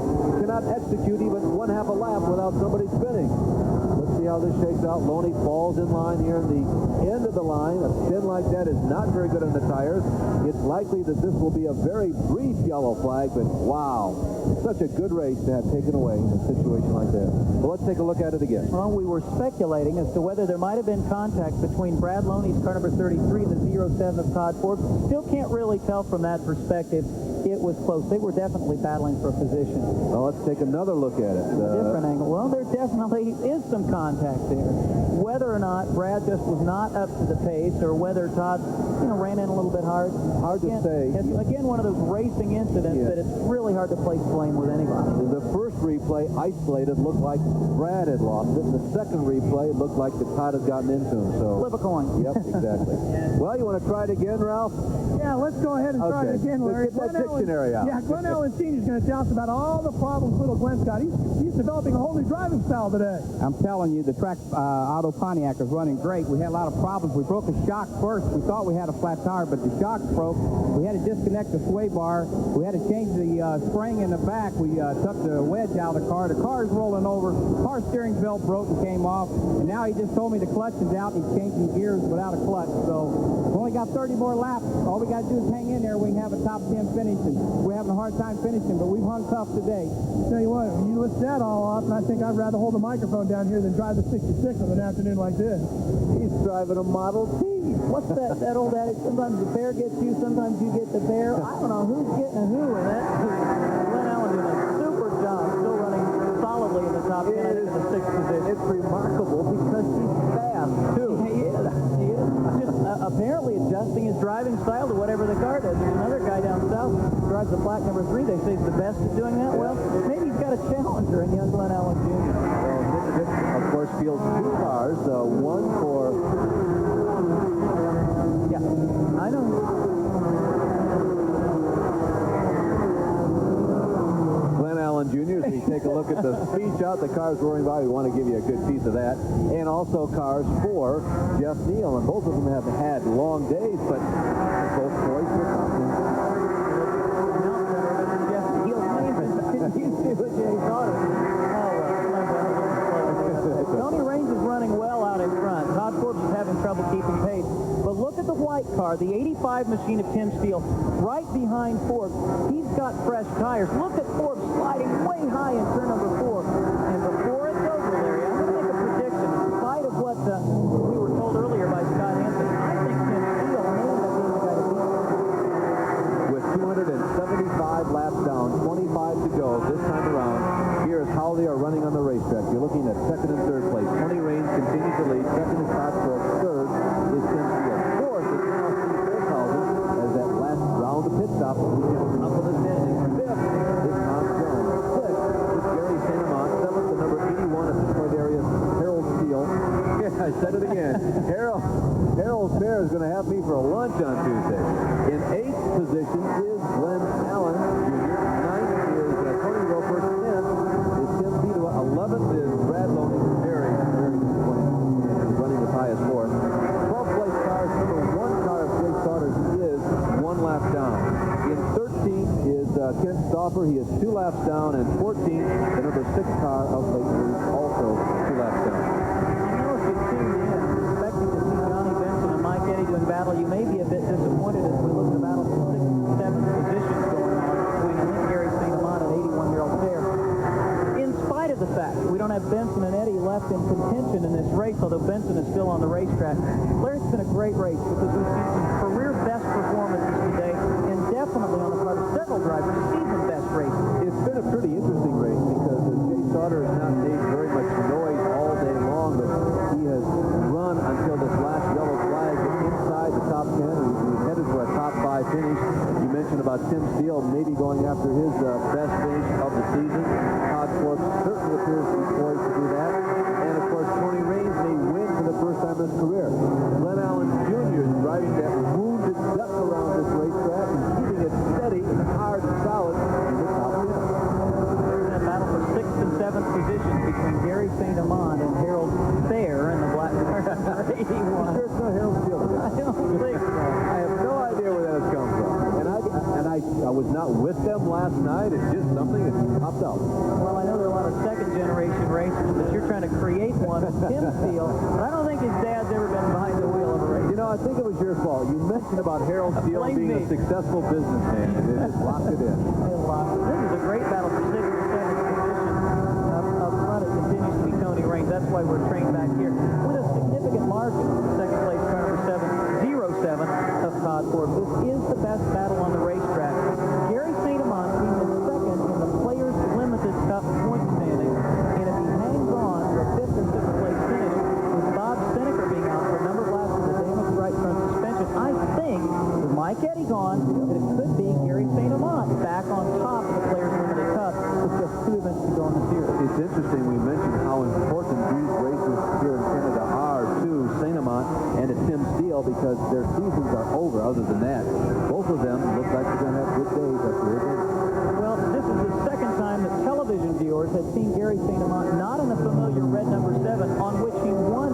cannot execute even one half a lap without somebody spinning. Let's see how this shakes out. Loney falls in line here in the end of the line. A spin like that is not very good on the tires. It's likely that this will be a very brief yellow flag, but wow, such a good race to have taken away in a situation like that. Well, let's take a look at it again. Well, we were speculating as to whether there might have been contact between Brad Loney's car number 33 and the 07 of Todd Forbes. Still can't really tell from that perspective. It was close. They were definitely battling for a position. Well, let's take another look at it. Different angle. Well, there definitely is some contact there. Whether or not Brad just was not up to the pace, or whether Todd, ran in a little bit hard. Hard to say. It's, again, one of those racing incidents that it's really hard to place blame with anybody. The first replay, isolated, looked like Brad had lost it. The second replay looked like the Todd had gotten into him. So flip a coin. Yep, exactly. Well, you want to try it again, Ralph? Yeah, let's go ahead and try it again, Larry. Let's get that dictionary out. Yeah, Glenn Allen Sr. is going to tell us about all the problems little Glenn's got. He's developing a whole new driving style today. I'm telling you, the track auto Pontiac is running great. We had a lot of problems. We broke a shock first. We thought we had a flat tire, but the shock broke. We had to disconnect the sway bar. We had to change the spring in the back. We took the wedge out of the car. The car is rolling over. Car steering belt broke and came off. And now he just told me the clutch is out. He's changing gears without a clutch. So we've only got 30 more laps. All we got to do is hang in there. We can have a top 10 finish. And we're having a hard time finishing, but we've hung tough today. Tell you what, you list that all off, and I think I'd rather hold the microphone down here than drive the 66 on an afternoon like this. He's driving a Model T. What's that old adage? Sometimes the bear gets you, sometimes you get the bear. I don't know who's getting who in that. Glenn Allen doing a super job, still running solidly in the top 10, I think in the 6th position. It's remarkable because he's fast, too. He is. Just apparently adjusting his driving style to whatever the car does. There's another guy down south who drives the black number 3. They say he's the best at doing that. Well, maybe he's got a challenger in young Glenn Allen Jr. Well, this, of course, fields 2 cars, one for... Yeah, I know. Glenn Allen Jr., as we take a look at the speed shot, the cars roaring by, we want to give you a good piece of that. And also cars for Jeff Neal, and both of them have had long days, but both poised for confidence. Jeff Neal's name is confused with Jay Sauter. Tony Raines is running well out in front. Todd Forbes is having trouble keeping pace. But look at the white car, the 85 machine of Tim Steele, right behind Forbes. He's got fresh tires. Look at Forbes sliding way high in turn number 4. And before it's over, Larry, I'm going to make a prediction. In spite of what we were told earlier by Scott Hansen, I think Tim Steele may end up being the guy to beat. With 275 laps down, 25 to go this time around, here's how they are running on the racetrack. You're looking at second and third place. Tony Raines continues to lead. Second is Todd Forbes. Third is Tim Steele. Fourth is now Steve Berthausen as that last round of pit stop will get up on the 10. And fifth is Tom Jones. Sixth is Gary Santamont. Seventh, the number 81 of Detroit area, Harold Steele. Yeah, I said it again. Harold Fair is going to have me for a lunch on Tuesday. In 8th position is Glenn Allen Jr. 9th is Tony Roper. 10th is Tim Pedua. 11th is Brad Loney. Very disappointing. He's running as high as 4th. 12th place car, number 1 car of Jay Sauter's is Christopher. He is 2 laps down, and 14th, the number 6 car of Leighton Reese, also 2 laps down. I know if you tuned in expecting to see Johnny Benson and Mike Eddy doing battle, you may be a bit disappointed as we look at the battle for 6th and 7th positions going on between Gary St. Amant and 81-year-old Fair. In spite of the fact we don't have Benson and Eddy left in contention in this race, although Benson is still on the racetrack, Larry, it's been a great race because we've seen some career best performances today, and definitely on the part of several drivers, season best races. It's been a pretty interesting race because Jay Sauter has not made very much noise all day long, but he has run until this last yellow flag inside the top 10, and he's headed for a top 5 finish. You mentioned about Tim Steele maybe going after his best finish of the season. Todd Forbes certainly appears to be poised to do that. And of course, Tony Raines may win for the first time in his career. Glenn Allen Jr. is driving that wounded duck around this racetrack and keeping it steady and hard and solid in the top 10. A battle for 6th and 7th positions between Gary St. Amant and Harold Fair in the black car. 81. Sure it's not Harold Steele. I don't think so. I have no idea where that has come from. And I was not with them last night. It's just something that popped up. Well, I know there are a lot of second-generation racers, but you're trying to create one. Tim Steele, but I don't think his dad's ever been behind the wheel of a race. You know, I think it was your fault. You mentioned about Harold Steele being a successful businessman, and it just locked it in. This is a great battle for 6th and 7th position. Up front, it continues to be Tony Raines. That's why we're trained back here with a significant margin. Second place car number 707 of Todd Forbes. This is the best battle on the racetrack. Gary St. Amant being the second in the Players Limited Cup point standing. And if he hangs on to a 5th and 6th place finish, with Bob Seneker being out for a number of laps with a damaged right front suspension, I think, with Mike Eddy gone, that it could be Gary St. Amant back on top of the Players Limited Cup with just 2 events to go in the series. It's interesting we mentioned how important these races here in Canada are to St. Amant and to Tim Steele because their seasons are over. Other than that, both of them look like they're going to have good days up here. Well, this is the second time that television viewers have seen Gary St. Amant not in the familiar red number 7 on which he won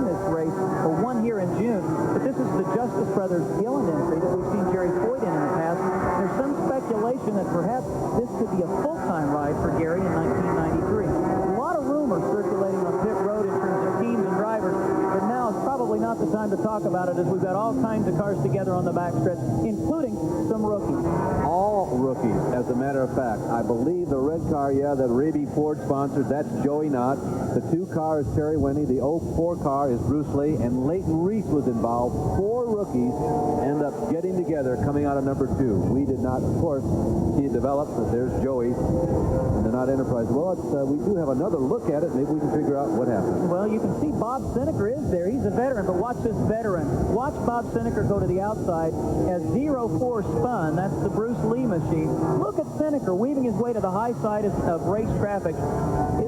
this race, or won here in June. But this is the Justice Brothers Gillen entry that we've seen Jerry Foyt in the past. There's some speculation that perhaps this could be a full-time ride for Gary in 1993. A lot of rumors circulating on pit road in terms of teams and drivers, but now is probably not the time to talk about it as we've got all kinds of cars together on the backstretch, including some rookies. All rookies, as a matter of fact. I believe the red car, that Raby Ford sponsored, that's Joey Knott. The 2 car is Terry Winnie. The 04 car is Bruce Lee, and Leighton Reese was involved. 4 rookies end up getting together, coming out of number 2. We did not, of course, see it develop, but there's Joey, and they're not Enterprise. Well, we do have another look at it. Maybe we can figure out what happened. Well, you can see Bob Seneker is there. He's a veteran, but watch this veteran. Watch Bob Seneker go to the outside as 04 spun. That's the Bruce Lee machine. Look at Seneker weaving his way to the high side of race traffic.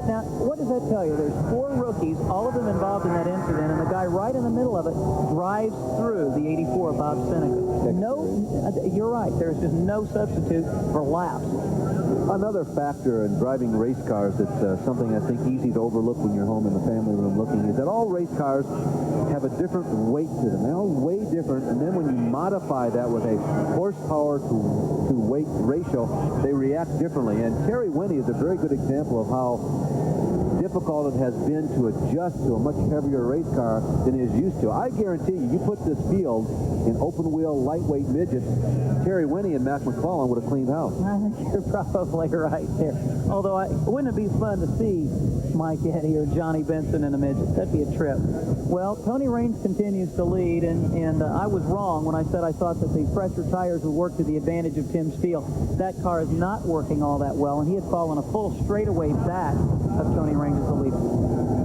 Now, what does that tell you? There's 4 rookies, all of them involved in that incident, and the guy right in the middle of it drives through the 84 Bob Seneker. You're right. There's just no substitute for laps. Another factor in driving race cars that's something I think easy to overlook when you're home in the family room looking is that all race cars have a different weight to them. They're all way different, and then when you modify that with a horsepower to weight ratio, they react differently. And Terry Winnie is a very good example of how difficult it has been to adjust to a much heavier race car than he is used to. I guarantee you put this field in open-wheel, lightweight midgets, Terry Winnie and Mac McClellan would have cleaned house. I think you're probably right there. Although, wouldn't it be fun to see Mike Eddy or Johnny Benson in a midget? That'd be a trip. Well, Tony Raines continues to lead, and I was wrong when I said I thought that the pressure tires would work to the advantage of Tim Steele. That car is not working all that well, and he had fallen a full straightaway back of Tony Raines as the leader.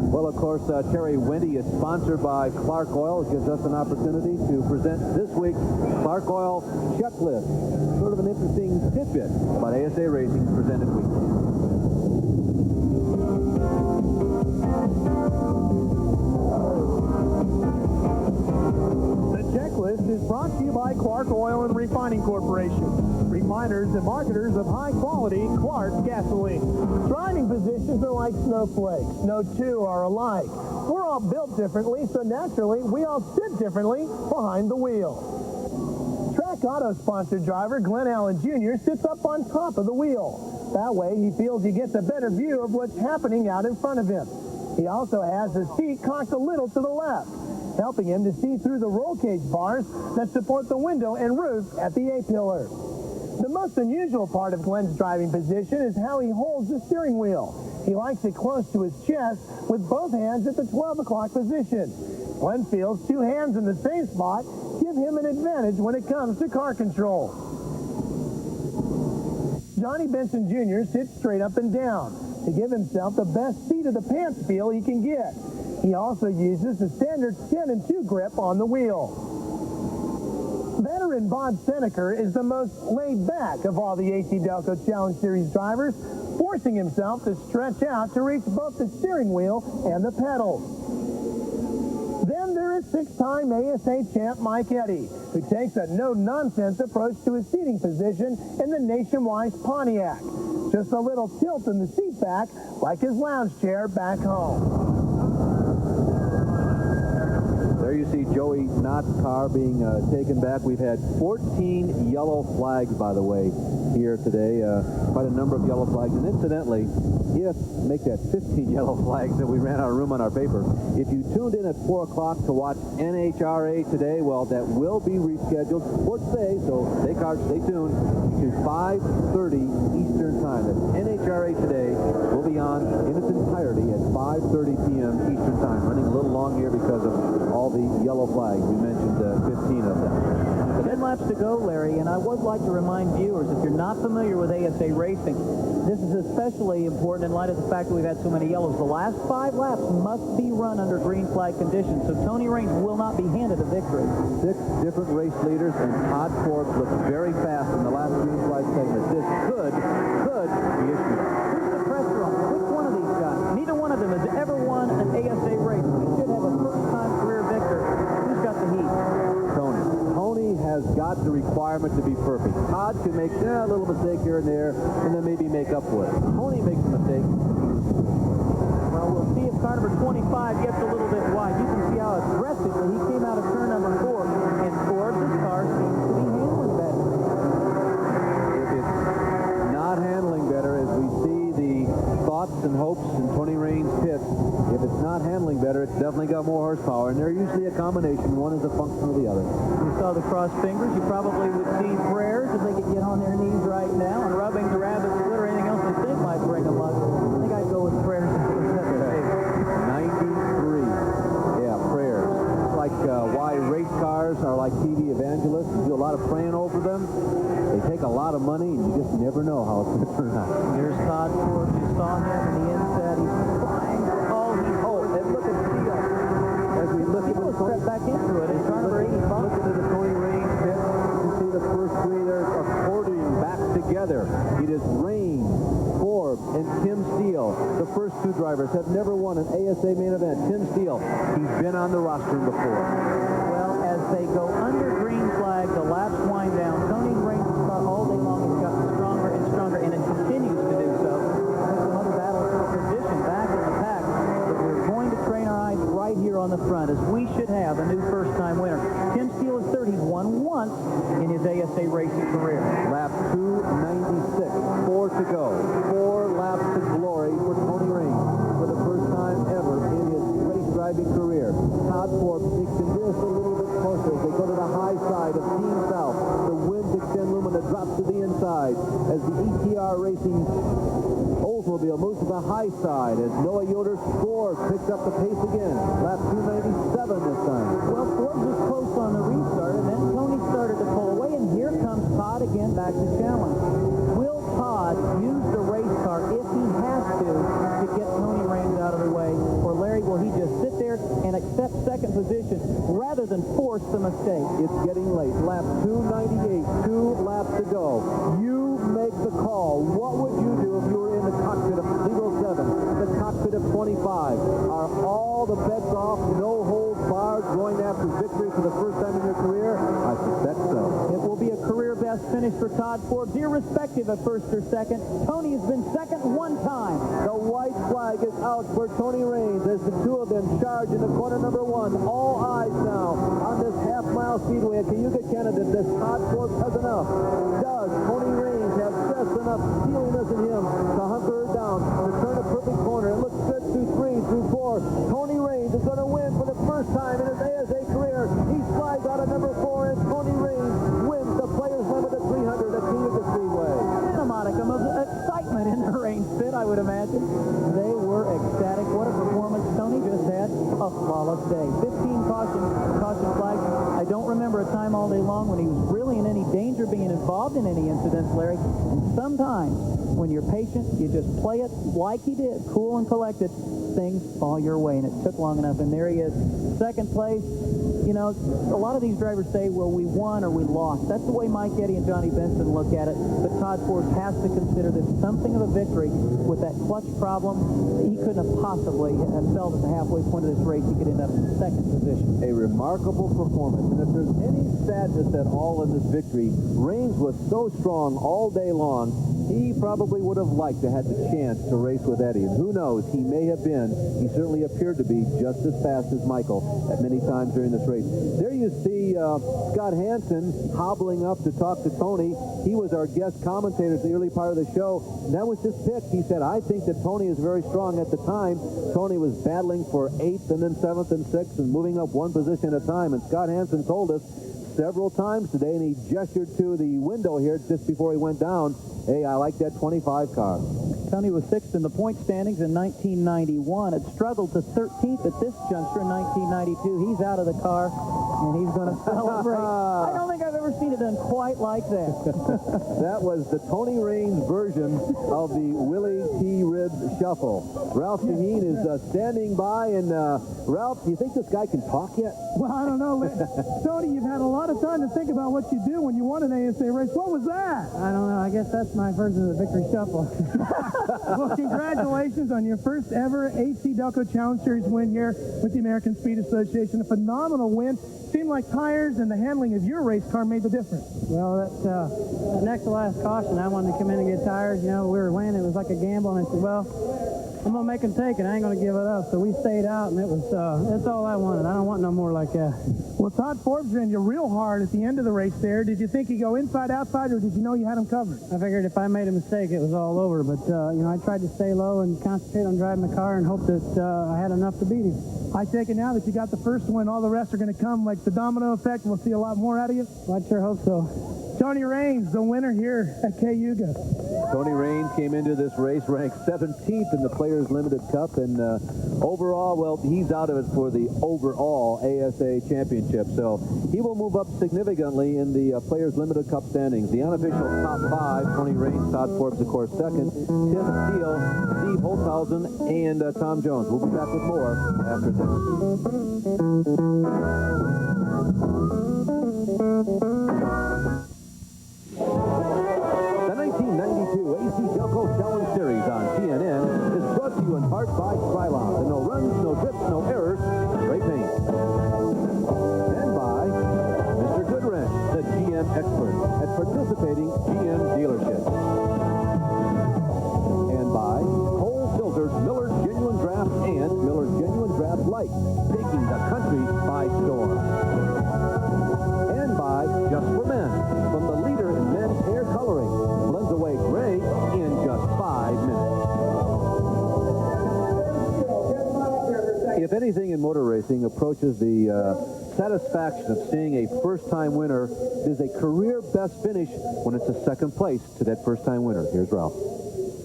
Well, of course, Terry Winnie is sponsored by Clark Oil. It gives us an opportunity to present this week's Clark Oil Checklist. Sort of an interesting tidbit about ASA Racing presented weekly. The checklist is brought to you by Clark Oil and Refining Corporation, refiners and marketers of high-quality Clark gasoline. Driving positions are like snowflakes. No two are alike. We're all built differently, so naturally, we all sit differently behind the wheel. Track Black Auto sponsored driver Glenn Allen Jr. sits up on top of the wheel. That way he feels he gets a better view of what's happening out in front of him. He also has his seat cocked a little to the left, helping him to see through the roll cage bars that support the window and roof at the A-pillar. The most unusual part of Glenn's driving position is how he holds the steering wheel. He likes it close to his chest with both hands at the 12 o'clock position. Glenn feels two hands in the same spot give him an advantage when it comes to car control. Johnny Benson Jr. sits straight up and down to give himself the best seat of the pants feel he can get. He also uses the standard 10 and 2 grip on the wheel. Veteran Bob Seneker is the most laid back of all the AC-Delco Challenge Series drivers, forcing himself to stretch out to reach both the steering wheel and the pedals. Then there is six-time ASA champ Mike Eddy, who takes a no-nonsense approach to his seating position in the nationwide Pontiac. Just a little tilt in the seat back, like his lounge chair back home. There you see Joey Knott's car being taken back. We've had 14 yellow flags, by the way, here today. Quite a number of yellow flags. And incidentally, make that 15 yellow flags that we ran out of room on our paper. If you tuned in at 4 o'clock to watch NHRA today, well, that will be rescheduled for today, so stay tuned to 5:30 Eastern Time. That's NHRA today will be on in its entirety at 5:30 p.m. Eastern Time. Running a little long here because of all the yellow flags. We mentioned 15 of them. 10 laps to go, Larry, and I would like to remind viewers, if you're not familiar with ASA racing, this is especially important in light of the fact that we've had so many yellows. The last 5 laps must be run under green flag conditions, so Tony Raines will not be handed a victory. 6 different race leaders, and Todd Forbes looked very fast in the last green flag segment. This could be issue. Who's the pressure on? Which one of these guys? Neither one of them has ever won an ASA race. We should have a first-time career victor. Who's got the heat? Tony has got the requirement to be perfect. Todd can make a little mistake here and there, and then maybe make up for it. Tony makes a mistake. Well, we'll see if car number 25 gets a little bit wide. You can see how aggressively he came out of turn number 4, and Forbes' car seems to be handling better. If it's not handling better, as we see the thoughts and hopes in Tony Raines' pits, if it's not handling better, it's definitely got more horsepower, and they're usually a combination. One is a function of the other. You saw the crossed fingers. You probably would see prayers if they could get on their knees right now and rubbing the rabbit's foot or anything else they think might bring them luck. I think I'd go with prayers. 93. Yeah, prayers. It's like why race cars are like TV evangelists. You do a lot of praying over them. They take a lot of money, and you just never know how it's going to turn out. Here's Todd Forbes. You saw him in the inset. He's flying. And look at Steele. As we look at the step back into it. It's car number 85. Look at the Tony Raines pit. You see the first 3 there according back together. It is Raines, Forbes, and Tim Steele. The first 2 drivers have never won an ASA main event. Tim Steele, he's been on the roster before. Well, as they go under green flag, the laps wind down. Tony Raines' car all day long has gotten stronger and stronger, and it continues to do so. There's some other battles for position back in the pack, but we're going to train our eyes right here on the front, as we should have a new first-time winner. Tim Steele is third. He's won once in his ASA racing career. Lap 296, 4 to go. 4 laps to glory for Tony Raines for the first time ever in his race driving career. Todd Forbes takes him just a little bit closer as they go to the high side of Team South. The winds extend Lumina drops to the inside as the ETR Racing Oldsmobile moves to the high side as Noah Yoder's Forbes picks up the pace again. Lap 297 this time. Well, Forbes was close on the restart, and then Tony started to pull away, and here comes Todd again back to challenge. Will Todd use the race car if he has to get Tony Raines out of the way? Or Larry, will he just sit there and accept second position rather than force the mistake? It's getting late. Lap 298, 2 laps to go. You make the call. What would you do if you were in the cockpit of 07, the cockpit of 25? Are all the bets off, no holds barred, going after victory for the first time in your career? I suspect so. It will be a career best finish finish for Todd Forbes, irrespective of first or second. Tony has been second one time. The white flag is out for Tony Raines as the two of them charge into corner number one. All eyes now on this half-mile speedway at Cayuga, Canada. Does Todd Forbes has enough? Does Tony Raines have just enough steeliness in him to hunker her down, to turn a perfect corner? It looks good through 3, through 4. Tony Raines is going to win for the first time in his ASA career. He slides out of number 4, and Tony Raines wins the Players Limited 300 at Cayuga Speedway. And a modicum of excitement in the Raines pit, I would imagine. They were ecstatic. What a performance Tony just had. A flawless day. 15 caution flags. I don't remember a time all day long when he was really in any danger being involved in any incidents, Larry. And sometimes when you're patient, you just play it like he did, cool and collected, things fall your way, and it took long enough. And there he is, second place. You know, a lot of these drivers say, well, we won or we lost. That's the way Mike Eddy and Johnny Benson look at it. But Todd Forbes has to consider this something of a victory. With that clutch problem, he couldn't have possibly have felt at the halfway point of this race he could end up in second position. A remarkable performance. And if there's any sadness at all in this victory, Raines was so strong all day long, he probably would have liked to have the chance to race with Eddie. And who knows, he may have been, he certainly appeared to be just as fast as Michael at many times during this race. There you see Scott Hansen hobbling up to talk to Tony. He was our guest commentator at the early part of the show. And that was his pick. He said, I think that Tony is very strong. At the time, Tony was battling for 8th and then 7th and 6th and moving up one position at a time. And Scott Hansen told us several times today, and he gestured to the window here just before he went down, hey, I like that 25 car. Tony was 6th in the point standings in 1991. It struggled to 13th at this juncture in 1992. He's out of the car, and he's going to celebrate. I don't think I've ever seen it done quite like that. That was the Tony Raines version of the Willie T. Ribbs shuffle. Ralph Shaheen is standing by, and Ralph, do you think this guy can talk yet? Well, I don't know. Tony, you've had a lot of time to think about what you do when you won an ASA race. What was that? I don't know. I guess that's my version of the victory shuffle. Well, congratulations on your first ever AC-Delco Challenge Series win here with the American Speed Association. A phenomenal win. Seemed like tires and the handling of your race car made the difference. Well, that next to last caution, I wanted to come in and get tires. You know, we were winning. It was like a gamble, and I said, well, I'm going to make them take it. I ain't going to give it up. So we stayed out, and it was that's all I wanted. I don't want no more like that. Well, Todd Forbes ran you real hard at the end of the race there. Did you think he'd go inside, outside, or did you know you had him covered? I figured if I made a mistake, it was all over. But, you know, I tried to stay low and concentrate on driving the car and hope that I had enough to beat him. I take it now that you got the first one, all the rest are going to come like the domino effect. We'll see a lot more out of you. Well, I sure hope so. Tony Raines, the winner here at Cayuga. Tony Raines came into this race ranked 17th in the Players Limited Cup, and overall, well, he's out of it for the overall ASA Championship, so he will move up significantly in the Players Limited Cup standings. The unofficial top 5, Tony Raines, Todd Forbes, of course, second, Tim Steele, Steve Holtzhausen, and Tom Jones. We'll be back with more after this. The 1992 AC-Delco Challenge Series on TNN is brought to you in part by Krylon. The no runs, no drips, no errors, spray paint. And by Mr. Goodwrench, the GM expert at participating GM dealerships. And by Cole-filtered Miller Genuine Draft and Miller Genuine Draft Light, taking the country by storm. And by Just for Men, from the leader in men's hair coloring, blends away gray in just 5 minutes. If anything in motor racing approaches the satisfaction of seeing a first-time winner, it is a career best finish when it's a second place to that first-time winner. Here's Ralph.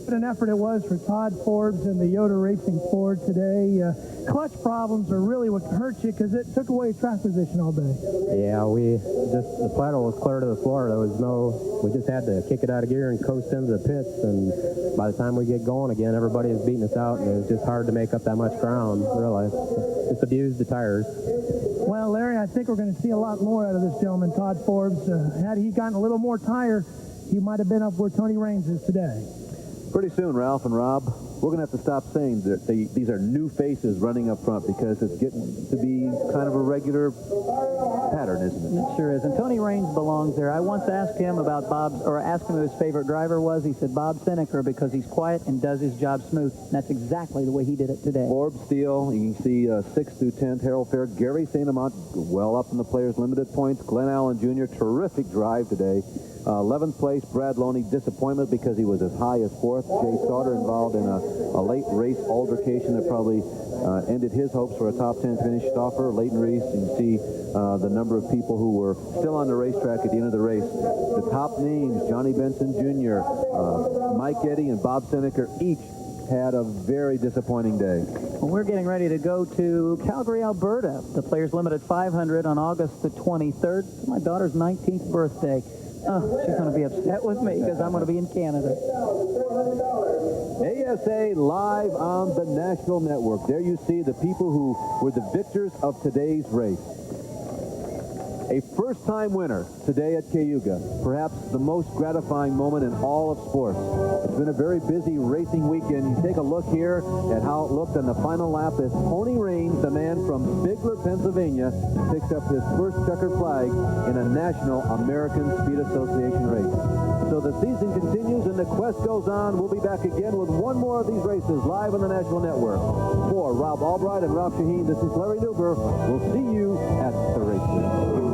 What an effort it was for Todd Forbes and the Yoda Racing Ford today. Clutch problems are really what hurt you because it took away track position all day. Yeah, the plateau was clear to the floor. We just had to kick it out of gear and coast into the pits, and by the time we get going again, everybody was beating us out, and it was just hard to make up that much ground, really. Just abused the tires. Well, Larry, I think we're going to see a lot more out of this gentleman, Todd Forbes. Had he gotten a little more tire, he might have been up where Tony Raines is today. Pretty soon, Ralph and Rob, we're going to have to stop saying that these are new faces running up front because it's getting to be kind of a regular pattern, isn't it? It sure is. And Tony Raines belongs there. I once asked him about asked him who his favorite driver was. He said Bob Seneker because he's quiet and does his job smooth. And that's exactly the way he did it today. Forbes Steele, you can see 6th through 10th, Harold Fair, Gary St. Amant, well up in the players' limited points. Glenn Allen Jr., terrific drive today. 11th place, Brad Loney, disappointment because he was as high as 4th. Jay Sauter involved in a late race altercation that probably ended his hopes for a top 10 finish. Stauffer, Leighton Reese, you can see the number of people who were still on the racetrack at the end of the race. The top names, Johnny Benson Jr., Mike Eddy, and Bob Seneker, each had a very disappointing day. Well, we're getting ready to go to Calgary, Alberta. The Players Limited 500 on August the 23rd. It's my daughter's 19th birthday. Oh, she's going to be upset with me because I'm going to be in Canada. ASA live on the national network. There you see the people who were the victors of today's race. A first-time winner today at Cayuga, perhaps the most gratifying moment in all of sports. It's been a very busy racing weekend. You take a look here at how it looked on the final lap as Tony Raines, the man from Bigler, Pennsylvania, picks up his first checkered flag in a National American Speed Association race. So the season continues and the quest goes on. We'll be back again with one more of these races live on the National Network. For Rob Albright and Ralph Shaheen, this is Larry Newber. We'll see you at the races.